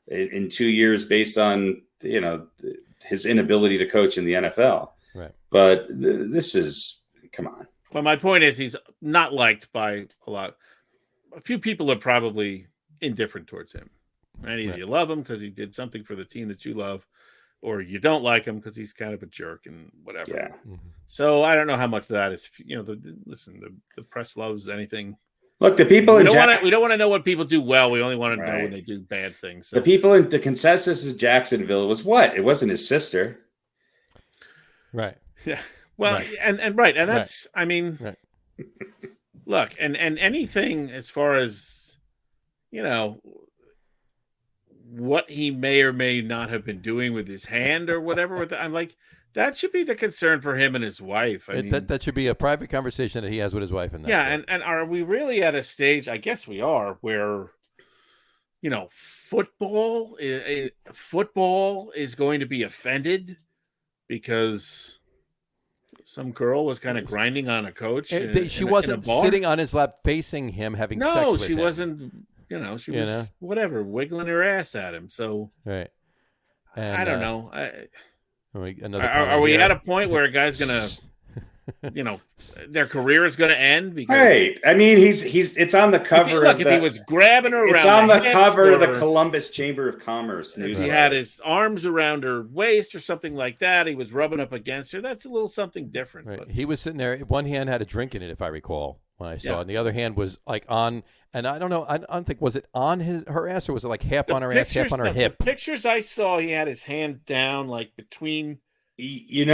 in 2 years based on his inability to coach in the NFL. Right. But this is, come on. Well, my point is he's not liked by a lot. A few people are probably indifferent towards him. Right? Either you love him because he did something for the team that you love, or you don't like him because he's kind of a jerk and whatever. Yeah. Mm-hmm. So I don't know how much of that is, the press loves anything. Look, the people we don't want to know what people do well. We only want to know when they do bad things. So. The people in the consensus is Jacksonville was what? It wasn't his sister. Right. Yeah. Well, and that's, look, and anything as far as, what he may or may not have been doing with his hand or whatever. I'm like, that should be the concern for him and his wife. That should be a private conversation that he has with his wife. And are we really at a stage? I guess we are, where football is going to be offended because some girl was kind of grinding on a coach. She wasn't sitting on his lap facing him having sex with him. No, she wasn't. She was whatever, wiggling her ass at him. So right. And, I don't know. Are we at a point where a guy's gonna, their career is gonna end? Because it's on the cover. If he was grabbing her around, it's on the cover of the Columbus Chamber of Commerce news. He had his arms around her waist or something like that. He was rubbing up against her. That's a little something different. Right. But. He was sitting there. One hand had a drink in it, if I recall. When I saw it. And the other hand was like on, and I don't know, I don't think, was it on her ass or was it like half on her ass, half on her hip? The pictures I saw, he had his hand down like between, he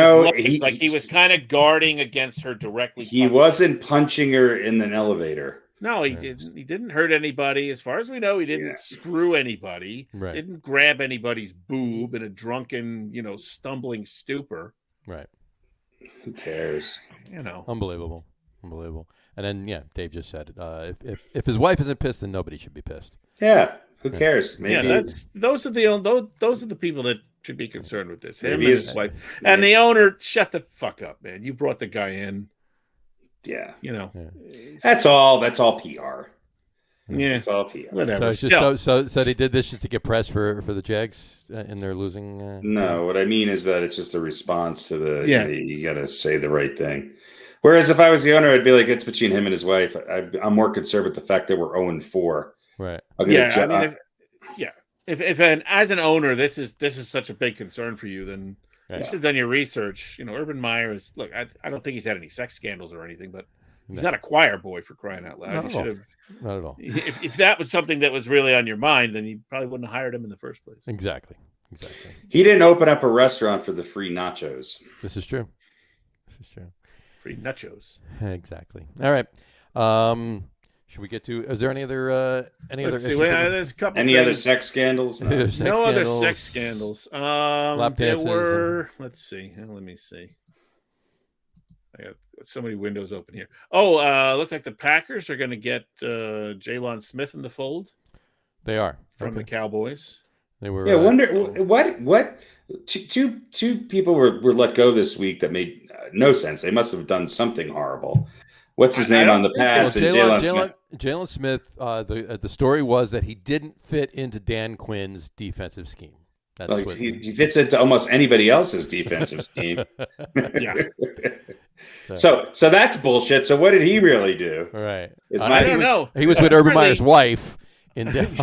was kind of guarding against her directly. He wasn't punching her in an elevator. No, he didn't. He didn't hurt anybody. As far as we know, he didn't screw anybody. Right. Didn't grab anybody's boob in a drunken, stumbling stupor. Right. Who cares? Unbelievable. And then, Dave just said it. If his wife isn't pissed, then nobody should be pissed. Yeah, who cares? Maybe. Yeah, those are the people that should be concerned with this. Him and his wife, and the owner. Shut the fuck up, man! You brought the guy in. Yeah. Yeah. That's all PR. Yeah, it's all PR. Whatever. So they did this just to get press for the Jags in their losing. No, what I mean is that it's just a response to you got to say the right thing. Whereas if I was the owner, I'd be like, it's between him and his wife. I'm more concerned with the fact that we're 0-4. Right. If as an owner, this is such a big concern for you, then you should have done your research. Urban Meyer is I don't think he's had any sex scandals or anything, but he's not a choir boy, for crying out loud. Not at all. If that was something that was really on your mind, then you probably wouldn't have hired him in the first place. Exactly. He didn't open up a restaurant for the free nachos. This is true. Free nachos. Exactly. All right. Should we get to? Is there any other issues? There's a couple. Other sex scandals? No other sex scandals. Lap dances. There were. Let's see. Let me see. I got so many windows open here. Looks like the Packers are going to get Jalen Smith in the fold. They are from the Cowboys. They were. Yeah, wonder what two people were let go this week that made no sense. They must have done something horrible. What's his name on the Pats? Jalen Smith. The story was that he didn't fit into Dan Quinn's defensive scheme. He fits into almost anybody else's defensive scheme. Yeah. So that's bullshit. So what did he really do? Right. I don't know. He was with Urban Meyer's wife in Dallas.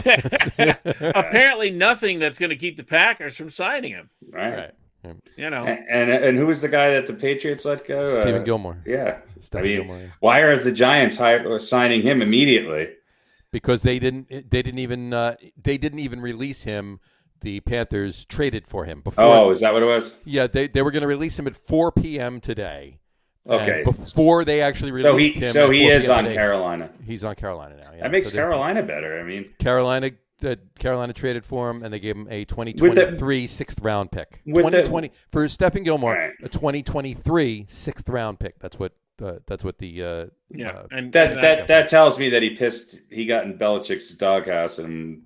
Apparently nothing that's going to keep the Packers from signing him. Right. And who was the guy that the Patriots let go? Stephen Gilmore. Yeah. Gilmore. Why are the Giants signing him immediately? Because they didn't even release him. The Panthers traded for him before. Oh, is that what it was? Yeah, they were going to release him at 4 p.m. today. Okay. Before they actually released him. So he is on Carolina. He's on Carolina now. Yeah. That makes Carolina better. I mean, Carolina traded for him, and they gave him a 2023 sixth-round pick. 2020 for Stephen Gilmore, right. A 2023 sixth-round pick. That's what the and that tells me that he got in Belichick's doghouse and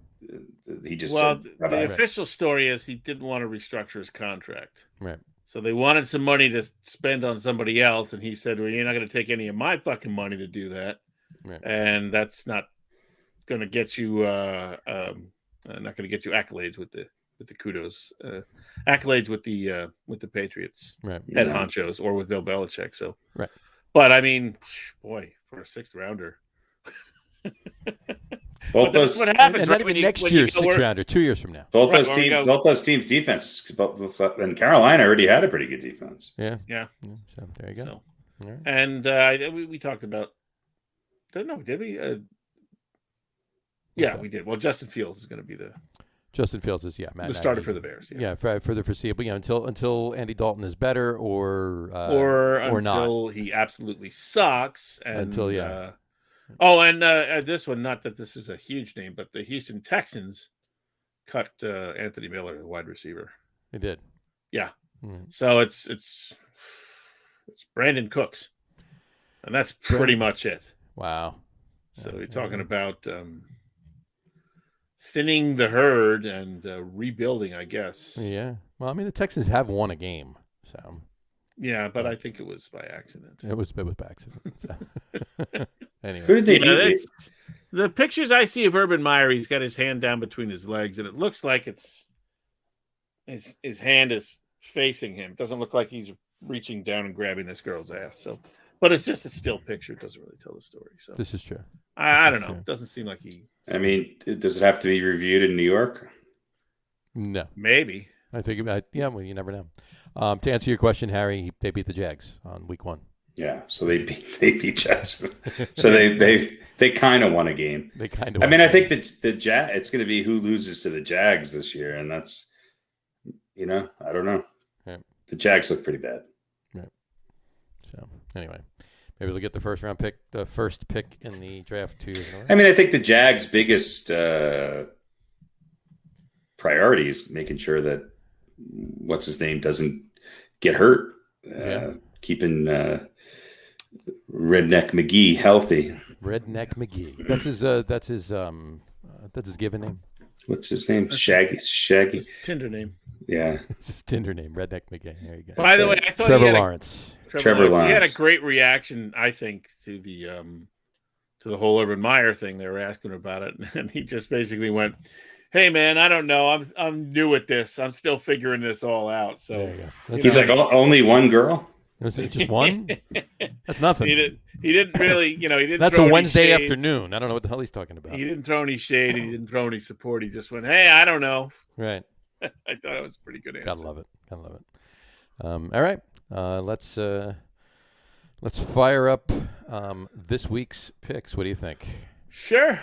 he just the official story is he didn't want to restructure his contract. Right. So they wanted some money to spend on somebody else, and he said, "Well, you're not going to take any of my fucking money to do that, right. And that's not going to get you not going to get you accolades with the kudos, accolades with the Patriots, right. Head honchos, or with Bill Belichick." So, right. But I mean, boy, for a sixth rounder. Both those, what happens, and not even next year's sixth rounder, 2 years from now. Both those teams' defense, and Carolina already had a pretty good defense. Yeah. So there you go. So, right. And we talked about. Don't know, did we? We did. Well, Justin Fields is going to be the starter for the Bears. Yeah, for the foreseeable. Until Andy Dalton is better, or until not. He absolutely sucks. And, until this one, not that this is a huge name, but the Houston Texans cut Anthony Miller, the wide receiver. They did. Yeah. Mm-hmm. So it's Brandon Cooks, and that's pretty much it. Wow. So you're talking about thinning the herd and rebuilding, I guess. Yeah. Well, I mean, the Texans have won a game, so. Yeah, but I think it was by accident. It was by accident. So. Anyway. Who did they beat? The pictures I see of Urban Meyer, he's got his hand down between his legs, and it looks like it's his hand is facing him. It doesn't look like he's reaching down and grabbing this girl's ass. So, but it's just a still picture. It doesn't really tell the story. So this is true. I don't know. It doesn't seem like he. I mean, does it have to be reviewed in New York? No. Maybe. I think well, you never know. To answer your question, Harry, they beat the Jags on week 1. Yeah, so they beat Jackson. So they kind of won a game. They kind of. I mean, I think the it's going to be who loses to the Jags this year, and that's I don't know. Right. The Jags look pretty bad. Right. So anyway, maybe they'll get the first pick in the draft 2 years in a row. I mean, I think the Jags' biggest priority is making sure that what's his name doesn't get hurt. Keeping Redneck McGee healthy. Redneck McGee. That's his given name. What's his name? Shaggy. His Tinder name. Yeah. It's his Tinder name, Redneck McGay. There you go. By the way, I thought Trevor Lawrence. Trevor Lawrence. He had a great reaction, I think, to the whole Urban Meyer thing. They were asking about it, and he just basically went, "Hey, man, I don't know. I'm new at this. I'm still figuring this all out." So he's like, only one girl. Was it just one? That's nothing. He didn't really, he didn't. That's a Wednesday afternoon. I don't know what the hell he's talking about. He didn't throw any shade. He didn't throw any support. He just went, "Hey, I don't know." Right. I thought it was a pretty good answer. Gotta love it. All right. Let's fire up this week's picks. What do you think? Sure.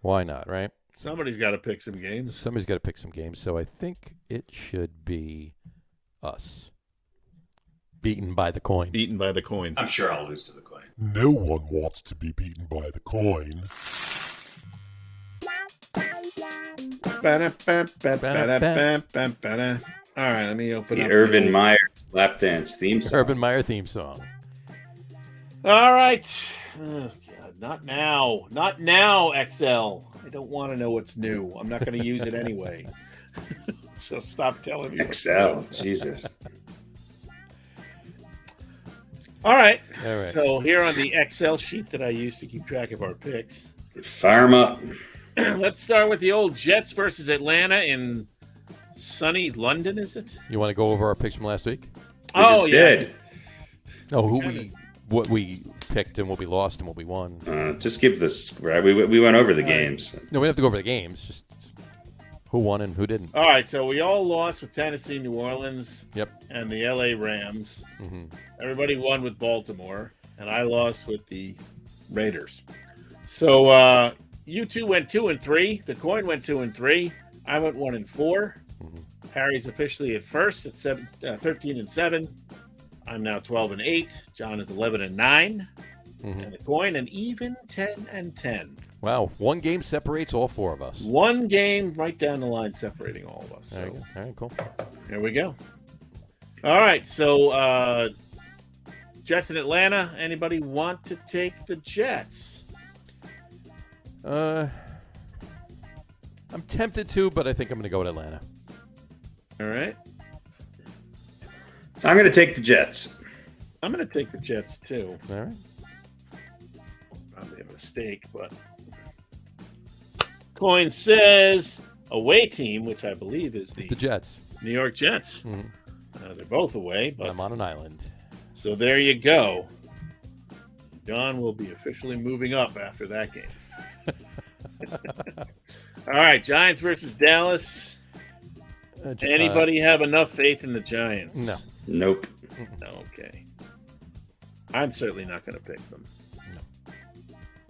Why not? Right. Somebody's got to pick some games. Somebody's got to pick some games. So I think it should be us. Beaten by the coin. Beaten by the coin. I'm sure I'll lose to the coin. No one wants to be beaten by the coin. All right, let me open the up Urban Meyer lap dance theme song. Urban Meyer theme song. All right. Oh, God, not now. Not now, XL. I don't want to know what's new. I'm not going to use it anyway. So stop telling me. XL, Jesus. All right. All right. So here on the Excel sheet that I use to keep track of our picks. Fire them up. Let's start with the old Jets versus Atlanta in sunny London, is it? You want to go over our picks from last week? We just did. Oh, what we picked and what we lost and what we won. Just give this. Right? We went over the games. No, we don't have to go over the games. Just who won and who didn't. All right, so we all lost with Tennessee, New Orleans, Yep, and the LA Rams. Mm-hmm. Everybody won with Baltimore, and I lost with the Raiders. So you two went 2-3. The coin went 2-3. I went 1-4. Mm-hmm. Harry's officially at first at 13-7. I'm now 12-8. John is 11-9. Mm-hmm. And the coin an even 10-10. Wow, one game separates all four of us. One game right down the line separating all of us. There you go. All right, cool. There we go. All right, so Jets in Atlanta. Anybody want to take the Jets? I'm tempted to, but I think I'm going to go with Atlanta. All right. I'm going to take the Jets. I'm going to take the Jets, too. All right. Probably a mistake, but... Coin says away team, which I believe is the Jets. New York Jets. Mm-hmm. They're both away, but I'm on an island. So there you go. John will be officially moving up after that game. All right, Giants versus Dallas. Anybody have enough faith in the Giants? No. Nope. Okay. I'm certainly not going to pick them. No.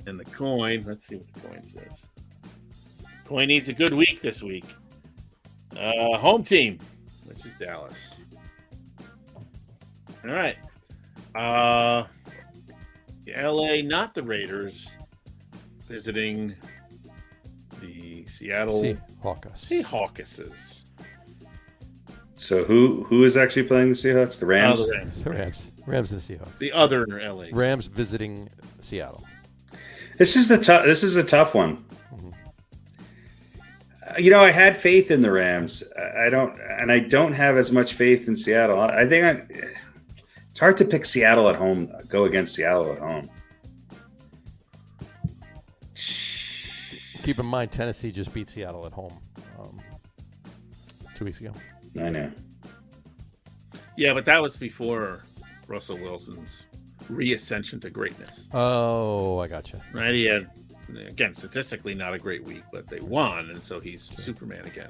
And the coin, let's see what the coin says. Coin needs a good week this week. Home team, which is Dallas. All right. LA, not the visiting the Seattle Seahawks. So who is actually playing the Seahawks? The Rams? The Rams. Rams and the Seahawks. The other LA. Rams visiting Seattle. This is a tough one. I had faith in the Rams. I don't have as much faith in Seattle. I think it's hard to pick Seattle at home, go against Seattle at home. Keep in mind, Tennessee just beat Seattle at home 2 weeks ago. I know. Yeah, but that was before Russell Wilson's reascension to greatness. Oh, I gotcha. Right? He had, again, statistically not a great week, but they won, and so he's Superman again.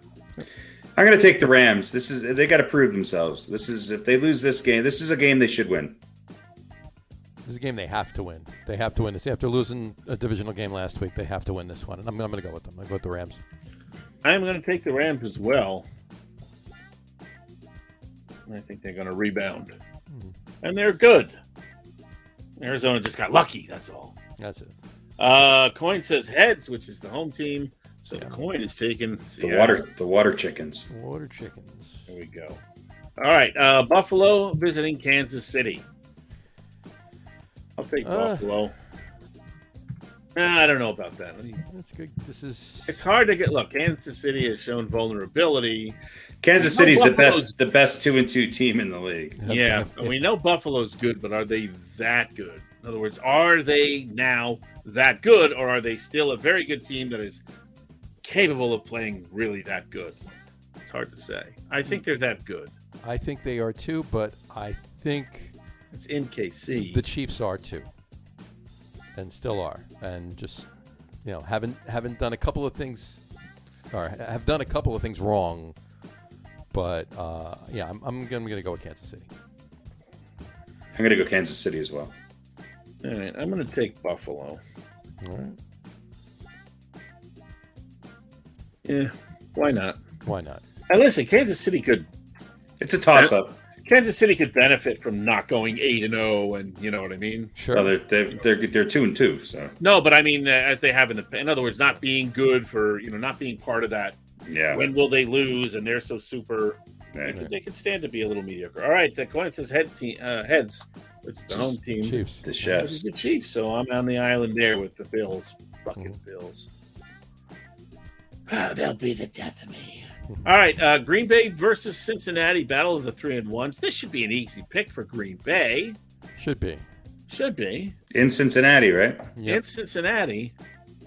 I'm going to take the Rams. They got to prove themselves. If they lose this game, this is a game they should win. This is a game they have to win. They have to win this. After losing a divisional game last week, they have to win this one. And I'm going to go with them. I go with the Rams. I'm going to take the Rams as well. I think they're going to rebound. And they're good. Arizona just got lucky, that's all. That's it. Coin says heads, which is the home team. So the coin is taken. The water chickens. Water chickens. There we go. All right. Buffalo visiting Kansas City. I'll take Buffalo. I don't know about that. That's good. It's hard to get. Look, Kansas City has shown vulnerability. Kansas City's the best 2-2 team in the league. Yeah, and we know Buffalo's good, but are they that good? In other words, are they now that good, or are they still a very good team that is capable of playing really that good? It's hard to say. I think they're that good. I think they are too, but I think it's in KC. The Chiefs are too, and still are, and just haven't done a couple of things, or have done a couple of things wrong. But I'm gonna go with Kansas City. I'm gonna go Kansas City as well. All right, I'm gonna take Buffalo. All right. Yeah, why not? Why not? And listen, Kansas City could. It's a toss-up. Kansas City could benefit from not going 8-0, and you know what I mean. Sure. Well, they're 2-2. So no, but I mean, as they have in other words, not being good for not being part of that. Yeah. When will they lose? And they're so super. Right. They could stand to be a little mediocre. All right, the coin says heads, which is the home team. Chiefs. The Chefs. The Chiefs. So I'm on the island there with the Bills. Fucking Bills. They'll be the death of me. All right, Green Bay versus Cincinnati, battle of the 3-1s. This should be an easy pick for Green Bay. Should be. In Cincinnati, right? Yep. In Cincinnati.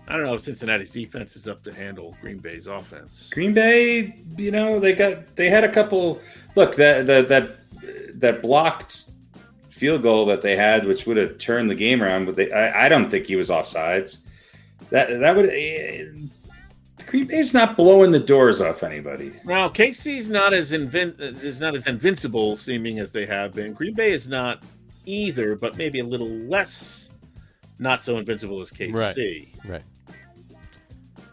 I don't know if Cincinnati's defense is up to handle Green Bay's offense. Green Bay, they had a couple. Look, that blocked field goal that they had, which would have turned the game around, but I don't think he was offsides. That would. Green Bay's not blowing the doors off anybody. Now, KC's not as invincible seeming as they have been. Green Bay is not either, but maybe a little less not so invincible as KC. Right.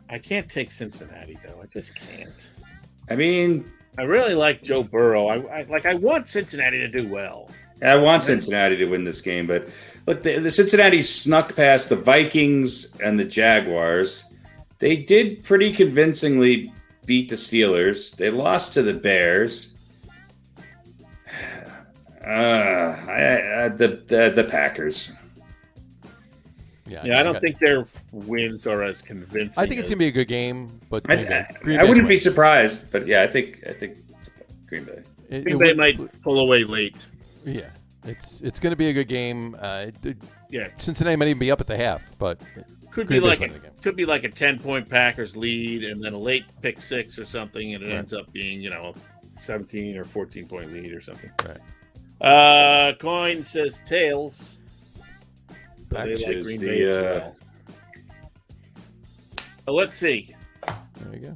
I can't take Cincinnati though. I just can't. I mean, I really like Joe Burrow. I want Cincinnati to do well. I want Cincinnati to win this game, but look, the Cincinnati snuck past the Vikings and the Jaguars. They did pretty convincingly beat the Steelers. They lost to the Bears. The Packers. Yeah, I don't think their wins are as convincing. I think it's going to be a good game, but I wouldn't be surprised. But yeah, I think Green Bay. Green Bay might pull away late. Yeah, it's going to be a good game. Yeah, Cincinnati might even be up at the half, but could be like a 10-point Packers lead and then a late pick six or something, and it ends up being a 17 or 14-point lead or something. Right. Coin says tails. That they like is Green Bay as well. Let's see. There you go.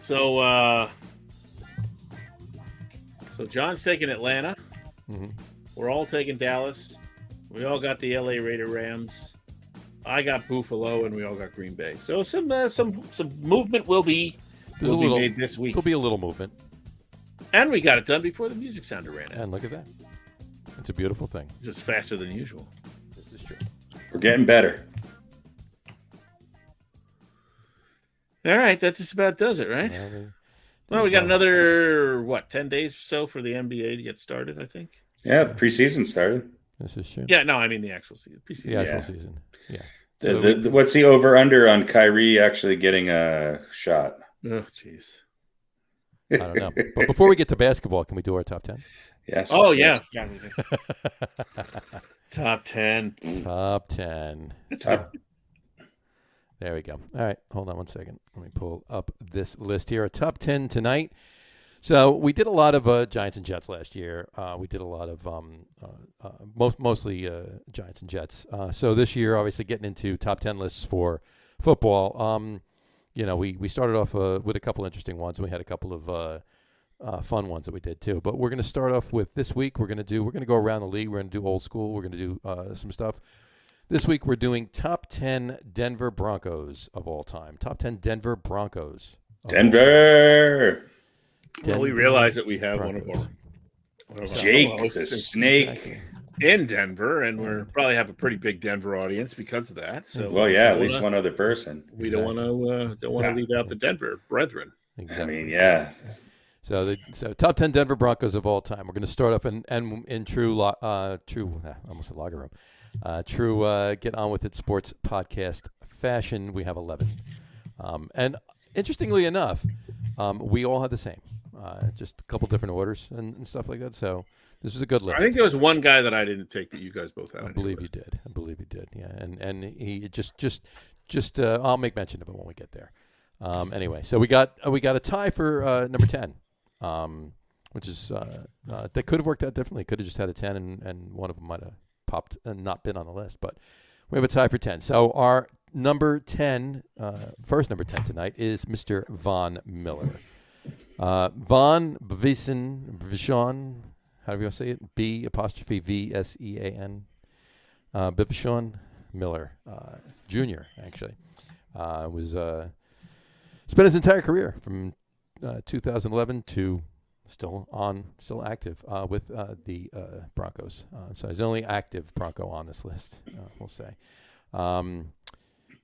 So John's taking Atlanta. Mm-hmm. We're all taking Dallas. We all got the LA Raider Rams. I got Buffalo, and we all got Green Bay. So some movement will be made this week. There'll be a little movement. And we got it done before the music sounder ran out. And look at that. It's a beautiful thing. Just faster than usual. This is true. We're getting better. All right, that just about does it, right? Well, we got another 10 days or so for the NBA to get started, I think. Yeah, the preseason started. This is true. Yeah, no, I mean the actual season. Preseason. The actual season. Yeah. So what's the over/under on Kyrie actually getting a shot? Oh, jeez. I don't know. But before we get to basketball, can we do our top 10? Yes. Oh, yeah. Top 10. Top 10. There we go. All right. Hold on one second. Let me pull up this list here. A top 10 tonight. So we did a lot of Giants and Jets last year. We did a lot of mostly Giants and Jets. So this year, obviously, getting into top 10 lists for football. We started off with a couple interesting ones, and we had a couple of fun ones that we did too. But we're going to start off with this week. We're going to go around the league. We're going to do old school. We're going to do some stuff. This week we're doing top 10 Denver Broncos of all time. Top 10 Denver Broncos. Denver. Well, we realize that we have one of our Jake the Snake in Denver, and we probably have a pretty big Denver audience because of that. So, at least one other person. We don't want to leave out the Denver brethren. Exactly. I mean, yeah. So top 10 Denver Broncos of all time. We're going to start off in true I almost said locker room. True Get On With It Sports podcast fashion, we have 11. And interestingly enough, we all had the same. Just a couple different orders and stuff like that. So this is a good list. I think there was one guy that I didn't take that you guys both had. I believe you did. Yeah, and he just I'll make mention of it when we get there. Anyway, so we got a tie for number 10, which is that could have worked out differently. Could have just had a 10, and one of them might have popped and not been on the list. But we have a tie for 10. So our number 10, first number 10 tonight is Mr. Von Miller. Von Bivishon, how do you say it? B''VSEAN. Bivishon Miller, Jr., actually. Was spent his entire career from 2011 to still active with the Broncos. So he's the only active Bronco on this list, we'll say.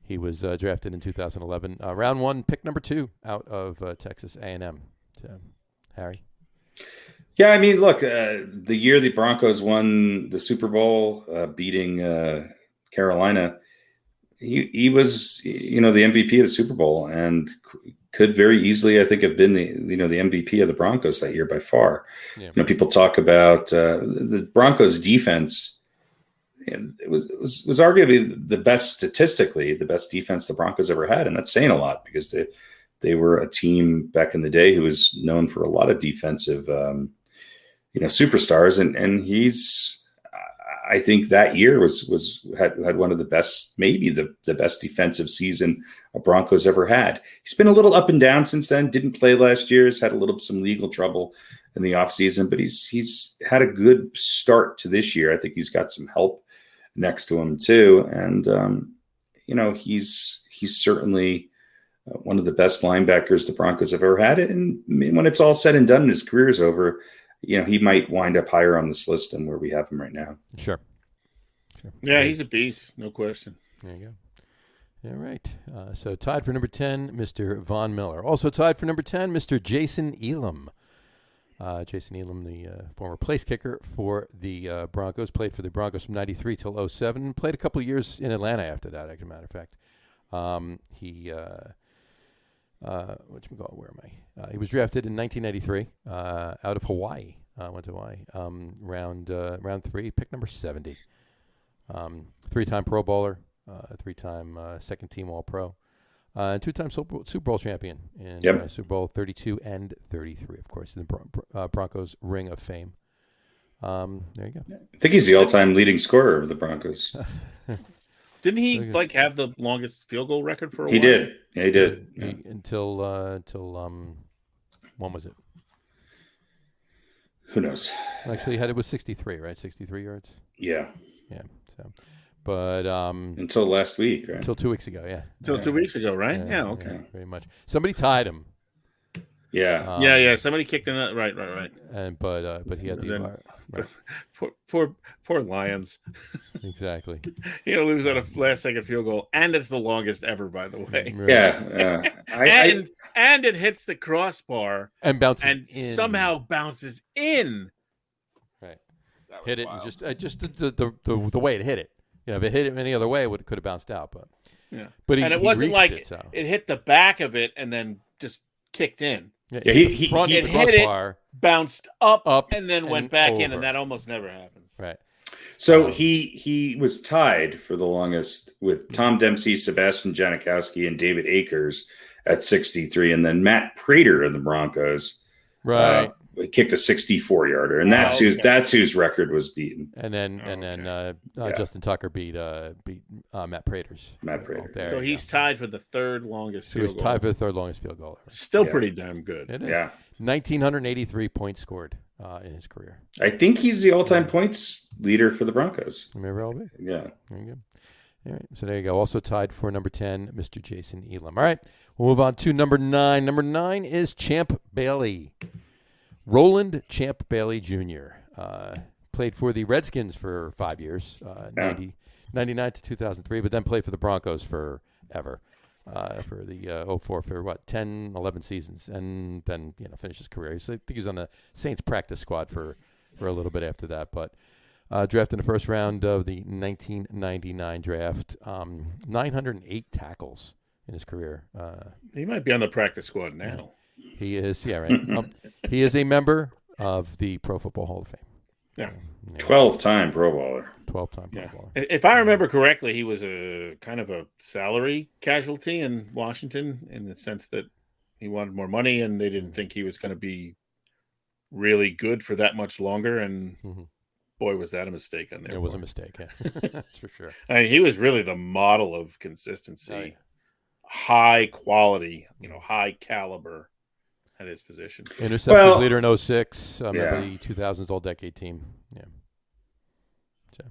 He was drafted in 2011, round 1, pick number 2 out of Texas A&M. So, Harry? Yeah, I mean, look, the year the Broncos won the Super Bowl, beating Carolina, he was, the MVP of the Super Bowl, and could very easily, I think, have been the MVP of the Broncos that year by far. Yeah. People talk about the Broncos defense. It was arguably the best statistically, the best defense the Broncos ever had, and that's saying a lot because they were a team back in the day who was known for a lot of defensive, superstars, and he's. I think that year had one of the best, maybe the best defensive season a Broncos ever had. He's been a little up and down since then. Didn't play last year. Has had some legal trouble in the offseason, but he's had a good start to this year. I think he's got some help next to him too, and he's certainly one of the best linebackers the Broncos have ever had. And when it's all said and done and his career's over, he might wind up higher on this list than where we have him right now. Sure. Yeah, he's a beast, no question. There you go. All right. So tied for number 10, Mr. Von Miller. Also tied for number 10, Mr. Jason Elam. Jason Elam, the former place kicker for the Broncos, played for the Broncos from 93 till 07. Played a couple of years in Atlanta after that, as a matter of fact. He where am I? He was drafted in 1993 out of Hawaii. Went to Hawaii. Round 3, pick number 70. 3-time Pro Bowler, 3-time second team All-Pro, and 2-time Super Bowl champion in Super Bowl 32 and 33, of course, in the Broncos Ring of Fame. There you go. I think he's the all-time leading scorer of the Broncos. Didn't he have the longest field goal record for a while? He did. Yeah, he did. Until when was it? Who knows? Actually, it was 63, right? 63 yards. Yeah. Yeah. So, but until last week, right? Until 2 weeks ago, yeah. Until 2 weeks ago, right? Yeah. Okay. Yeah, very much. Somebody tied him. Yeah. Yeah. Somebody kicked in. Right. And but he had the poor Lions. Exactly. Lose on a last-second field goal, and it's the longest ever, by the way. Really? Yeah. And it hits the crossbar and bounces and in. Somehow bounces in. Right. Hit it wild. And just the way it hit it. If it hit it any other way, it could have bounced out. But yeah. But it wasn't like it hit the back of it and then just kicked in. Yeah, he hit it, bounced up, and then went back over. in, and that almost never happens. Right. So he was tied for the longest with Tom Dempsey, Sebastian Janikowski, and David Akers at 63, and then Matt Prater of the Broncos, right, kicked a 64-yarder, and that's whose record was beaten. And then Justin Tucker beat Matt Prater's. Matt Prater. So he's tied for the third longest field goal. He was tied for the third longest field goal ever. Still pretty damn good. It is. Yeah. 1,983 points scored in his career. I think he's the all-time points leader for the Broncos. Maybe well be. Yeah. There you go. All right. So there you go. Also tied for number 10, Mr. Jason Elam. All right. We'll move on to number 9. Number 9 is Champ Bailey. Roland Champ Bailey Jr. Played for the Redskins for 5 years, 99 to 2003, but then played for the Broncos forever, for the 04 for 10, 11 seasons, and then finished his career. I think he was on the Saints practice squad for a little bit after that, but Drafted in the first round of the 1999 draft. 908 tackles in his career. He might be on the practice squad now. He is, right. He is a member of the Pro Football Hall of Fame. Yeah. 12-time Pro Bowler. 12-time Pro Bowler. If I remember correctly, he was a kind of a salary casualty in Washington in the sense that he wanted more money and they didn't think he was going to be really good for that much longer. And boy, was that a mistake on there. It was a mistake, yeah. That's for sure. I mean, he was really the model of consistency, high quality, high caliber at his position. Interceptions leader in 06. Remember the 2000s All-Decade team. Yeah. So.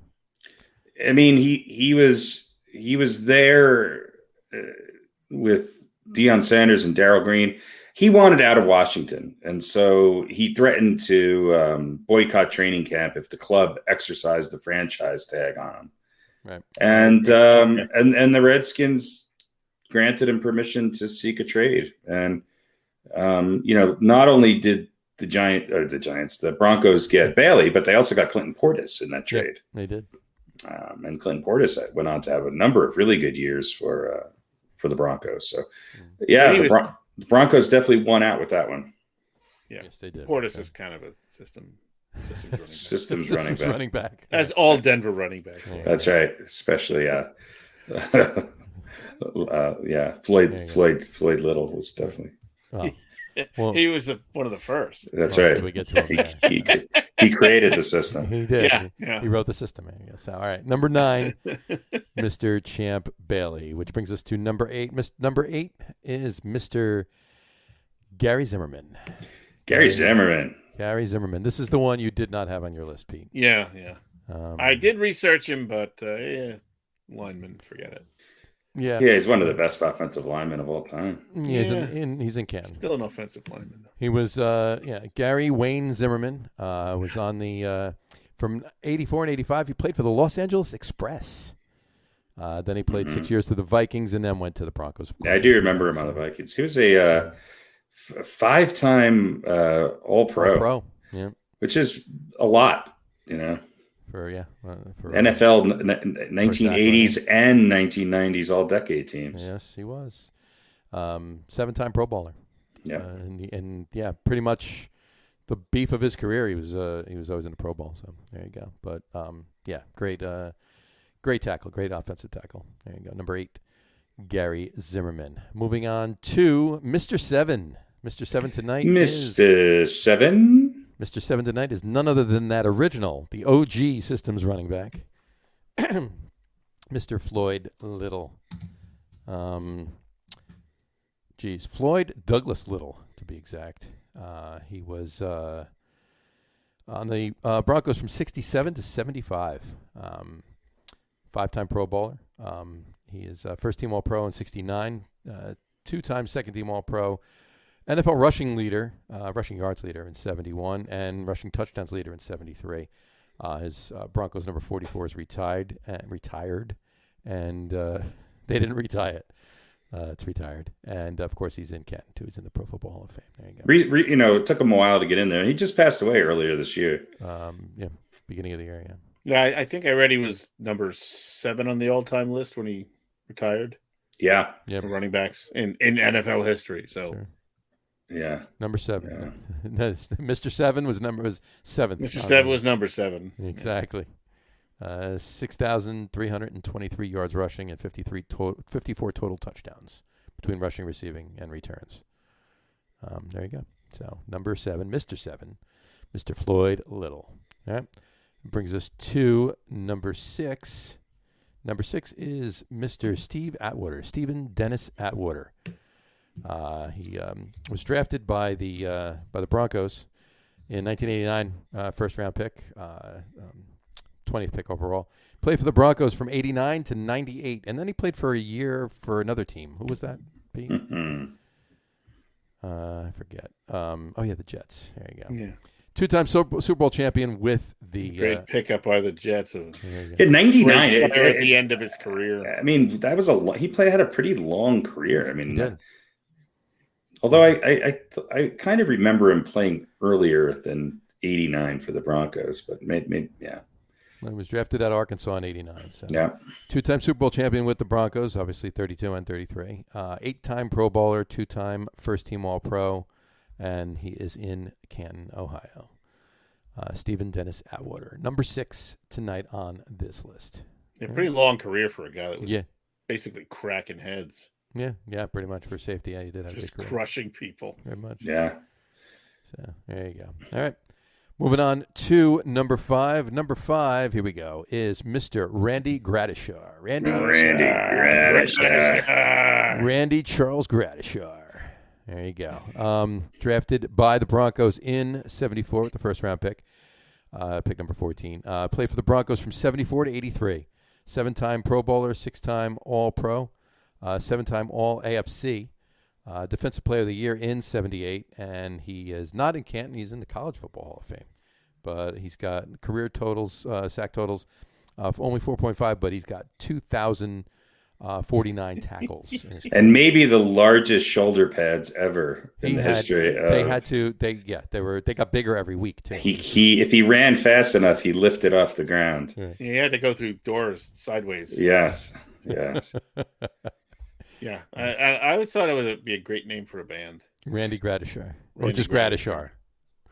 I mean, he was there with Deion Sanders and Darryl Green. He wanted out of Washington, and so he threatened to boycott training camp if the club exercised the franchise tag on him. Right. And the Redskins granted him permission to seek a trade. And not only did the Broncos get Bailey, but they also got Clinton Portis in that trade. Yeah, they did. And Clinton Portis went on to have a number of really good years for the Broncos. So, the Broncos definitely won out with that one. Yeah, yes, they did. Portis is kind of a systems running back. As all Denver running backs. That's right, especially Floyd Little was definitely. Well, he was one of the first. That's right. So we get to him he created the system. He did. Yeah. He wrote the system. So, all right. Number 9, Mr. Champ Bailey, which brings us to number 8. Number 8 is Mr. Gary Zimmerman. Gary Zimmerman. This is the one you did not have on your list, Pete. Yeah. I did research him, but lineman, forget it. Yeah, he's one of the best offensive linemen of all time. He's in Canton. Still an offensive lineman, though. He was, Gary Wayne Zimmerman was on the from 84 and 85. He played for the Los Angeles Express. Then he played 6 years for the Vikings and then went to the Broncos. I do remember him on the Vikings. He was a 5-time All-Pro. Yeah, which is a lot, for NFL 1980s and 1990s All-Decade teams. Yes, he was 7-time Pro Bowler. Yeah, and pretty much the beef of his career. He was always in the Pro Bowl. So there you go. But great tackle, great offensive tackle. There you go. Number 8, Gary Zimmerman. Moving on to Mr. 7. Mr. 7 tonight. Mr. 7. Mr. 7 tonight is none other than that original, the OG Systems running back, Mr. Floyd Little. Floyd Douglas Little, to be exact. He was on the Broncos from 67 to 75. 5-time Pro Bowler. He is first-team All-Pro in 69, 2-time second-team All-Pro. NFL rushing yards leader in 71, and rushing touchdowns leader in 73. His Broncos number 44 is retired, and they didn't retire it. It's retired, and of course he's in Canton too. He's in the Pro Football Hall of Fame. There you go. It took him a while to get in there. He just passed away earlier this year. Beginning of the year. Yeah, I think I read he was number 7 on the all-time list when he retired. Yeah, running backs in NFL history. So. Sure. Yeah, number 7. Yeah. Mr. 7 was 7th. Mr. 7 was number 7. Exactly. 6,323 yards rushing and 54 total touchdowns between rushing, receiving, and returns. There you go. So number 7, Mr. 7, Mr. Floyd Little. All right. Brings us to number 6. Number 6 is Mr. Stephen Dennis Atwater. He was drafted by the Broncos in 1989, first round pick, 20th pick overall. Played for the Broncos from 89 to 98, and then he played for a year for another team. Who was that, Pete? I forget. The Jets. There you go. Yeah. 2-time Super Bowl champion with the great pickup by the Jets. In '99, at the end of his career. I mean, that was he had a pretty long career. I mean, he did. Although I kind of remember him playing earlier than '89 for the Broncos, but maybe. He was drafted out of Arkansas in '89. So. Yeah. 2-time Super Bowl champion with the Broncos, obviously 32 and 33. 8-time Pro Bowler, 2-time first-team All-Pro, and he is in Canton, Ohio. Stephen Dennis Atwater, number 6 tonight on this list. Yeah, pretty long career for a guy that was Yeah. basically cracking heads. Yeah, pretty much for safety. Yeah, you did have a Just good career. crushing people. Very much. Yeah. So there you go. All right. Moving on to number 5. Number 5, here we go, is Mr. Randy Gradishar. Randy Charles Gradishar. There you go. Drafted by the Broncos in 74 with the first-round pick. Pick number 14. Played for the Broncos from 74 to 83. 7-time Pro Bowler, 6-time All-Pro, 7-time All-AFC. Defensive Player of the Year in 78, and he is not in Canton. He's in the College Football Hall of Fame. But he's got career totals, sack totals, of only 4.5, but he's got 2,049 tackles. In his And maybe the largest shoulder pads ever in the history of... They got bigger every week, too. He if he ran fast enough, he lifted off the ground. Yeah. He had to go through doors sideways. Yes. Yeah, I always thought it would be a great name for a band. Randy Gradishar. Or Randy just Gradishar.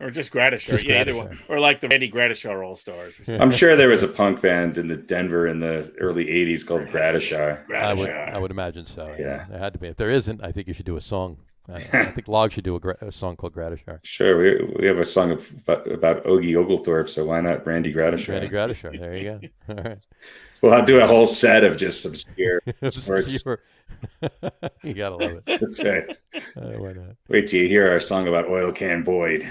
Gradishar. Or just Gradishar. Yeah, either one. Or like the Randy Gradishar All-Stars. I'm sure there was a punk band in the Denver in the early 80s called Gradishar. I would imagine so. Yeah. There had to be. If there isn't, I think you should do a song. I think Log should do a song called Gradishar. Sure. We have a song about Ogie Oglethorpe, so why not Randy Gradishar? Randy Gradishar. There you go. All right. Well, I'll do a whole set of just obscure sports. You gotta love it. That's right. Why not? Wait till you hear our song about Oil Can Boyd.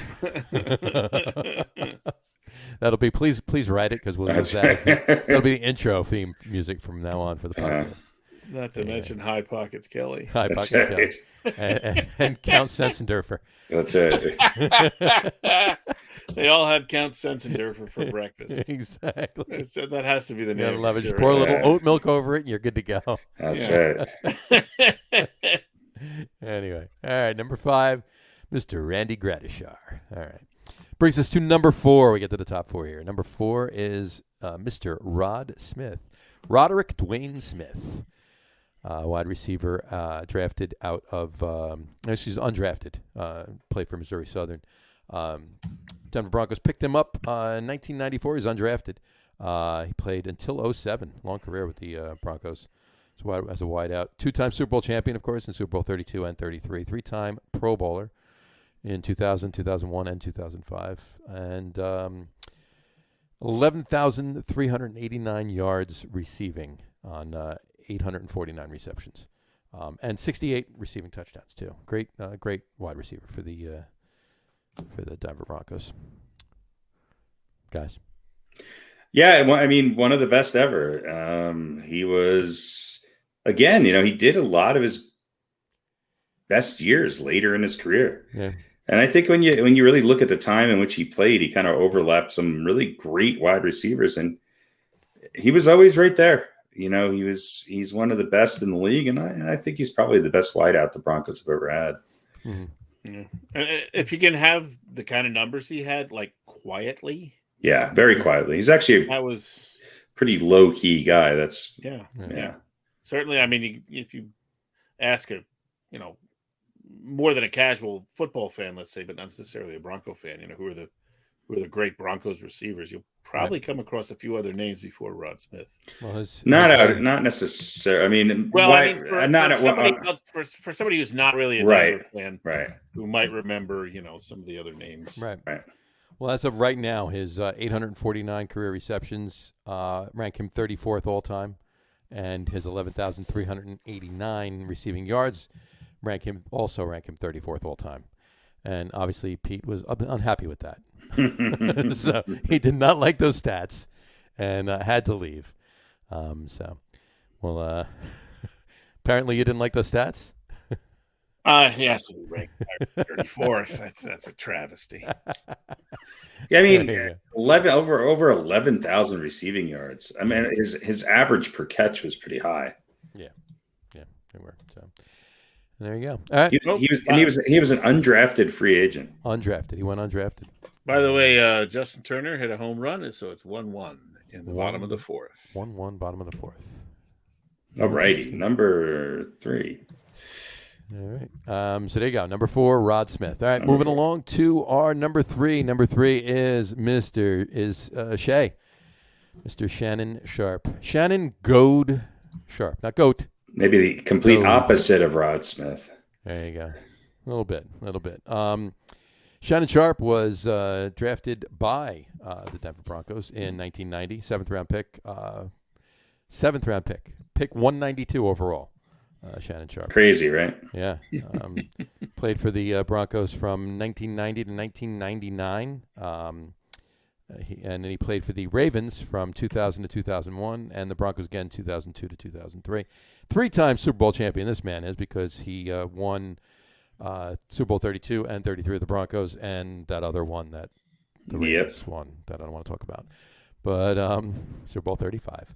That'll be please write it because we'll use that. That'll be the intro theme music from now on for the podcast. Not to mention High Pockets Kelly. High Pockets Kelly. And Count Sensendorfer. That's right. They all had Count Sensendorfer for breakfast. Exactly. So that has to be the name. Love it. Just pour a little oat milk over it and you're good to go. That's right. Anyway. All right. Number 5, Mr. Randy Gradishar. All right. Brings us to number 4. We get to the top 4 here. Number 4 is Mr. Rod Smith. Roderick Dwayne Smith. Wide receiver, drafted out of, undrafted, played for Missouri Southern. Denver Broncos picked him up in 1994. He's undrafted. He played until 2007. Long career with the Broncos as a wideout. 2-time Super Bowl champion, of course, in Super Bowl 32 and 33. 3-time Pro Bowler in 2000, 2001, and 2005. And 11,389 yards receiving on 849 receptions, and 68 receiving touchdowns too. Great wide receiver for the Denver Broncos. Guys. Yeah, I mean, one of the best ever. He was, again, he did a lot of his best years later in his career. Yeah. And I think when you really look at the time in which he played, he kind of overlapped some really great wide receivers, and he was always right there. He's one of the best in the league, and I think he's probably the best wideout the Broncos have ever had. Mm-hmm. Yeah. If you can have the kind of numbers he had, like quietly. Yeah, very quietly. He's actually a pretty low key guy. That's yeah. Certainly. I mean, if you ask more than a casual football fan, let's say, but not necessarily a Bronco fan, who are the great Broncos receivers, you'll probably come across a few other names before Rod Smith. Well, not necessarily. I mean, for somebody who's not really a Denver fan, who might remember, some of the other names. Right. Well, as of right now, his 849 career receptions rank him 34th all time, and his 11,389 receiving yards rank him 34th all time. And obviously, Pete was unhappy with that. So he did not like those stats and had to leave. Apparently you didn't like those stats? He has to be ranked 34th. That's a travesty. Yeah, I mean, over 11,000 receiving yards. I mean, his average per catch was pretty high. Yeah, they were. So there you go. All right. He was an undrafted free agent. Undrafted. He went undrafted. By the way, Justin Turner hit a home run, so it's 1-1 in the bottom of the fourth. 1-1, bottom of the fourth. All righty, number 3. All right. So there you go. Number 4, Rod Smith. All right, moving along to our number 3. Number 3 is Shea. Mr. Shannon Sharp. Shannon Goad Sharp. Not Goat. Maybe the complete opposite of Rod Smith. There you go. A little bit. Shannon Sharp was drafted by the Denver Broncos in 1990. Seventh round pick. Pick 192 overall. Shannon Sharp. Crazy, right? Yeah. Played for the Broncos from 1990 to 1999. And then he played for the Ravens from 2000 to 2001, and the Broncos again 2002 to 2003. 3-time Super Bowl champion this man is, because he won Super Bowl 32 and 33 of the Broncos, and that other one that the Ravens won that I don't want to talk about. But Super Bowl 35.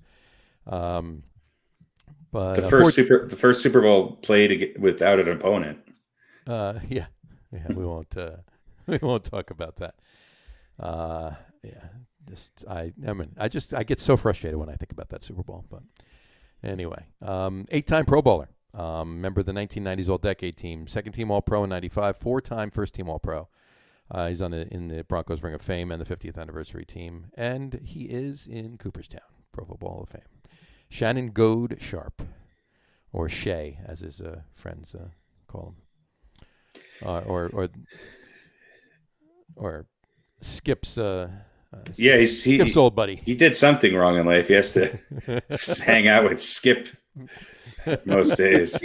But the first Super Bowl played without an opponent. Yeah, we won't talk about that. I get so frustrated when I think about that Super Bowl. But anyway, 8-time Pro Bowler. Member of the 1990s All-Decade Team, second team All-Pro in 95, 4-time first team All-Pro. He's in the Broncos Ring of Fame and the 50th anniversary team, and he is in Cooperstown Pro Football Hall of Fame. Shannon Goad Sharp, or Shea, as his friends call him, or Skip's. Skip's old buddy. He did something wrong in life. He has to hang out with Skip most days.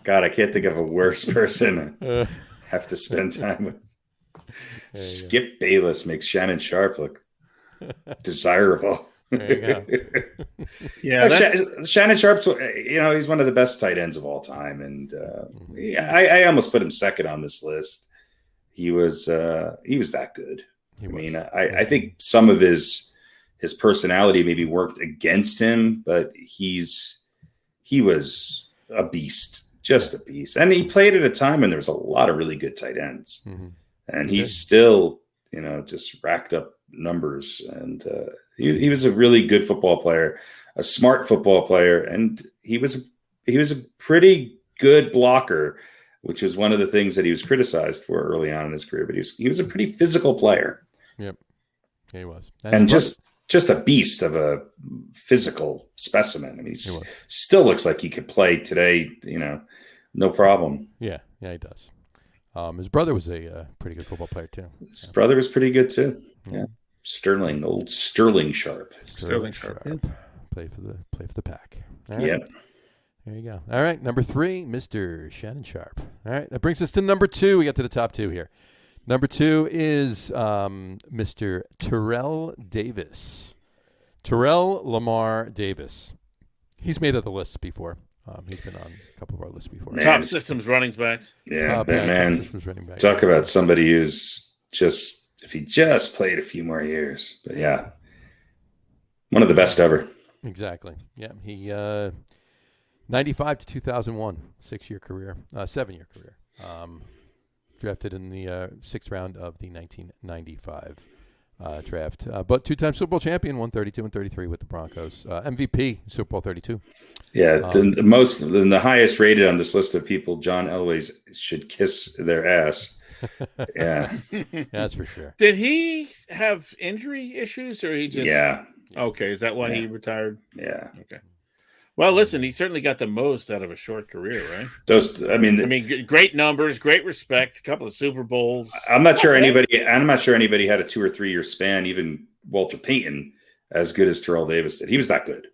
God, I can't think of a worse person to have to spend time with. Skip Bayless makes Shannon Sharp look desirable. There you go. Yeah, Shannon Sharp's, he's one of the best tight ends of all time, and I almost put him second on this list. He was that good. I think some of his personality maybe worked against him, but he was a beast, just a beast. And he played at a time when there was a lot of really good tight ends, and he still, just racked up numbers. And he was a really good football player, a smart football player, and he was a pretty good blocker, which is one of the things that he was criticized for early on in his career. But he was a pretty physical player. Yep, he was, and just a beast of a physical specimen. I mean, he still looks like he could play today. No problem. Yeah, he does. His brother was a pretty good football player too. His brother was pretty good too. Yeah, old Sterling Sharp. Sterling Sharp. Yep. Play for the Pack. All right. Yep. There you go. All right, number 3, Mr. Shannon Sharp. All right, that brings us to number 2. We got to the top 2 here. Number 2 is Mr. Terrell Davis. Terrell Lamar Davis. He's made the lists before. He's been on a couple of our lists before. Top systems running backs. Yeah, man. Talk about somebody who's if he just played a few more years. But yeah, one of the best ever. Exactly. Yeah, he 95 to 2001, 6-year career, 7-year career. Drafted in the 6th round of the 1995 draft. But 2-time Super Bowl champion, 132 and 33 with the Broncos. MVP, Super Bowl 32. Yeah, the highest rated on this list of people John Elway's should kiss their ass. Yeah. That's for sure. Did he have injury issues, or he just... Yeah. Okay, is that why he retired? Yeah. Okay. Well, listen, he certainly got the most out of a short career, right? Great numbers, great respect, a couple of Super Bowls. I'm not sure anybody had a 2 or 3 year span, even Walter Payton, as good as Terrell Davis did. He was that good.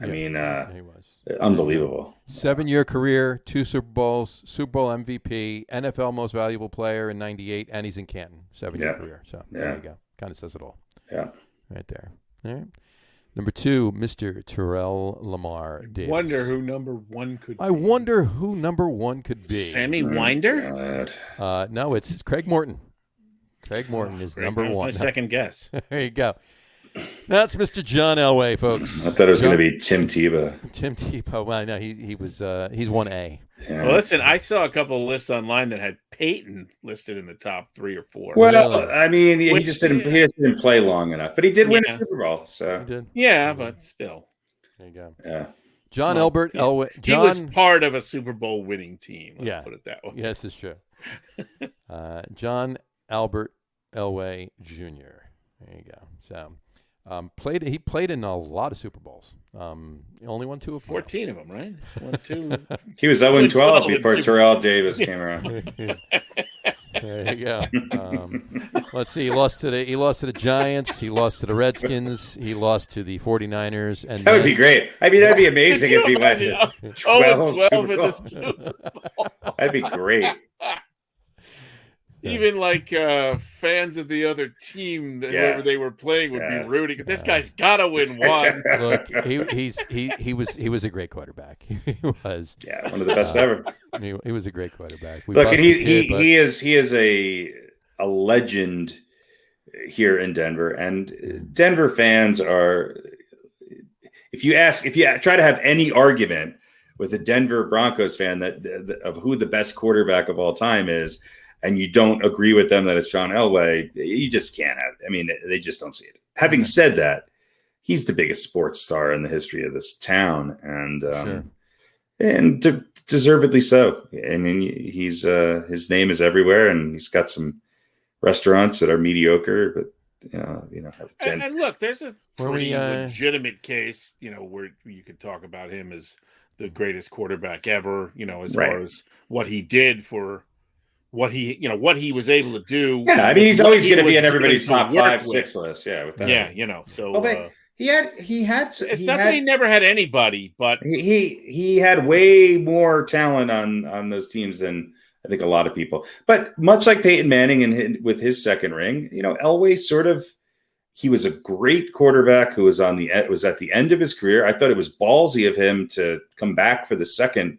He was unbelievable. 7-year career, 2 Super Bowls, Super Bowl MVP, NFL Most Valuable Player in '98, and he's in Canton. 7-year career. So there you go. Kind of says it all. Yeah. Right there. All right. Number 2, Mr. Terrell Lamar Davis. I wonder who number 1 could be. Sammy Winder? No, it's Craig Morton. Craig Morton is number 1. My second guess. There you go. That's Mr. John Elway, folks. I thought it was going to be Tim Tebow. Tim Tebow. Well, no, he was. He's 1A. Yeah. Well, listen, I saw a couple of lists online that had Peyton listed in the top 3 or 4. Well, Really? I mean, he just didn't play long enough, but he did win a Super Bowl. So he did. Yeah, but still, There you go. yeah. John Elway. He was part of a Super Bowl winning team. Let's put it that way. Yes, it's true. John Albert Elway Jr. There you go. So he played in a lot of Super Bowls. He only won 2 of 4. 14 of them, right? 1, 2. He was 0-12 before Terrell Davis came around. There you go. Let's see. He lost to the Giants. He lost to the Redskins. He lost to the 49ers. And that would be great. I mean, that'd be amazing if he went to 12 Super Bowls. That'd be great. Even like fans of the other team, whoever they were playing, would be rooting. This guy's got to win one. Look, he was a great quarterback. He was. Yeah, one of the best ever. He was a great quarterback. Look, and he is a legend here in Denver, and Denver fans are. If you try to have any argument with a Denver Broncos fan of who the best quarterback of all time is, and you don't agree with them that it's John Elway, you just can't have. I mean, they just don't see it. Having said that, he's the biggest sports star in the history of this town, and deservedly so. I mean, he's his name is everywhere, and he's got some restaurants that are mediocre, but have and look, there's a pretty legitimate case, where you could talk about him as the greatest quarterback ever, as far as what he did for. What he was able to do. Yeah, I mean, he's always going to be in everybody's top 5, 6 list. Yeah, with that. Yeah, So he had. It's not that he never had anybody, but he had way more talent on those teams than I think a lot of people. But much like Peyton Manning and with his second ring, Elway he was a great quarterback who was at the end of his career. I thought it was ballsy of him to come back for the second.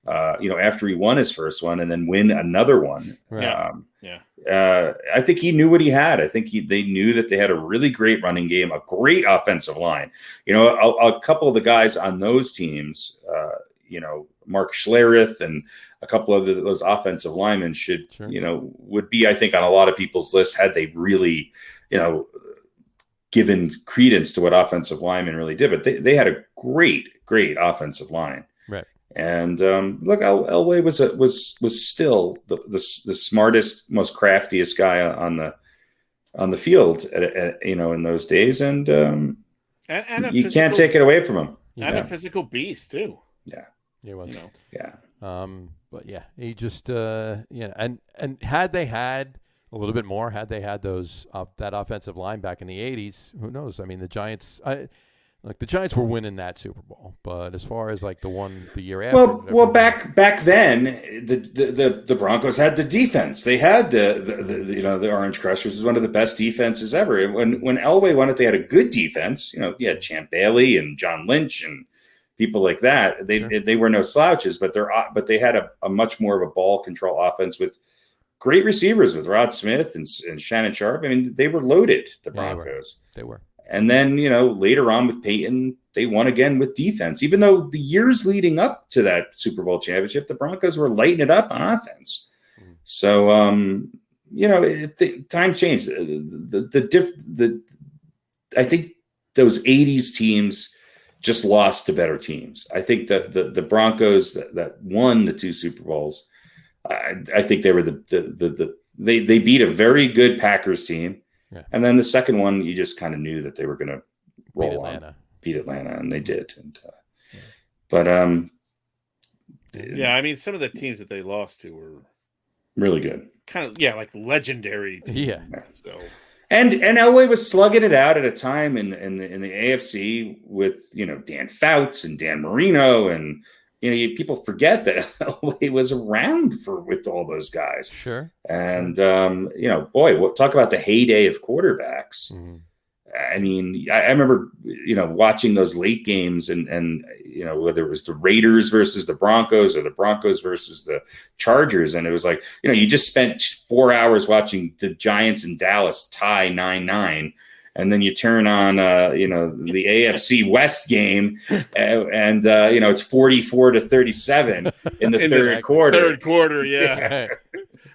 After he won his first one and then win another one. I think he knew what he had. I think they knew that they had a really great running game, a great offensive line. A couple of the guys on those teams, Mark Schlereth and a couple of those offensive linemen would be, I think, on a lot of people's lists had they really, given credence to what offensive linemen really did. But they had a great offensive line. Right. And look, Elway was still the smartest, most craftiest guy on the field, in those days, and you can't take it away from him. And a physical beast too. Yeah, he was. Yeah. But yeah, he just and had they had a little bit more, had they had those that offensive line back in the '80s, who knows? I mean, the Giants. The Giants were winning that Super Bowl, but as far as like the year after, well, back then, the Broncos had the defense. They had the Orange Crushers was one of the best defenses ever. When Elway won it, they had a good defense. You had Champ Bailey and John Lynch and people like that. They were no slouches, but they had a much more of a ball control offense with great receivers with Rod Smith and Shannon Sharp. I mean, they were loaded. The Broncos. They were. And then, later on with Peyton, they won again with defense. Even though the years leading up to that Super Bowl championship, the Broncos were lighting it up on offense. Mm-hmm. So, times changed. I think those 80s teams just lost to better teams. I think that the Broncos that won the 2 Super Bowls, I think they were they beat a very good Packers team. Yeah. And then the second one, you just kind of knew that they were going to beat Atlanta, and they did. And I mean, some of the teams that they lost to were really good, kind of like legendary teams. Yeah. So and Elway was slugging it out at a time in the AFC with Dan Fouts and Dan Marino, and people forget that Elway was around with all those guys. Sure. And, talk about the heyday of quarterbacks. Mm-hmm. I mean, I remember, watching those late games and whether it was the Raiders versus the Broncos or the Broncos versus the Chargers. And it was like, you just spent 4 hours watching the Giants in Dallas tie 9-9. and then you turn on the AFC West game, and it's 44-37 in the third quarter. Third quarter, yeah.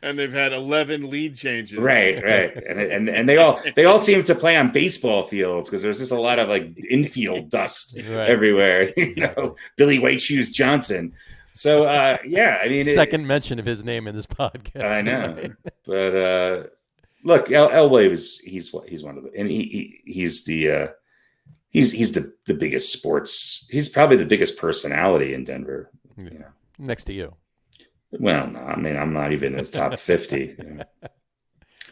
And they've had 11 lead changes. Right. And they all seem to play on baseball fields because there's just a lot of like infield dust everywhere. Billy White Shoes Johnson. So I mean, second mention of his name in this podcast. I know, but look, Elway he's one of the, and he's the biggest sports. He's probably the biggest personality in Denver. Next to you. Well, no, I mean, I'm not even in his top 50.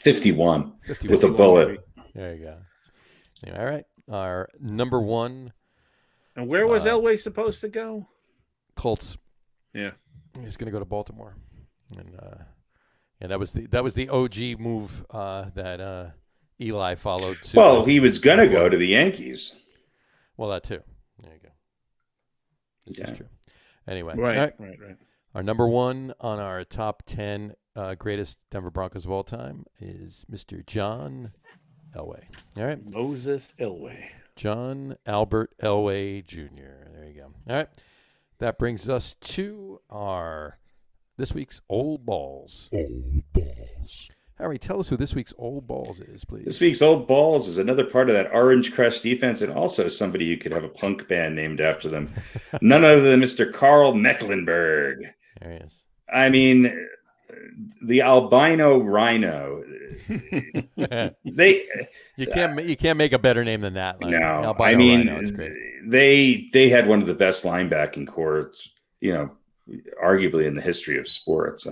51 with a bullet. There you go. All right. Our number one. And where was Elway supposed to go? Colts. Yeah. He's going to go to Baltimore. And that was the OG move that Eli followed suit. Well, he was going to go to the Yankees. Well, that too. There you go. This is true. Anyway. Right. Our number one on our top 10 greatest Denver Broncos of all time is Mr. John Elway. All right. Moses Elway. John Albert Elway Jr. There you go. All right. That brings us to our this week's Old Balls. Old Balls. Harry, tell us who this week's Old Balls is, please. This week's Old Balls is another part of that Orange Crush defense, and also somebody you could have a punk band named after them. None other than Mr. Carl Mecklenburg. There he is. I mean, the albino rhino. You can't make a better name than that. No, albino I mean, rhino, it's great. They had one of the best linebacking corps, arguably in the history of sports.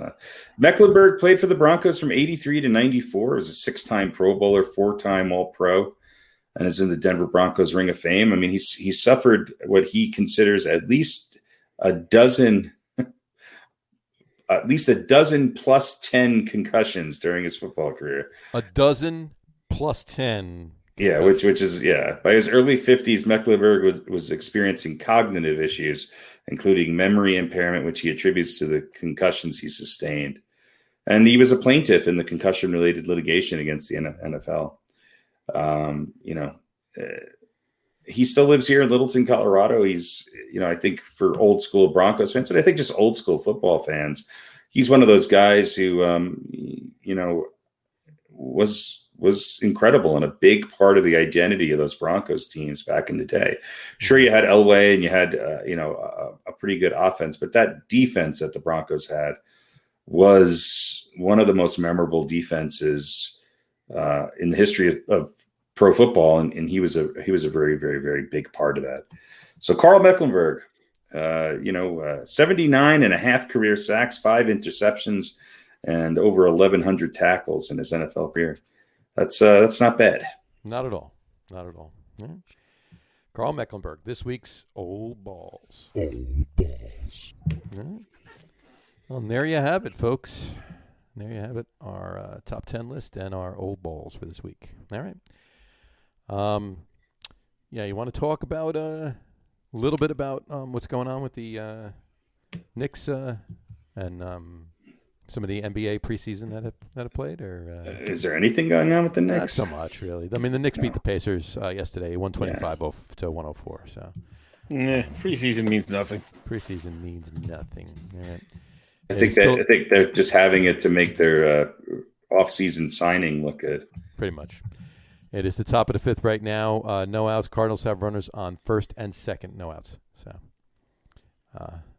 Mecklenburg played for the Broncos from 83 to 94. He was a 6-time Pro Bowler, 4-time All-Pro, and is in the Denver Broncos Ring of Fame. I mean, he suffered what he considers at least a dozen plus 10 concussions during his football career. A dozen plus 10. Yeah, which is by his early 50s, Mecklenburg was experiencing cognitive issues, including memory impairment, which he attributes to the concussions he sustained. And he was a plaintiff in the concussion-related litigation against the NFL. He still lives here in Littleton, Colorado. He's, I think for old school Broncos fans, and I think just old school football fans, he's one of those guys who, was incredible and a big part of the identity of those Broncos teams back in the day. Sure, you had Elway and you had, a pretty good offense, but that defense that the Broncos had was one of the most memorable defenses in the history of pro football, and he was a very, very, very big part of that. So Carl Mecklenburg, 79 and a half career sacks, 5 interceptions, and over 1,100 tackles in his NFL career. That's not bad. Not at all. Yeah. Carl Mecklenburg, this week's Old Balls. Old Balls. Yeah. Well, and there you have it, folks. There you have it, our top 10 list and our Old Balls for this week. All right. You want to talk about a little bit about what's going on with the Knicks and some of the NBA preseason that have played, or is there anything going on with the Knicks? Not so much, really. I mean, the Knicks beat the Pacers yesterday, 125 to 104. So, preseason means nothing. Preseason means nothing. Right. I think they're just having it to make their off-season signing look good. Pretty much. It is the top of the fifth right now. No outs. Cardinals have runners on first and second. No outs. So,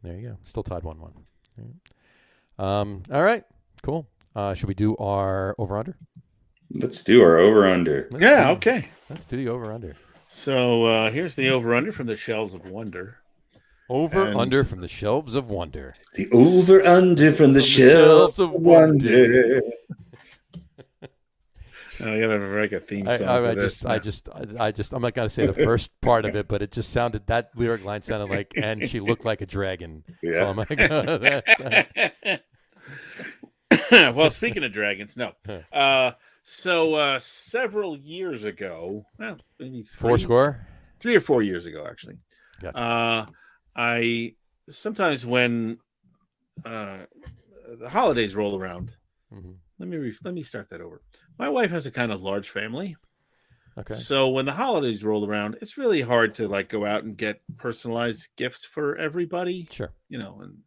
there you go. Still tied 1-1. All right. Cool. Should we do our over-under? Let's do our over-under. Okay. Let's do the over-under. So, here's the over-under from the Shelves of Wonder. Over-under from the Shelves of Wonder. The over-under from the Shelves of Wonder. I gotta make a theme song. I'm not gonna say the first part of it, but it just sounded, that lyric line sounded like, and she looked like a dragon. Yeah. So I'm like, well, speaking of dragons, no. So several years ago, well, maybe 3 or 4 years ago, actually. Gotcha. I sometimes when the holidays roll around. Mm-hmm. Let me start that over. My wife has a kind of large family. Okay. So when the holidays roll around, it's really hard to like go out and get personalized gifts for everybody. Sure. And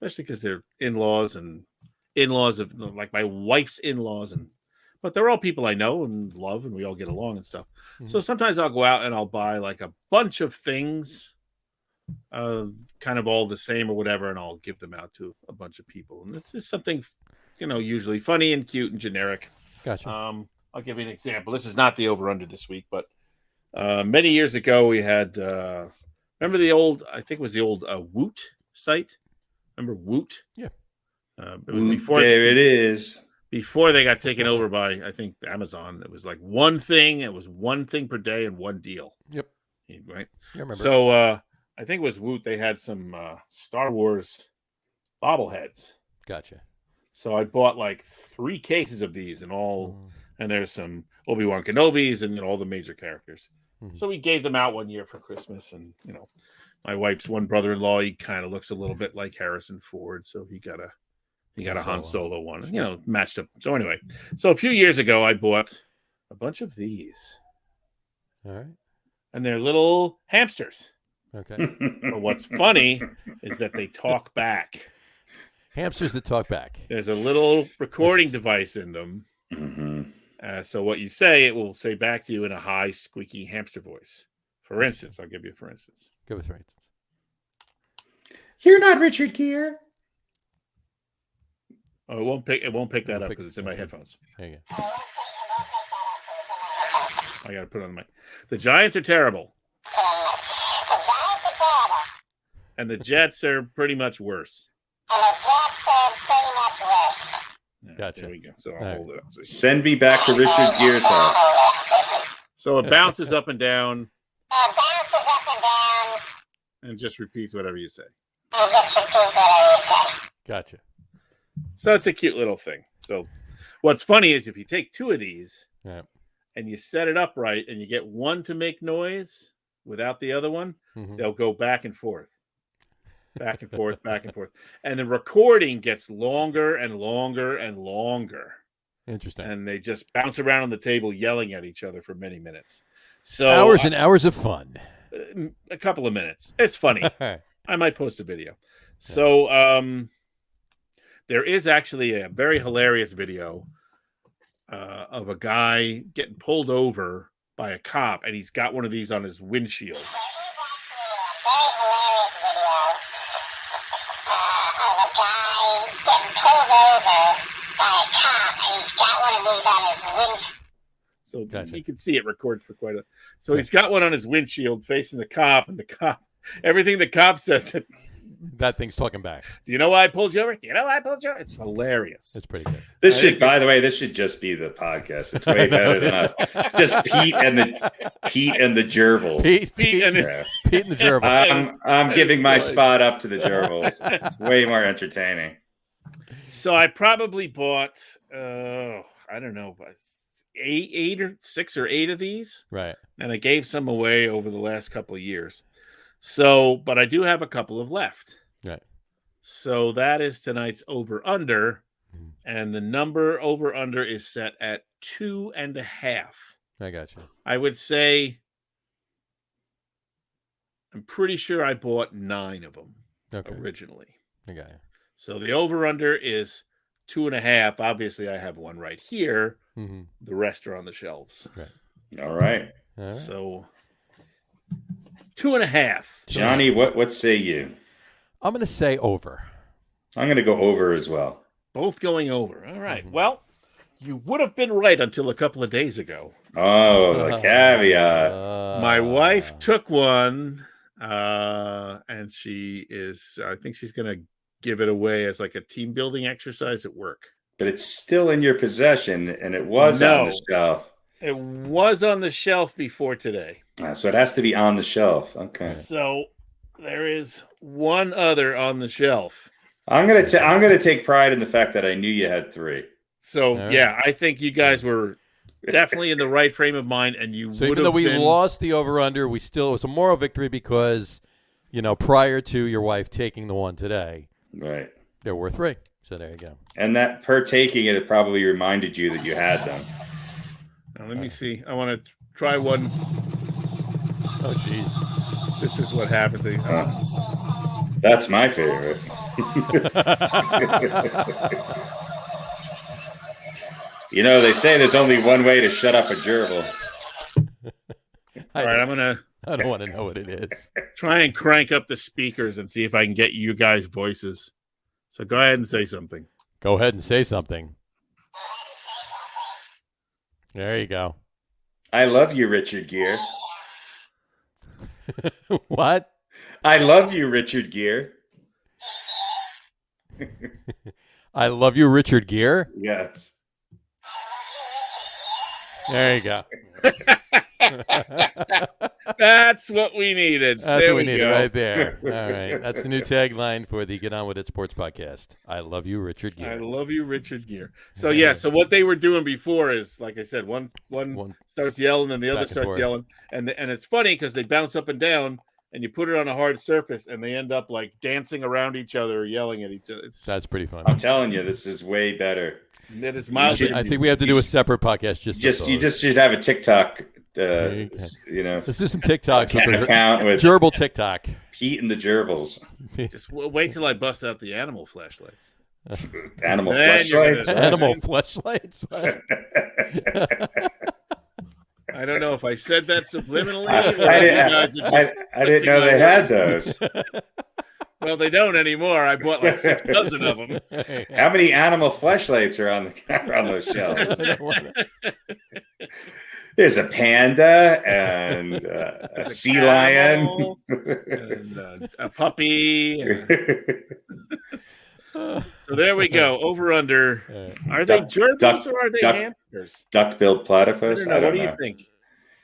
especially because they're in-laws of like my wife's in-laws, but they're all people I know and love, and we all get along and stuff. Mm-hmm. So sometimes I'll go out and I'll buy like a bunch of things, kind of all the same or whatever, and I'll give them out to a bunch of people. And it's just something, usually funny and cute and generic. Gotcha. I'll give you an example. This is not the over-under this week, but many years ago we had, remember the old, I think it was the old Woot site? Remember Woot? Yeah. It was before, there it is. Before they got taken over by, I think, Amazon. It was like one thing. It was one thing per day and one deal. Yep. Right? I remember. So I think it was Woot. They had some Star Wars bobbleheads. Gotcha. So I bought like 3 cases of these and all, and there's some Obi-Wan Kenobis and all the major characters. Mm-hmm. So we gave them out one year for Christmas, and my wife's one brother-in-law, he kind of looks a little bit like Harrison Ford, so he got a Han Solo one, matched up. So anyway, so a few years ago, I bought a bunch of these. All right. And they're little hamsters. Okay. But what's funny is that they talk back. Hamsters that talk back. There's a little recording device in them. Mm-hmm. So what you say, it will say back to you in a high, squeaky hamster voice. For instance, I'll give you a for instance. Give us for instance. You're not Richard Gere. Oh, it won't pick that up because it's in my headphones. There you go. I got to put it on the mic. The Giants are terrible. And the Jets are pretty much worse. Gotcha. There we go. So I'll hold it up. Send me back to Richard Gere's house. So it bounces up and down. And just repeats whatever you say. Gotcha. So it's a cute little thing. So what's funny is if you take 2 of these and you set it up right and you get one to make noise without the other one, they'll go back and forth. Back and forth, back and forth. And the recording gets longer and longer and longer. Interesting. And they just bounce around on the table yelling at each other for many minutes. So hours and hours of fun. A couple of minutes. It's funny. I might post a video. So there is actually a very hilarious video of a guy getting pulled over by a cop, and he's got one of these on his windshield. So gotcha. You can see it record for quite a. So he's got one on his windshield facing the cop, and the cop, everything the cop says, that thing's talking back. Do you know why I pulled you over? Do you know why I pulled you over? It's hilarious. It's pretty good. This should, by the way, this should just be the podcast. It's way better than us. Just Pete and the Gerbils. Pete and the Gerbils. I'm giving my spot up to the Gerbils. It's way more entertaining. So I probably bought, I don't know, 6 or 8 of these. Right. And I gave some away over the last couple of years. So, but I do have a couple of left. Right. So that is tonight's over-under. And the number over-under is set at 2.5. I got you. I would say, I'm pretty sure I bought 9 of them originally. I got you. So the over-under is 2.5. Obviously, I have one right here. The rest are on the shelves. Right. All right. So 2.5. Johnny, what say you? I'm going to say over. I'm going to go over as well. Both going over. All right. Well, you would have been right until a couple of days ago. Oh, the caveat. My wife took one, and she is, I think she's going to give it away as like a team building exercise at work. But it's still in your possession, and it was on the shelf. It was on the shelf before today. So it has to be on the shelf. Okay. So there is one other on the shelf. I'm gonna take pride in the fact that I knew you had 3. So yeah, I think you guys were definitely in the right frame of mind, and you. So even though we lost the over/under, it was a moral victory because, prior to your wife taking the one today, right, there were 3. So there you go. And that per taking it probably reminded you that you had them. Now let me see. I want to try one. Oh, jeez. This is what happens. That's my favorite. You know, they say there's only one way to shut up a gerbil. All right, I don't want to know what it is. Try and crank up the speakers and see if I can get you guys' voices. So go ahead and say something. Go ahead and say something. There you go. I love you, Richard Gere. What? I love you, Richard Gere. I love you, Richard Gere. Yes. There you go. That's what we needed. That's there what we needed go. right there. All right. That's the new tagline for the Get On With It Sports podcast. I love you, Richard Gere. I love you, Richard Gere. So, yeah. So what they were doing before is, like I said, one starts yelling and the other starts yelling. And it's funny because they bounce up and down and you put it on a hard surface and they end up like dancing around each other or yelling at each other. That's pretty fun. I'm telling you, this is way better. It is mildly. I think we have to do a separate podcast. You just should have a TikTok. Let's do some TikToks. Account with gerbil TikTok. Pete and the gerbils. Just wait till I bust out the animal flashlights. Animal flashlights. Animal flashlights. I don't know if I said that subliminally. I didn't know they had those. Well, they don't anymore. I bought like 6 dozen of them. How many animal flashlights are on those shelves? There's a panda and a sea lion and a puppy. So there we go. Over under. Are they gerbils or are they hamsters? Duck-billed platypus. I don't know. What do you think?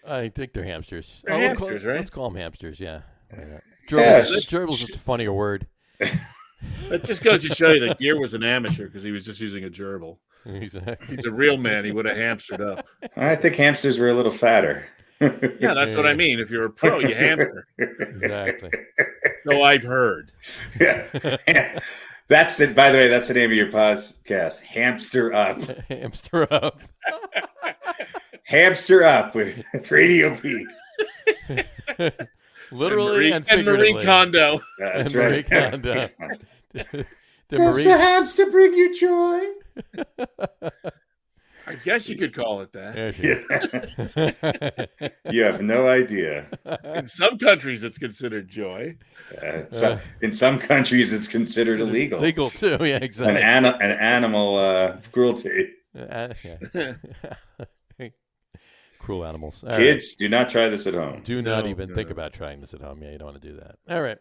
I think they're hamsters. They're hamsters, right? Let's call them hamsters. Yeah. Gerbils is a funnier word. That just goes to show you that Gere was an amateur because he was just using a gerbil. He's a real man. He would have hamstered up. I think hamsters were a little fatter. Yeah, that's what I mean. If you're a pro, you hamster. Exactly. So I've heard. Yeah. By the way, that's the name of your podcast. Hamster Up. Hamster Up. Hamster Up with RadioPete. Literally and figuratively. Marie Kondo. That's Marie right. Kondo. Does the hamster bring you joy? I guess you could call it that. You have no idea. In some countries, it's considered joy. In some countries, it's considered illegal. Legal too. Yeah, exactly. An animal cruelty. Cruel animals. All Kids, do not try this at home. Do not even think about trying this at home. Yeah, you don't want to do that. All right.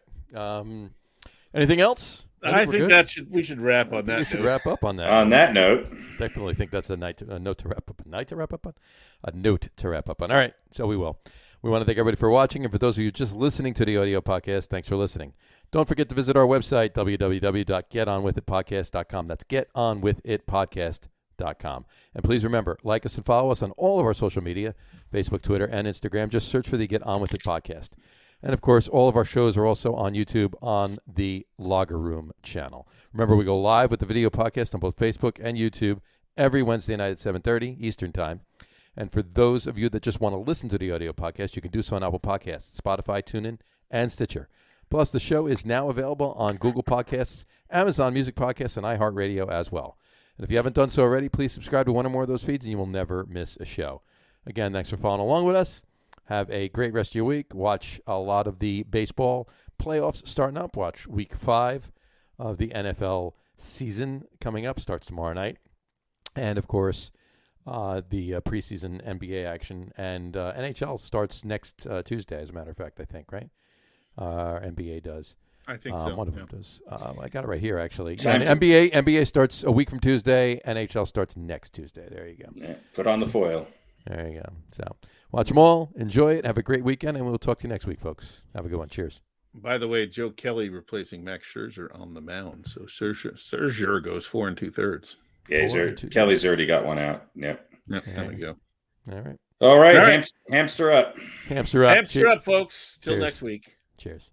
Anything else? I think we should wrap on that. We should wrap up on that. On that note, definitely think that's a note to wrap up. A note to wrap up on. A note to wrap up on. All right, so we will. We want to thank everybody for watching, and for those of you just listening to the audio podcast, thanks for listening. Don't forget to visit our website www.getonwithitpodcast.com. That's getonwithitpodcast.com. And please remember, like us and follow us on all of our social media, Facebook, Twitter, and Instagram. Just search for the Get On With It podcast. And, of course, all of our shows are also on YouTube on the Logger Room channel. Remember, we go live with the video podcast on both Facebook and YouTube every Wednesday night at 7:30 Eastern Time. And for those of you that just want to listen to the audio podcast, you can do so on Apple Podcasts, Spotify, TuneIn, and Stitcher. Plus, the show is now available on Google Podcasts, Amazon Music Podcasts, and iHeartRadio as well. And if you haven't done so already, please subscribe to one or more of those feeds, and you will never miss a show. Again, thanks for following along with us. Have a great rest of your week. Watch a lot of the baseball playoffs starting up. Watch Week 5 of the NFL season coming up. Starts tomorrow night. And, of course, the preseason NBA action. And NHL starts next Tuesday, as a matter of fact, I think, right? NBA does. I think so. One of them does. I got it right here, actually. NBA starts a week from Tuesday. NHL starts next Tuesday. There you go. Yeah, put on the foil. There you go. So watch them all. Enjoy it. Have a great weekend, and we'll talk to you next week, folks. Have a good one. Cheers. By the way, Joe Kelly replacing Max Scherzer on the mound. So Scherzer goes 4 2/3. Yeah, Kelly's already got one out. Yep. There we go. All right. Hamster up. Hamster up. Hamster up, folks. Till next week. Cheers.